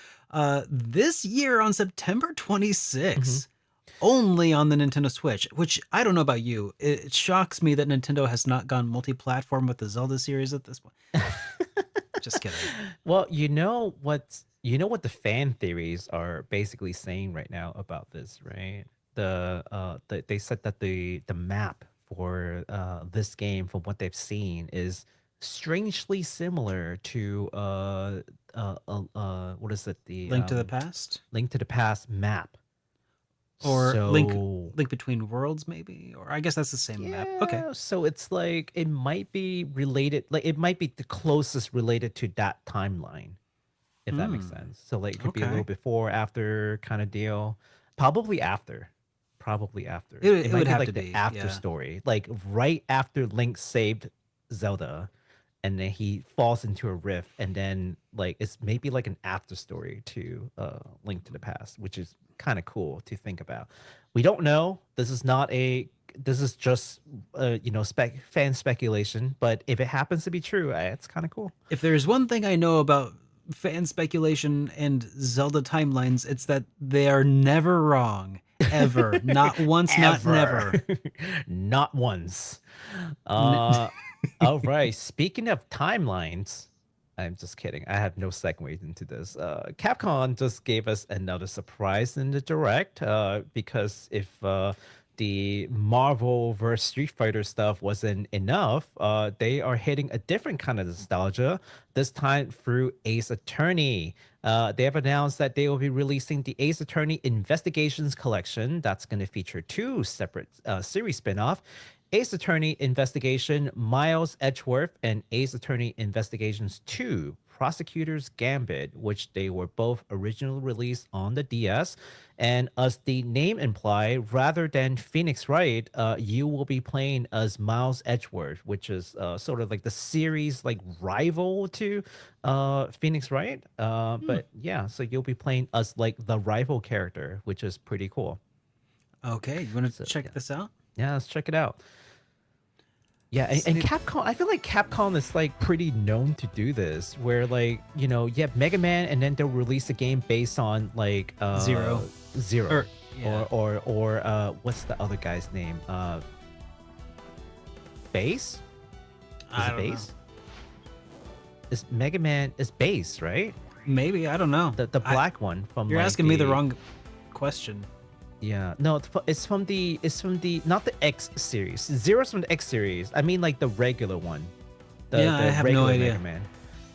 Speaker 1: this year on September 26th, only on the Nintendo Switch. Which I don't know about you. It shocks me that Nintendo has not gone multi-platform with the Zelda series at this point. Just kidding.
Speaker 2: Well, you know what the fan theories are basically saying right now about this, right? They said that the map for this game, from what they've seen, is strangely similar to what is it, the
Speaker 1: Link to the Past,
Speaker 2: Link to the Past map,
Speaker 1: or
Speaker 2: so,
Speaker 1: Link Between Worlds, maybe, or I guess that's the same map. Okay,
Speaker 2: so it's like it might be related, like it might be the closest related to that timeline, if that makes sense. So like it could be a little before, after kind of deal. Probably after.
Speaker 1: It
Speaker 2: might
Speaker 1: would have
Speaker 2: like
Speaker 1: to
Speaker 2: the
Speaker 1: be
Speaker 2: after story, like right after Link saved Zelda, and then he falls into a rift, and then like it's maybe like an after story to Link to the Past, which is kind of cool to think about. We don't know. This is just fan speculation, but if it happens to be true, it's kind of cool.
Speaker 1: If there's one thing I know about fan speculation and Zelda timelines, it's that they are never wrong. Ever. Not once, not never.
Speaker 2: Not once. All right. Speaking of timelines, I'm just kidding. I have no segue into this. Capcom just gave us another surprise in the direct because if the Marvel vs. Street Fighter stuff wasn't enough, they are hitting a different kind of nostalgia, this time through Ace Attorney. They have announced that they will be releasing the Ace Attorney Investigations Collection. That's going to feature 2 separate series spin-off. Ace Attorney Investigation Miles Edgeworth and Ace Attorney Investigations 2 Prosecutor's Gambit, which they were both originally released on the DS. And as the name imply, rather than Phoenix Wright, you will be playing as Miles Edgeworth, which is sort of like the series like rival to Phoenix Wright. But yeah, so you'll be playing as like the rival character, which is pretty cool.
Speaker 1: Okay, you want to check this out?
Speaker 2: Yeah, let's check it out. Yeah, and Capcom, I feel like Capcom is like pretty known to do this, where like, you have Mega Man and then they'll release a game based on like
Speaker 1: Zero.
Speaker 2: Or what's the other guy's name? Base?
Speaker 1: I don't know.
Speaker 2: Is Mega Man is Base, right?
Speaker 1: Maybe, I don't know.
Speaker 2: The black one from
Speaker 1: You're
Speaker 2: like
Speaker 1: asking me the wrong question.
Speaker 2: Yeah, no, it's from the not the X series. Zero's from the X series. I mean like the regular one.
Speaker 1: I have no idea.
Speaker 2: Mega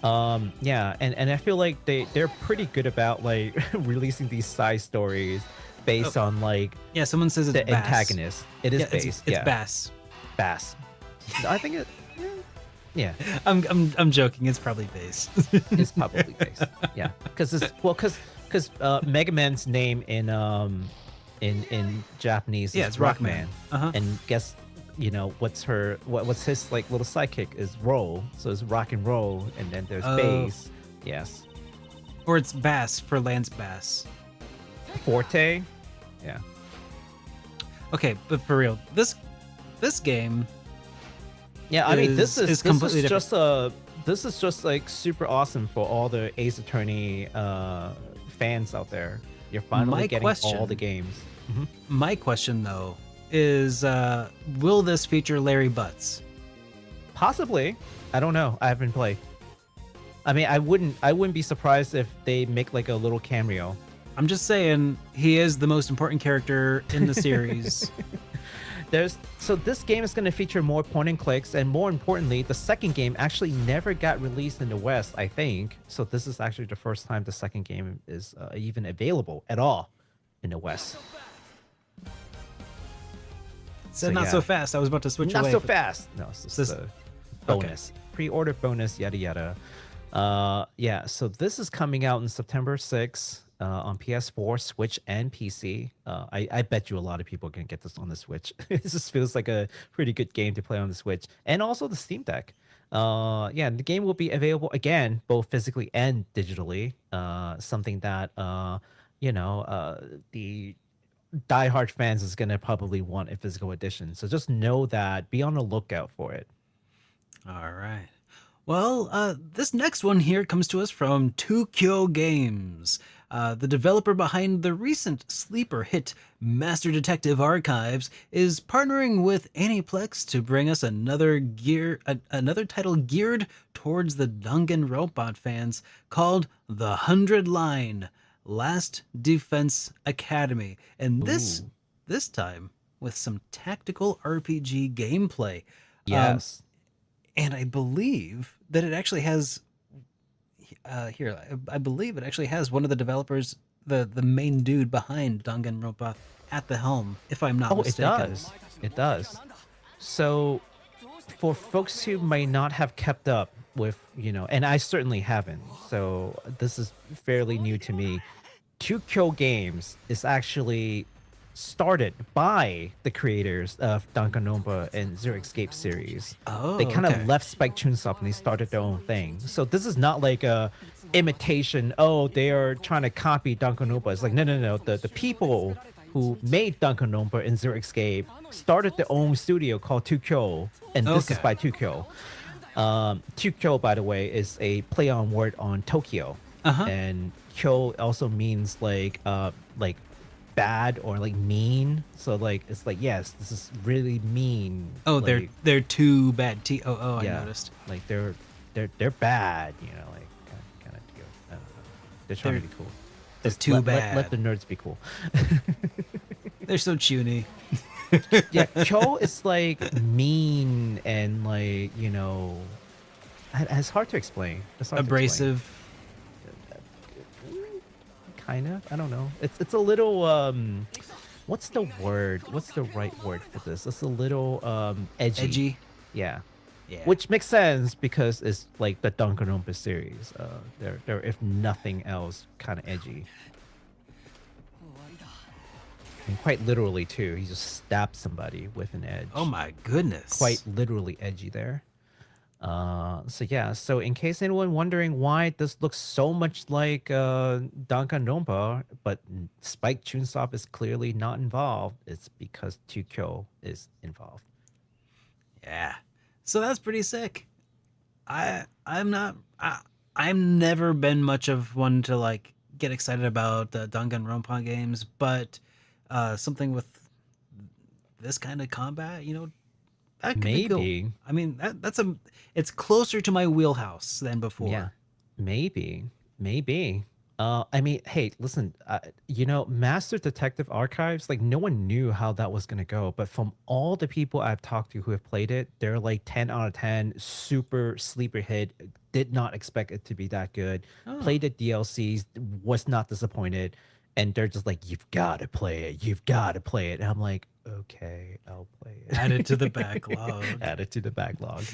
Speaker 2: Man. Yeah, and I feel like they're pretty good about like releasing these side stories based on like
Speaker 1: someone says it's
Speaker 2: the
Speaker 1: Bass.
Speaker 2: antagonist. It is
Speaker 1: It's Bass.
Speaker 2: Bass. I think it. Yeah.
Speaker 1: I'm joking. It's probably Bass.
Speaker 2: It's probably Bass. Yeah, because Mega Man's name in Japanese is
Speaker 1: it's
Speaker 2: Rockman.
Speaker 1: Uh-huh.
Speaker 2: And guess what's his like little sidekick is Roll. So it's rock and roll, and then there's bass. Yes.
Speaker 1: Or it's Bass for Lance Bass.
Speaker 2: Forte. Yeah.
Speaker 1: Okay, but for real, this game.
Speaker 2: Yeah, I mean this is
Speaker 1: completely
Speaker 2: just this is just like super awesome for all the Ace Attorney fans out there. You're finally getting all the games. Mm-hmm.
Speaker 1: My question though is, will this feature Larry Butts?
Speaker 2: Possibly. I don't know. I haven't played. I mean, I wouldn't be surprised if they make like a little cameo.
Speaker 1: I'm just saying he is the most important character in the series.
Speaker 2: So this game is going to feature more point and clicks, and more importantly, the second game actually never got released in the West, I think. So this is actually the first time the second game is even available at all in the West.
Speaker 1: So not so fast. I was about to switch away.
Speaker 2: Not so fast. No, it's just a bonus. Okay. Pre-order bonus, yada yada. Yeah, so this is coming out on September 6th. On PS4, Switch, and PC. I bet you a lot of people are going to get this on the Switch. It just feels like a pretty good game to play on the Switch. And also the Steam Deck. Yeah, the game will be available again, both physically and digitally. Something that, the diehard fans is going to probably want a physical edition. So just know that. Be on the lookout for it.
Speaker 1: All right. Well, this next one here comes to us from Tukyo Games. The developer behind the recent sleeper hit Master Detective Archives is partnering with Aniplex to bring us another title geared towards the Danganronpa fans called The 100 Line Last Defense Academy. And this time with some tactical RPG gameplay.
Speaker 2: Yes.
Speaker 1: And I believe that it actually has I believe it actually has one of the developers, the main dude behind Danganronpa, at the helm, if I'm not mistaken.
Speaker 2: It does. So for folks who may not have kept up with, and I certainly haven't, so this is fairly new to me, Tukyo Games is actually started by the creators of Danganronpa and Zero Escape series.
Speaker 1: Oh,
Speaker 2: They kind
Speaker 1: okay.
Speaker 2: of left Spike Chunsoft and they started their own thing. So this is not like a imitation. Oh, they are trying to copy Danganronpa. It's like no. The people who made Danganronpa and Zero Escape started their own studio called 2Kyo, and this is
Speaker 1: Okay.
Speaker 2: by 2Kyo. 2Kyo, by the way, is a play on word on Tokyo, and Kyo also means like bad or like mean. So like it's like, yes, this is really mean.
Speaker 1: Oh,
Speaker 2: like,
Speaker 1: they're too bad. I
Speaker 2: yeah,
Speaker 1: noticed.
Speaker 2: like they're bad, you know, like kind of deal. I don't know. They're trying to be cool.
Speaker 1: They're
Speaker 2: Just
Speaker 1: too
Speaker 2: let
Speaker 1: bad.
Speaker 2: the nerds be cool.
Speaker 1: They're so chuny.
Speaker 2: Yeah, Kyo is like mean and like, you know, it's hard to explain. It's hard to explain.
Speaker 1: Abrasive.
Speaker 2: Kind of. I don't know. It's a little what's the word? What's the right word for this? It's a little edgy.
Speaker 1: Edgy.
Speaker 2: Yeah.
Speaker 1: Yeah.
Speaker 2: Which makes sense because it's like the Danganronpa series. They're if nothing else kind of edgy. And quite literally too. He just stabbed somebody with an edge.
Speaker 1: Oh my goodness.
Speaker 2: Quite literally edgy there. So yeah, so in case anyone wondering why this looks so much like Danganronpa, but Spike Chunsoft is clearly not involved, it's because 2Kyo is involved.
Speaker 1: Yeah. So that's pretty sick. I'm never been much of one to like get excited about the Danganronpa games, but something with this kind of combat, you know, that could be cool.
Speaker 2: Maybe.
Speaker 1: I mean, it's closer to my wheelhouse than before.
Speaker 2: Yeah, maybe. I mean, hey, listen, you know, Master Detective Archives, like no one knew how that was going to go. But from all the people I've talked to who have played it, they're like 10 out of 10, super sleeper hit, did not expect it to be that good. Played the DLCs, was not disappointed. And they're just like, you've got to play it. You've got to play it. And I'm like, okay, I'll play it.
Speaker 1: Add it to the backlog.
Speaker 2: Add it to the backlog.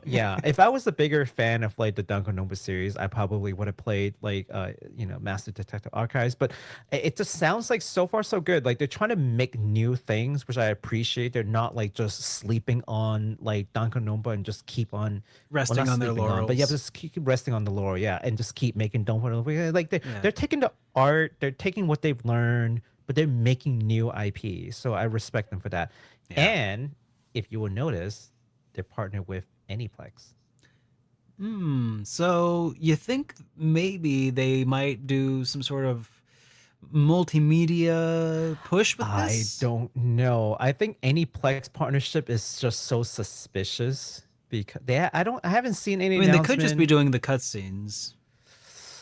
Speaker 2: Yeah, if I was a bigger fan of like the Danganronpa series, I probably would have played like you know, Master Detective Archives. But it just sounds like so far so good. Like they're trying to make new things, which I appreciate. They're not like just sleeping on like Danganronpa and just keep on
Speaker 1: Resting
Speaker 2: not
Speaker 1: on their
Speaker 2: sleeping
Speaker 1: laurels.
Speaker 2: but yeah, just keep resting on the laurel. Yeah, and just keep making Danganronpa. Like they're taking the art, they're taking what they've learned, but they're making new IP. So I respect them for that.
Speaker 1: Yeah.
Speaker 2: And if you will notice, they're partnered with Aniplex.
Speaker 1: So you think maybe they might do some sort of multimedia push with this?
Speaker 2: I don't know. I think Aniplex partnership is just so suspicious because I haven't seen any.
Speaker 1: I mean, they could just be
Speaker 2: announcement.
Speaker 1: doing the cutscenes,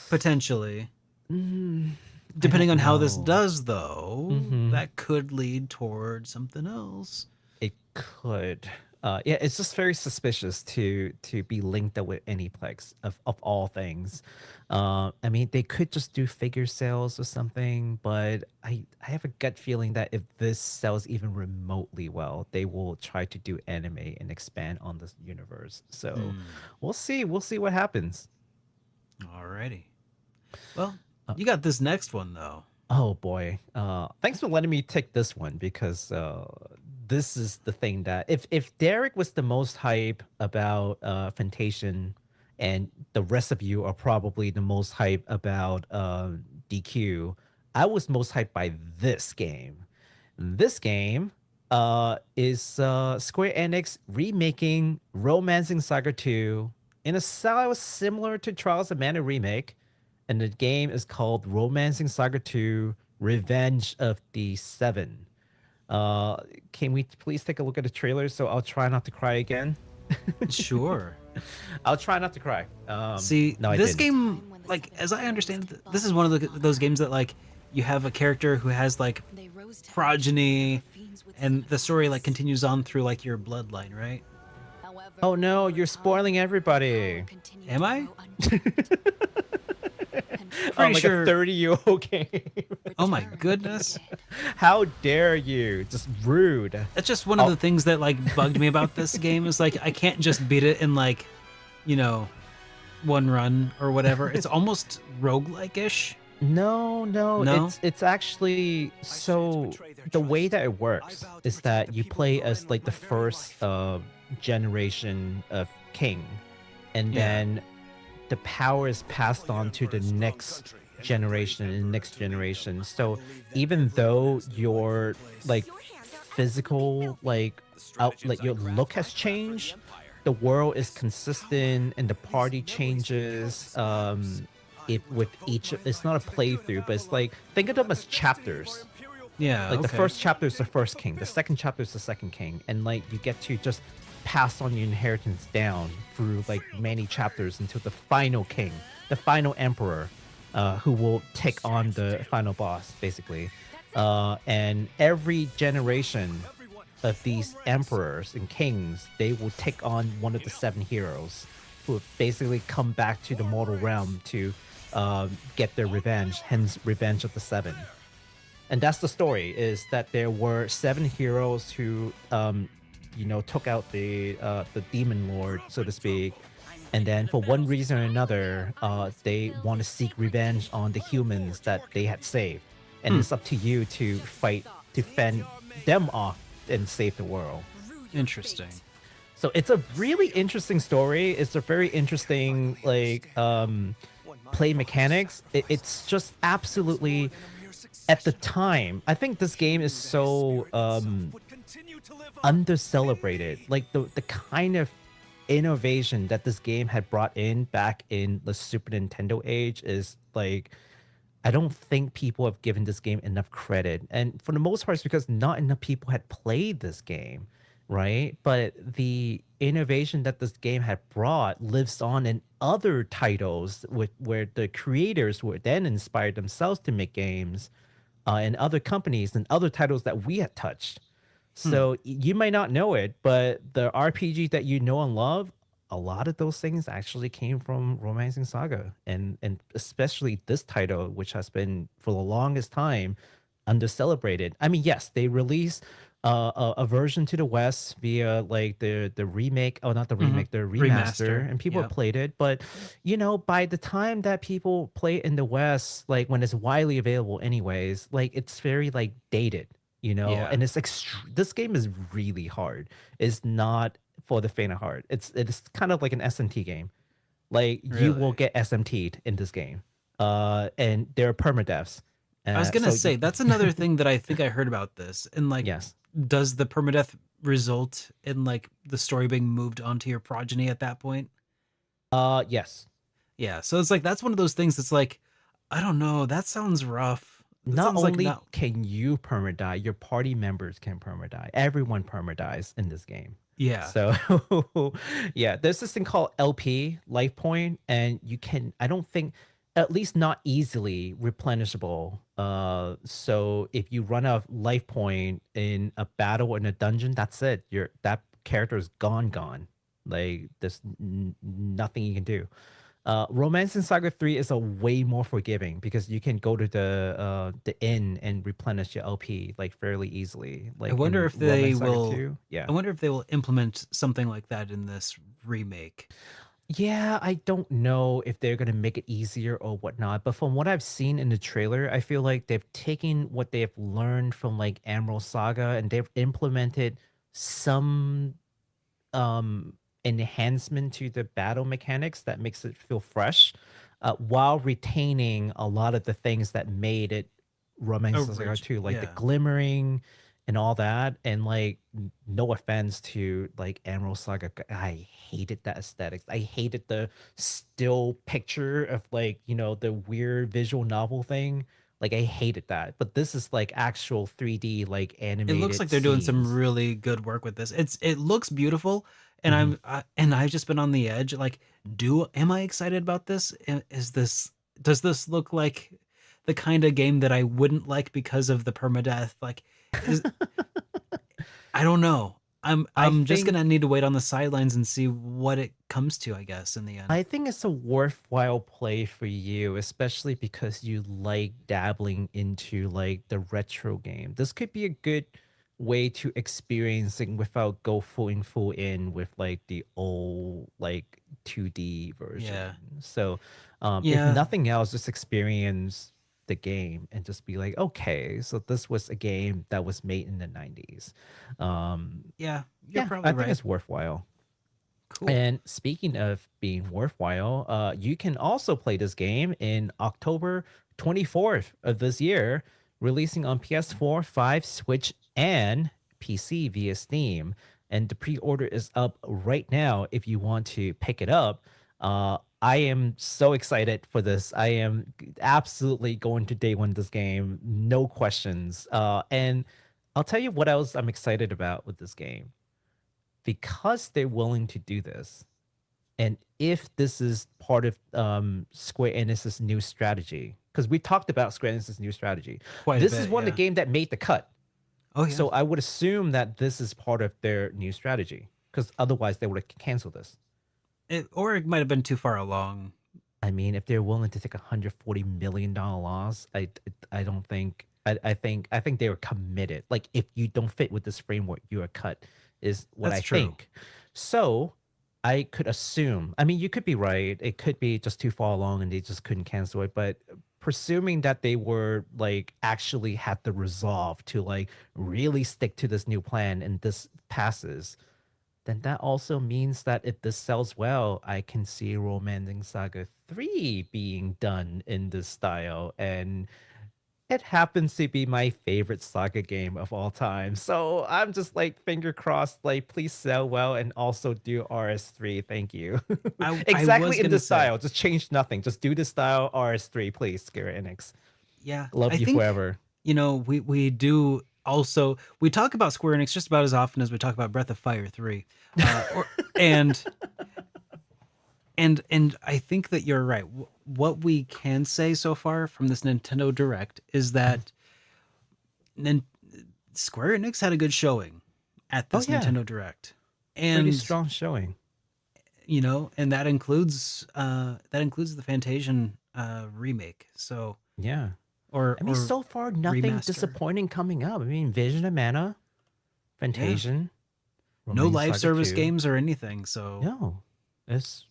Speaker 1: potentially.
Speaker 2: I
Speaker 1: Depending
Speaker 2: don't
Speaker 1: on how this
Speaker 2: know.
Speaker 1: does, though,
Speaker 2: Mhm.
Speaker 1: that could lead toward something else.
Speaker 2: It could. Yeah, it's just very suspicious to be linked up with Aniplex of all things. I mean, they could just do figure sales or something, but I have a gut feeling that if this sells even remotely well, they will try to do anime and expand on this universe. So we'll see. We'll see what happens.
Speaker 1: Alrighty. Well, you got this next one, though.
Speaker 2: Oh boy. Thanks for letting me take this one because this is the thing that if Derek was the most hype about Fantasian and the rest of you are probably the most hype about DQ, I was most hyped by this game. This game is Square Enix remaking Romancing Saga 2 in a style similar to Trials of Mana Remake. And the game is called Romancing Saga 2 Revenge of the Seven. Can we please take a look at the trailer so I'll try not to cry again?
Speaker 1: Sure.
Speaker 2: I'll try not to cry.
Speaker 1: See,
Speaker 2: no, I
Speaker 1: this
Speaker 2: didn't.
Speaker 1: game, like, as I understand it, this is one of those games that, like, you have a character who has, like, progeny, and the story, like, continues on through, like, your bloodline, right?
Speaker 2: Oh no, you're spoiling everybody.
Speaker 1: Am I?
Speaker 2: Like
Speaker 1: sure.
Speaker 2: a 30-year-old game.
Speaker 1: Oh my goodness.
Speaker 2: How dare you? Just rude.
Speaker 1: That's just one of the things that, like, bugged me about this game is, like, I can't just beat it in, like, you know, one run or whatever. It's almost roguelike-ish.
Speaker 2: No,
Speaker 1: No?
Speaker 2: it's actually so the way that it works is that you play as like the first generation of king, and then the power is passed on to the next generation and next generation. So even though your like physical like your look has changed, the world is consistent and the party changes. It with each, it's not a playthrough, but it's like, think of them as chapters.
Speaker 1: Yeah.
Speaker 2: Like the
Speaker 1: okay.
Speaker 2: first chapter is the first king, the second chapter is the second king, and like you get to just pass on your inheritance down through like many chapters until the final king, the final emperor, who will take on the final boss, basically. And every generation of these emperors and kings, they will take on one of the 7 heroes who basically come back to the mortal realm to get their revenge, hence Revenge of the 7. And that's the story, is that there were 7 heroes who took out the demon lord, so to speak, and then for one reason or another, they want to seek revenge on the humans that they had saved, and it's up to you to fight to fend them off and save the world.
Speaker 1: Interesting.
Speaker 2: So it's a really interesting story. It's a very interesting play mechanics. It's just absolutely, at the time, I think this game is so under-celebrated. Like the kind of innovation that this game had brought in back in the Super Nintendo age is like, I don't think people have given this game enough credit. And for the most part, it's because not enough people had played this game, right? But the innovation that this game had brought lives on in other titles where the creators were then inspired themselves to make games, and other companies and other titles that we had touched. So you might not know it, but the RPG that you know and love, a lot of those things actually came from Romancing Saga, and especially this title, which has been for the longest time under-celebrated. I mean, yes, they released a version to the West via like the remake, not the remake, the remaster, and people played it. But by the time that people play it in the West, like when it's widely available, anyways, like it's very like dated, and it's this game is really hard. It's not for the faint of heart. It's kind of like an SMT game. Like you will get SMT'd in this game, and there are permadeaths.
Speaker 1: I was gonna say that's another thing that I think I heard about this. And like,
Speaker 2: yes.
Speaker 1: Does the permadeath result in like the story being moved onto your progeny at that point?
Speaker 2: Yes.
Speaker 1: Yeah. So it's like, that's one of those things that's like, I don't know. That sounds rough. That
Speaker 2: Not
Speaker 1: sounds
Speaker 2: only
Speaker 1: like
Speaker 2: can you permadie, your party members can permadie. Everyone permadies in this game.
Speaker 1: Yeah.
Speaker 2: So yeah, there's this thing called LP, life point, and you can, I don't think, at least not easily replenishable. So if you run out of life point in a battle in a dungeon, that's it. That character is gone. Like there's nothing you can do. Romancing Saga 3 is a way more forgiving because you can go to the inn and replenish your LP like fairly easily. Like
Speaker 1: I wonder if they will.
Speaker 2: 2, yeah.
Speaker 1: I wonder if they will implement something like that in this remake.
Speaker 2: Yeah, I don't know if they're gonna make it easier or whatnot, but from what I've seen in the trailer, I feel like they've taken what they have learned from like Emerald Saga and they've implemented some enhancement to the battle mechanics that makes it feel fresh, while retaining a lot of the things that made it Romance Saga 2, like the glimmering and all that. And like, no offense to like Emerald Saga, I hated that aesthetics. I hated the still picture of like, the weird visual novel thing. Like I hated that. But this is like actual 3D like animated.
Speaker 1: It looks like they're doing some really good work with this. It looks beautiful, and I've just been on the edge. Like, am I excited about this? Does this look like the kind of game that I wouldn't like because of the permadeath? Like, I don't know. I'm just gonna need to wait on the sidelines and see what it comes to, I guess, in the end.
Speaker 2: I think it's a worthwhile play for you, especially because you like dabbling into like the retro game. This could be a good way to experiencing without go full in with like the old like 2D version.
Speaker 1: Yeah.
Speaker 2: So if nothing else, just experience the game and just be like, okay, so this was a game that was made in the 90s.
Speaker 1: Yeah, you're probably
Speaker 2: I think
Speaker 1: right.
Speaker 2: it's worthwhile.
Speaker 1: Cool.
Speaker 2: And speaking of being worthwhile, you can also play this game in October 24th of this year, releasing on PS4, 5, Switch, and PC via Steam. And the pre-order is up right now if you want to pick it up. I am so excited for this. I am absolutely going to day one this game, no questions. And I'll tell you what else I'm excited about with this game. Because they're willing to do this, and if this is part of Square Enix's new strategy, because we talked about Square Enix's new strategy,
Speaker 1: Quite a
Speaker 2: this is
Speaker 1: bit,
Speaker 2: one of
Speaker 1: yeah.
Speaker 2: the game that made the cut.
Speaker 1: Oh yeah.
Speaker 2: So I would assume that this is part of their new strategy, because otherwise they would have canceled this.
Speaker 1: Or it might have been too far along.
Speaker 2: I mean, if they're willing to take $140 million loss, I don't think I think they were committed. Like, if you don't fit with this framework, you are cut, is what
Speaker 1: That's
Speaker 2: I
Speaker 1: true.
Speaker 2: think. So I could assume, I mean, you could be right. It could be just too far along and they just couldn't cancel it. But presuming that they were like actually had the resolve to like really stick to this new plan and this passes, then that also means that if this sells well, I can see Romancing Saga 3 being done in this style. And it happens to be my favorite Saga game of all time. So I'm just like finger crossed, like please sell well and also do RS3. Thank you.
Speaker 1: I was
Speaker 2: Exactly in
Speaker 1: gonna
Speaker 2: this
Speaker 1: say.
Speaker 2: style. Just change nothing. Just do the style RS3, please, Square Enix.
Speaker 1: Yeah.
Speaker 2: Love
Speaker 1: I
Speaker 2: you
Speaker 1: think,
Speaker 2: forever.
Speaker 1: You know, we do also, we talk about Square Enix just about as often as we talk about Breath of Fire 3. And I think that you're right. What we can say so far from this Nintendo Direct is that Square Enix had a good showing at this
Speaker 2: yeah.
Speaker 1: Nintendo Direct. And
Speaker 2: Pretty strong showing.
Speaker 1: you know, and that includes the Fantasian remake. So
Speaker 2: Yeah.
Speaker 1: or
Speaker 2: I mean,
Speaker 1: or
Speaker 2: so far, nothing
Speaker 1: remaster.
Speaker 2: disappointing coming up. I mean, Vision of Mana, Fantasian,
Speaker 1: no
Speaker 2: Romancing
Speaker 1: live
Speaker 2: Saga
Speaker 1: service
Speaker 2: 2.
Speaker 1: games or anything. So
Speaker 2: No. It's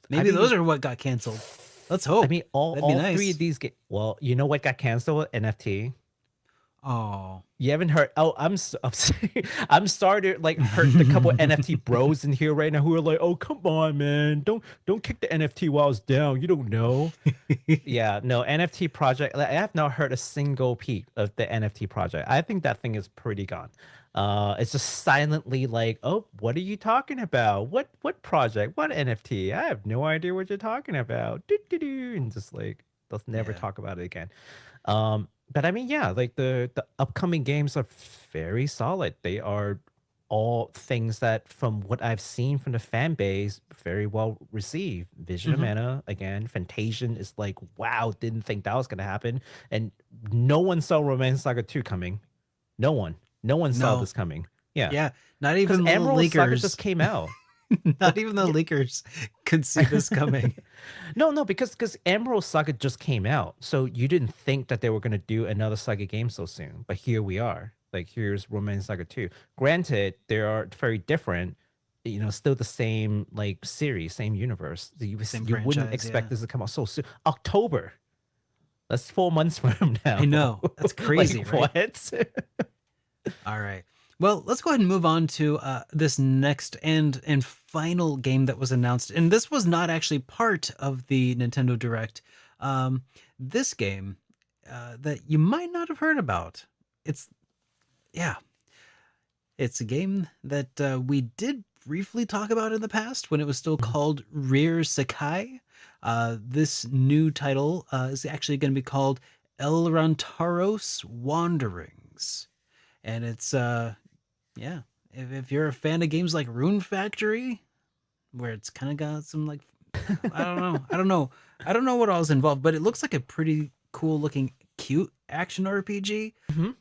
Speaker 1: maybe those are what got canceled. Let's hope.
Speaker 2: I mean, all
Speaker 1: That'd be
Speaker 2: three
Speaker 1: nice.
Speaker 2: of these games. Well, you know what got canceled? NFT.
Speaker 1: Oh,
Speaker 2: You haven't heard? Oh, I'm I'm sorry to like hurt the couple of NFT bros in here right now who are like, "Oh, come on, man, don't kick the NFT walls down. You don't know." Yeah, no NFT project. I have not heard a single peep of the NFT project. I think that thing is pretty gone. It's just silently like, "Oh, what are you talking about? What project? What NFT? I have no idea what you're talking about." And just like, let's never
Speaker 1: Yeah.
Speaker 2: talk about it again. But I mean, yeah, like the upcoming games are very solid. They are all things that, from what I've seen from the fan base, very well received. Vision of Mana, again, Fantasian is like, wow, didn't think that was gonna happen. And no one saw Romance Saga 2 coming. No one saw
Speaker 1: No.
Speaker 2: this coming. Yeah.
Speaker 1: yeah. Not
Speaker 2: Because
Speaker 1: even the
Speaker 2: Emerald Saga
Speaker 1: leakers.
Speaker 2: just came out.
Speaker 1: Not even the leakers could see this coming.
Speaker 2: No, because Emerald Saga just came out, so you didn't think that they were gonna do another Saga game so soon. But here we are. Like, here's Romance Saga 2. Granted, they are very different. You know, still the same like series, same universe. You
Speaker 1: Same
Speaker 2: wouldn't
Speaker 1: franchise,
Speaker 2: expect
Speaker 1: yeah.
Speaker 2: this to come out so soon. October. That's 4 months from now.
Speaker 1: I know. That's crazy,
Speaker 2: Like,
Speaker 1: right?
Speaker 2: what?
Speaker 1: All right. Well, let's go ahead and move on to this next and final game that was announced. And this was not actually part of the Nintendo Direct. This game that you might not have heard about. It's a game that we did briefly talk about in the past when it was still called Rear Sakai. This new title is actually going to be called Elrentaros Wanderings. And it's if you're a fan of games like Rune Factory, where it's kind of got some like I don't know what all's involved, but it looks like a pretty cool looking cute action RPG.
Speaker 2: Mhm.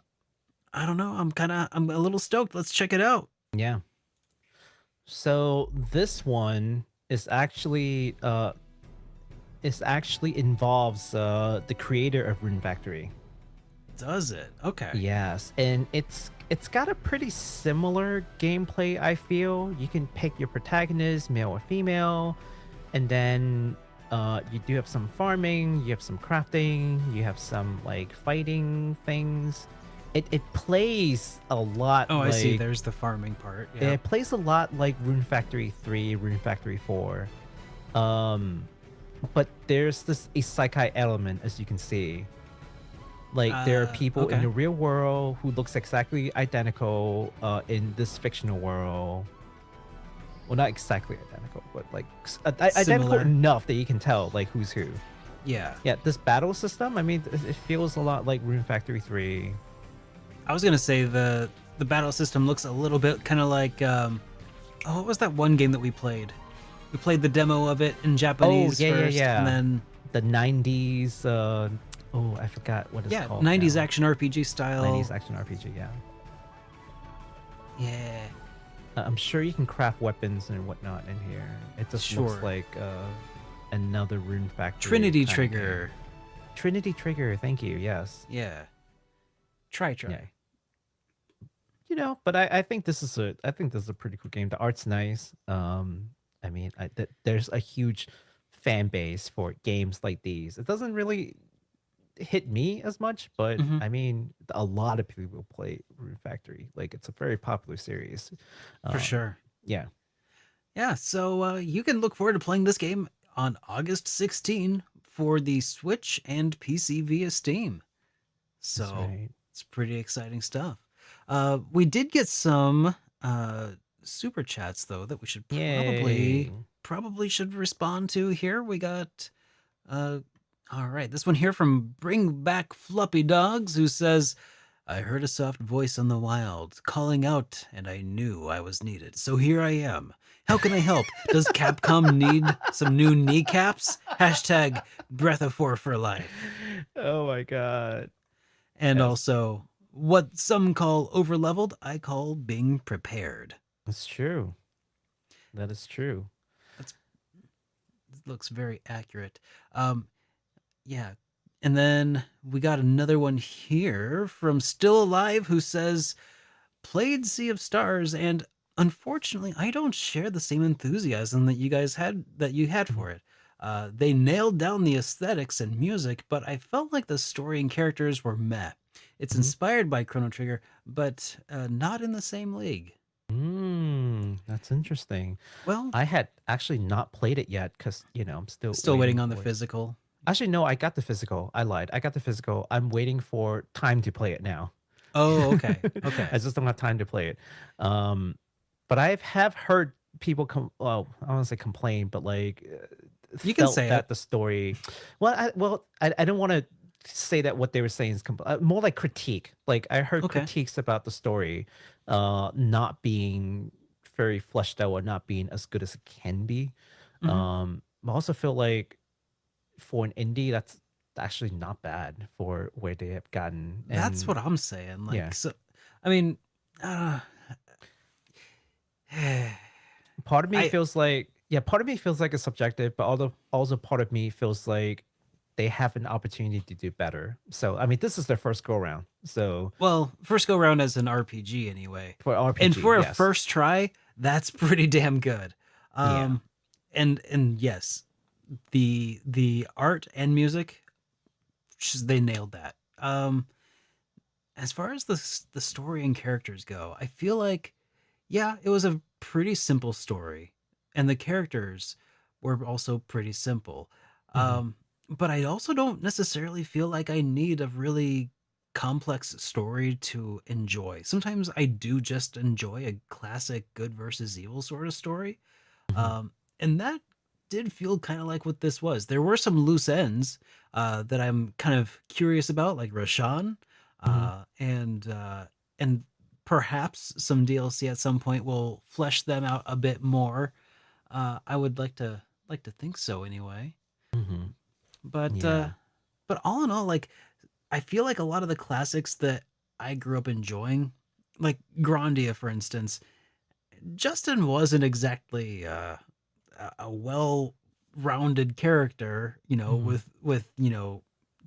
Speaker 1: I don't know. I'm a little stoked. Let's check it out.
Speaker 2: Yeah. So this one is actually involves the creator of Rune Factory.
Speaker 1: Does it? Okay.
Speaker 2: Yes, and it's got a pretty similar gameplay, I feel. You can pick your protagonist, male or female, and then You do have some farming, you have some crafting, you have some like fighting things. It plays a lot.
Speaker 1: Oh, I see.
Speaker 2: like-
Speaker 1: There's the farming part. Yeah.
Speaker 2: It plays a lot like Rune Factory 3, Rune Factory 4. But there's this isekai element, as you can see. Like there are people in
Speaker 1: okay.
Speaker 2: the real world who looks exactly identical in this fictional world. Well, not exactly identical, but like identical
Speaker 1: Similar.
Speaker 2: enough that you can tell like who's who.
Speaker 1: Yeah.
Speaker 2: Yeah, this battle system, I mean, it feels a lot like Rune Factory 3.
Speaker 1: I was gonna say the battle system looks a little bit kind of like what was that one game that we played? We played the demo of it in Japanese first, and then
Speaker 2: The 90s, I forgot what it's called.
Speaker 1: 90s
Speaker 2: now.
Speaker 1: action RPG style.
Speaker 2: 90s action RPG, yeah.
Speaker 1: Yeah.
Speaker 2: I'm sure you can craft weapons and whatnot in here. It just looks
Speaker 1: Sure.
Speaker 2: like another Rune Factory.
Speaker 1: Trinity
Speaker 2: kind of game.
Speaker 1: Trigger.
Speaker 2: Trinity Trigger, thank you, yes.
Speaker 1: Yeah. Try.
Speaker 2: Yeah. You know, but I think this is a pretty cool game. The art's nice. I mean, there's a huge fan base for games like these. It doesn't really hit me as much, but
Speaker 1: Mhm.
Speaker 2: I mean, a lot of people play Rune Factory. Like, it's a very popular series.
Speaker 1: For sure.
Speaker 2: Yeah.
Speaker 1: Yeah, so you can look forward to playing this game on August 16 for the Switch and PC via Steam. So
Speaker 2: That's right.
Speaker 1: it's pretty exciting stuff. We did get some super chats though that we should
Speaker 2: Yay.
Speaker 1: probably should respond to here. We got all right, this one here from Bring Back Floppy Dogs, who says, I heard a soft voice on the wild calling out, and I knew I was needed. So here I am. How can I help? Does Capcom need some new kneecaps? Hashtag Breath of Four for life.
Speaker 2: Oh my god.
Speaker 1: And
Speaker 2: Yes.
Speaker 1: also, what some call overleveled, I call being prepared.
Speaker 2: That's true. That is true.
Speaker 1: It looks very accurate. Yeah. And then we got another one here from Still Alive who says, played Sea of Stars, and unfortunately, I don't share the same enthusiasm that you had for it. They nailed down the aesthetics and music, but I felt like the story and characters were meh. It's inspired by Chrono Trigger, but not in the same league.
Speaker 2: That's interesting.
Speaker 1: Well,
Speaker 2: I had actually not played it yet because, I'm
Speaker 1: still waiting on the
Speaker 2: for it.
Speaker 1: physical.
Speaker 2: Actually, no, I got the physical. I lied. I got the physical. I'm waiting for time to play it now.
Speaker 1: Oh, okay. Okay.
Speaker 2: I just don't have time to play it. But I have heard people I don't want to say complain, but like
Speaker 1: You can
Speaker 2: felt
Speaker 1: say
Speaker 2: that
Speaker 1: it.
Speaker 2: the story. I don't want to say that what they were saying is more like critique. Like I heard
Speaker 1: Okay.
Speaker 2: critiques about the story not being very fleshed out or not being as good as it can be.
Speaker 1: Mhm.
Speaker 2: I also feel like for an indie, that's actually not bad for where they have gotten.
Speaker 1: That's
Speaker 2: And
Speaker 1: what I'm saying. Like,
Speaker 2: yeah.
Speaker 1: so, I mean,
Speaker 2: part of me
Speaker 1: I-
Speaker 2: feels like it's subjective, but also part of me feels like they have an opportunity to do better. So I mean, this is their first go around. So
Speaker 1: well, first go round as an RPG anyway.
Speaker 2: for RPG,
Speaker 1: And for a
Speaker 2: yes.
Speaker 1: first try, that's pretty damn good.
Speaker 2: Yeah.
Speaker 1: And yes, the art and music, they nailed that. As far as the story and characters go, I feel like, yeah, it was a pretty simple story, and the characters were also pretty simple. But I also don't necessarily feel like I need a really complex story to enjoy. Sometimes I do just enjoy a classic good versus evil sort of story. And that did feel kind of like what this was. There were some loose ends that I'm kind of curious about, like Rashan, and perhaps some DLC at some point will flesh them out a bit more. I would like to think so anyway. But
Speaker 2: Yeah.
Speaker 1: but all in all, like I feel like a lot of the classics that I grew up enjoying, like Grandia, for instance, Justin wasn't exactly a well-rounded character, with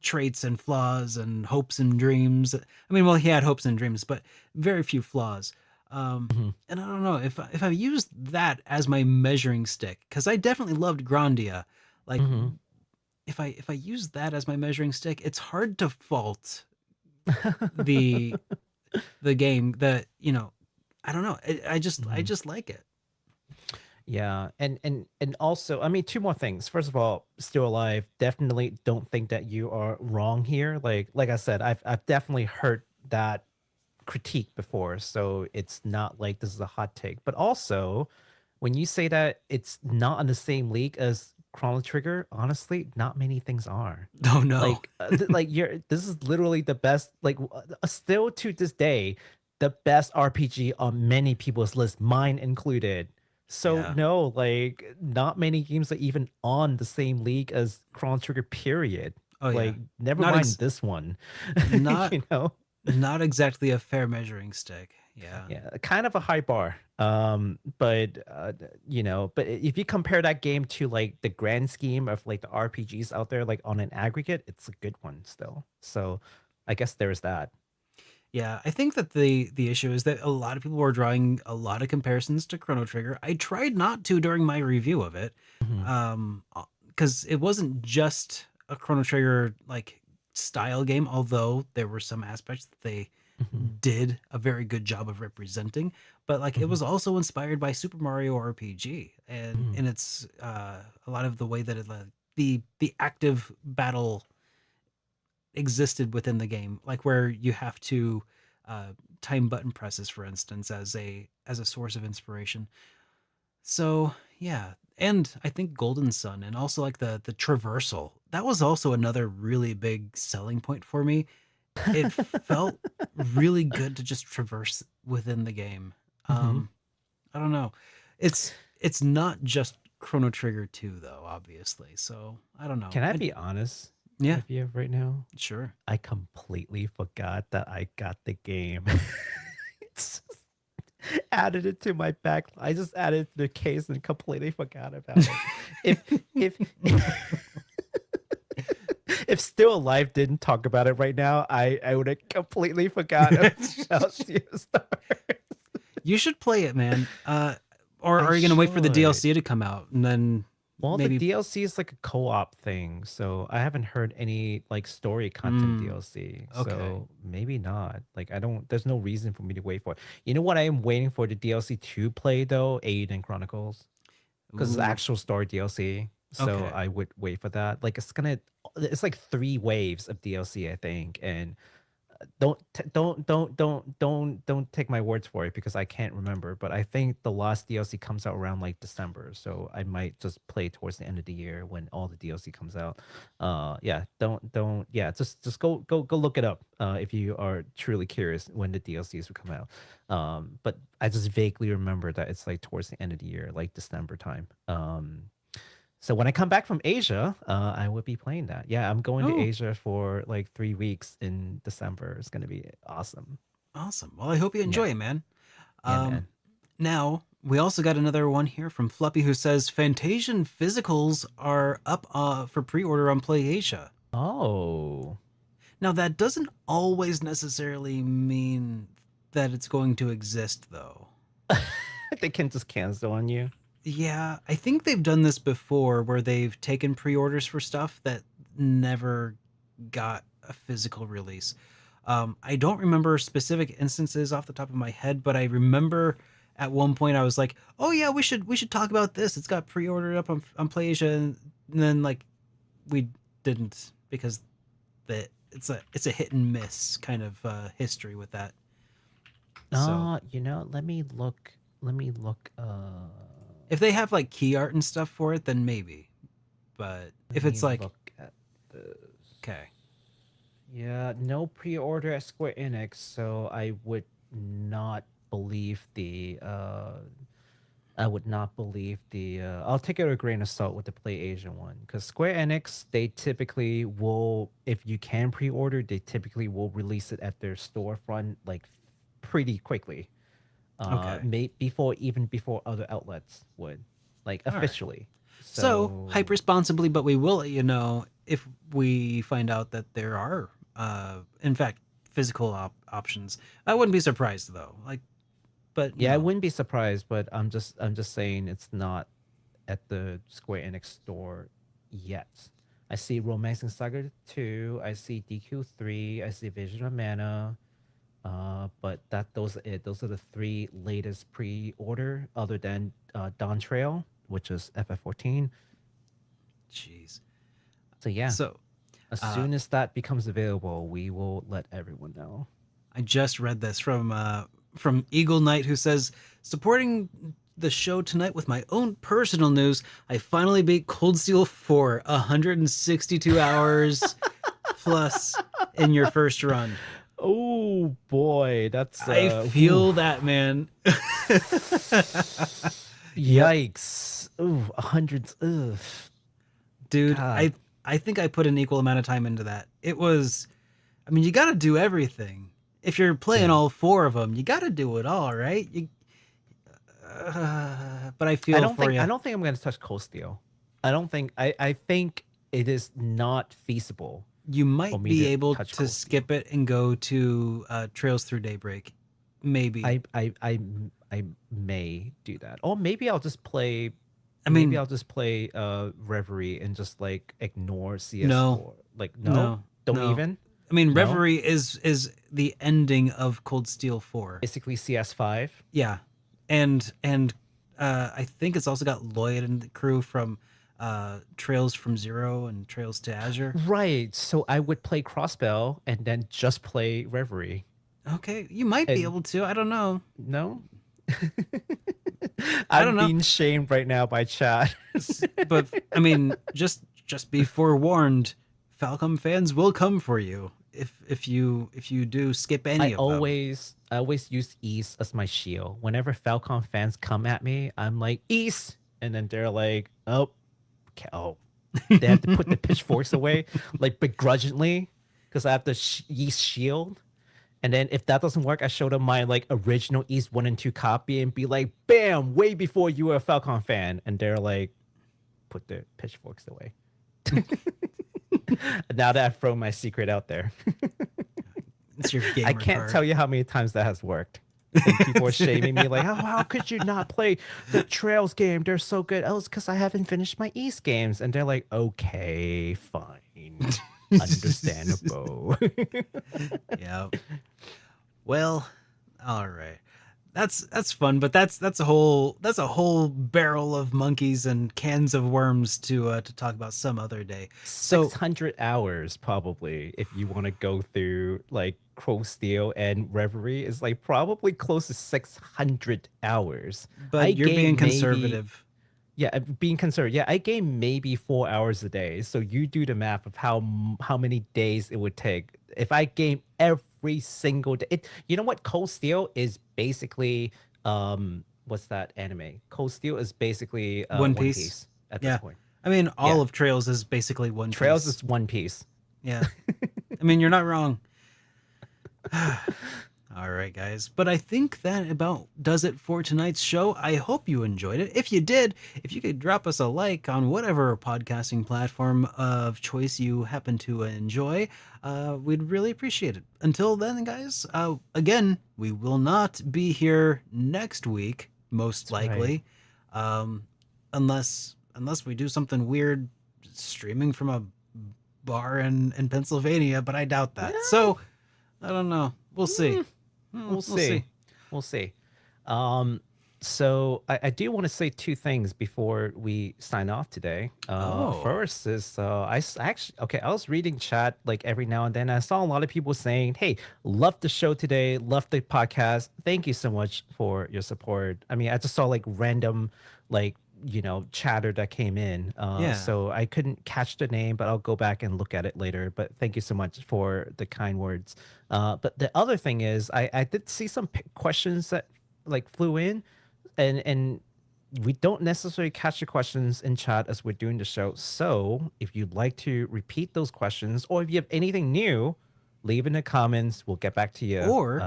Speaker 1: traits and flaws and hopes and dreams. I mean, well, he had hopes and dreams, but very few flaws. And I don't know if I used that as my measuring stick, because I definitely loved Grandia. Like
Speaker 2: Mhm.
Speaker 1: if I use that as my measuring stick, it's hard to fault the game that, I don't know. I
Speaker 2: Mhm.
Speaker 1: just like it.
Speaker 2: Yeah, and also, I mean, two more things. First of all, still alive. Definitely don't think that you are wrong here. Like I said, I've definitely heard that critique before, so it's not like this is a hot take. But also, when you say that it's not on the same league as Chrono Trigger, honestly, not many things are.
Speaker 1: Oh no.
Speaker 2: Like you're this is literally the best, like still to this day, the best RPG on many people's list, mine included. So
Speaker 1: Yeah.
Speaker 2: no, like not many games are even on the same league as Chrono Trigger, period.
Speaker 1: Oh yeah.
Speaker 2: Like never
Speaker 1: Not
Speaker 2: mind
Speaker 1: ex-
Speaker 2: this one.
Speaker 1: not
Speaker 2: you know?
Speaker 1: not exactly a fair measuring stick. Yeah.
Speaker 2: Yeah, kind of a high bar. But but if you compare that game to like the grand scheme of like the RPGs out there, like on an aggregate, it's a good one still. So I guess there's that.
Speaker 1: Yeah, I think that the issue is that a lot of people were drawing a lot of comparisons to Chrono Trigger. I tried not to during my review of it,
Speaker 2: Mhm.
Speaker 1: because it wasn't just a Chrono Trigger like style game. Although there were some aspects that they
Speaker 2: Mhm.
Speaker 1: did a very good job of representing, but like it
Speaker 2: Mhm.
Speaker 1: was also inspired by Super Mario RPG, and
Speaker 2: Mhm.
Speaker 1: it's a lot of the way that the active battle existed within the game, like where you have to uh, time button presses, for instance, as a source of inspiration. So yeah, and I think Golden Sun, and also like the traversal, that was also another really big selling point for me. It felt really good to just traverse within the game.
Speaker 2: Mhm.
Speaker 1: I don't know, it's not just Chrono Trigger 2 though, obviously. So I don't know.
Speaker 2: Can I be honest
Speaker 1: Yeah,
Speaker 2: with you right now?
Speaker 1: sure.
Speaker 2: I completely forgot that I got the game. It's added it to my back. I just added it to the case and completely forgot about it. If if Still Alive didn't talk about it right now, I would have completely forgot about Stars.
Speaker 1: You should play it, man. Or
Speaker 2: I
Speaker 1: are you gonna wait for the
Speaker 2: should.
Speaker 1: DLC to come out and then
Speaker 2: Well, the
Speaker 1: maybe?
Speaker 2: DLC is like a co-op thing, so I haven't heard any like story content
Speaker 1: Mm,
Speaker 2: DLC.
Speaker 1: okay.
Speaker 2: So maybe not. Like I don't. There's no reason for me to wait for it. You know what? I am waiting for the DLC to play though, Aiden Chronicles, because it's
Speaker 1: Ooh.
Speaker 2: actual story DLC. So
Speaker 1: Okay.
Speaker 2: I would wait for that. Like it's like 3 waves of DLC, I think, and don't take my words for it because I can't remember. But I think the last DLC comes out around like December, so I might just play towards the end of the year when all the DLC comes out. Yeah, don't yeah, just go look it up if you are truly curious when the DLCs will come out. But I just vaguely remember that it's like towards the end of the year, like December time. So when I come back from Asia, I will be playing that. Yeah, I'm going to
Speaker 1: Oh,
Speaker 2: Asia for like 3 weeks in December. It's gonna be awesome.
Speaker 1: awesome. Well, I hope you
Speaker 2: Yeah,
Speaker 1: enjoy it, man.
Speaker 2: yeah,
Speaker 1: Um,
Speaker 2: man.
Speaker 1: Now we also got another one here from Fluppy who says Fantasian physicals are up for pre-order on PlayAsia.
Speaker 2: Oh,
Speaker 1: Now that doesn't always necessarily mean that it's going to exist, though.
Speaker 2: they can just cancel on you.
Speaker 1: Yeah, I think they've done this before where they've taken pre-orders for stuff that never got a physical release. I don't remember specific instances off the top of my head, but I remember at one point I was like, "Oh yeah, we should talk about this. It's got pre-ordered up on PlayAsia," and then like we didn't because it's a hit and miss kind of history with that. So
Speaker 2: Let me look. Let me look.
Speaker 1: if they have like key art and stuff for it, then maybe. But
Speaker 2: Let
Speaker 1: if
Speaker 2: me
Speaker 1: it's like,
Speaker 2: look at this.
Speaker 1: okay,
Speaker 2: Yeah, no pre-order at Square Enix, so I would not believe the I would not believe the. I'll take it with a grain of salt with the PlayAsia one because Square Enix, they typically will, if you can pre-order, they typically will release it at their storefront like pretty quickly.
Speaker 1: okay,
Speaker 2: Before other outlets would, like
Speaker 1: all right.
Speaker 2: officially.
Speaker 1: So hype
Speaker 2: So
Speaker 1: responsibly, but we will let you know if we find out that there are, in fact, physical options. I wouldn't be surprised though. Like, but
Speaker 2: yeah, I wouldn't be surprised, but I'm just saying it's not at the Square Enix store yet. I see Romancing Saga 2. I see DQ 3. I see Vision of Mana. But those are it. Those are the 3 latest pre-order, other than Dawn Trail, which is FF14.
Speaker 1: Jeez.
Speaker 2: So yeah,
Speaker 1: So
Speaker 2: as soon as that becomes available, we will let everyone know.
Speaker 1: I just read this from Eagle Knight, who says, supporting the show tonight with my own personal news. I finally beat Cold Steel 4, 162 hours plus in your first run.
Speaker 2: Oh boy, that's
Speaker 1: I feel that, man.
Speaker 2: yikes. Ooh, hundreds. Ugh.
Speaker 1: Dude,
Speaker 2: God.
Speaker 1: I think I put an equal amount of time into that. It was, I mean, you got to do everything. If you're playing all 4 of them, you got to do it all, right? But I feel for you.
Speaker 2: I don't think I'm going to touch Cold Steel. I think it is not feasible.
Speaker 1: You
Speaker 2: for
Speaker 1: might
Speaker 2: me
Speaker 1: be
Speaker 2: to
Speaker 1: able
Speaker 2: touch
Speaker 1: to
Speaker 2: Cold
Speaker 1: skip it and go to Trails Through Daybreak. Maybe.
Speaker 2: I may do that, or maybe I'll just play.
Speaker 1: I mean,
Speaker 2: maybe I'll just play Reverie and just like ignore CS4.
Speaker 1: No.
Speaker 2: Like
Speaker 1: No.
Speaker 2: don't
Speaker 1: No.
Speaker 2: even.
Speaker 1: I mean,
Speaker 2: No?
Speaker 1: Reverie is the ending of Cold Steel 4.
Speaker 2: Basically CS5.
Speaker 1: Yeah. And I think it's also got Lloyd and the crew from Trails from Zero and Trails to Azure.
Speaker 2: Right. So I would play Crossbell and then just play Reverie.
Speaker 1: Okay, you might be
Speaker 2: And-
Speaker 1: able to. I don't know.
Speaker 2: No.
Speaker 1: I don't
Speaker 2: I'm
Speaker 1: know.
Speaker 2: being shamed right now by chat.
Speaker 1: But I mean, just be forewarned. Falcom fans will come for you if you do skip any
Speaker 2: I
Speaker 1: of them.
Speaker 2: always use East as my shield. Whenever Falcon fans come at me, I'm like East, and then they're like, oh, okay, oh, they have to put the pitchforks away, like begrudgingly, because I have the East shield. And then if that doesn't work, I show them my like original East 1 and 2 copy and be like, bam, way before you were a Falcon fan, and they're like, put the pitchforks away. Now that I've thrown my secret out there.
Speaker 1: It's your gamer
Speaker 2: I can't
Speaker 1: card.
Speaker 2: tell you how many times that has worked. And people are shaming me like, how could you not play the Trails game? They're so good. Oh, it's because I haven't finished my East games. And they're like, okay, fine. Understandable.
Speaker 1: Yeah. Well, all right. That's fun, but that's a whole barrel of monkeys and cans of worms to talk about some other day. So
Speaker 2: 600 hours probably, if you want to go through like Crow Steel and Reverie, is like probably close to 600 hours.
Speaker 1: but you're
Speaker 2: game
Speaker 1: being
Speaker 2: maybe-
Speaker 1: conservative.
Speaker 2: Yeah, being conservative. Yeah, I game maybe 4 hours a day. So you do the math of how many days it would take. If I game every single day, you know what? Cold Steel is basically what's that anime? Cold Steel is basically
Speaker 1: One Piece.
Speaker 2: at
Speaker 1: Yeah.
Speaker 2: this point.
Speaker 1: I mean, all
Speaker 2: Yeah.
Speaker 1: of Trails is basically one
Speaker 2: Trails
Speaker 1: piece.
Speaker 2: is One Piece.
Speaker 1: Yeah. I mean, you're not wrong. All right, guys. But I think that about does it for tonight's show. I hope you enjoyed it. If you did, if you could drop us a like on whatever podcasting platform of choice you happen to enjoy, we'd really appreciate it. Until then, guys, again, we will not be here next week, most
Speaker 2: That's right.
Speaker 1: likely, unless we do something weird, streaming from a bar in Pennsylvania, but I doubt that. So I don't know. We'll see.
Speaker 2: We'll see. We'll see. So I do want to say 2 things before we sign off today. First is I was reading chat like every now and then. I saw a lot of people saying, "Hey, love the show today, love the podcast. Thank you so much for your support." I mean, I just saw like random like chatter that came in.
Speaker 1: Yeah.
Speaker 2: So I couldn't catch the name, but I'll go back and look at it later. But thank you so much for the kind words. But the other thing is, I did see some questions that like flew in, and we don't necessarily catch the questions in chat as we're doing the show. So if you'd like to repeat those questions, or if you have anything new, leave in the comments. We'll get back to you.
Speaker 1: Or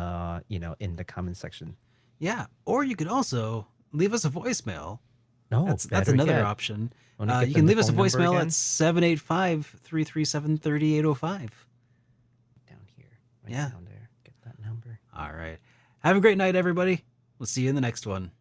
Speaker 2: in the comment section.
Speaker 1: Yeah, or you could also leave us a voicemail.
Speaker 2: No,
Speaker 1: That's
Speaker 2: better
Speaker 1: another
Speaker 2: yet.
Speaker 1: option.
Speaker 2: Wanna give
Speaker 1: You
Speaker 2: them
Speaker 1: can
Speaker 2: the
Speaker 1: leave us a
Speaker 2: phone number
Speaker 1: voicemail
Speaker 2: again?
Speaker 1: at 785-337-3805.
Speaker 2: Down here. Right
Speaker 1: Yeah.
Speaker 2: down there. Get that number.
Speaker 1: All right. Have a great night, everybody. We'll see you in the next one.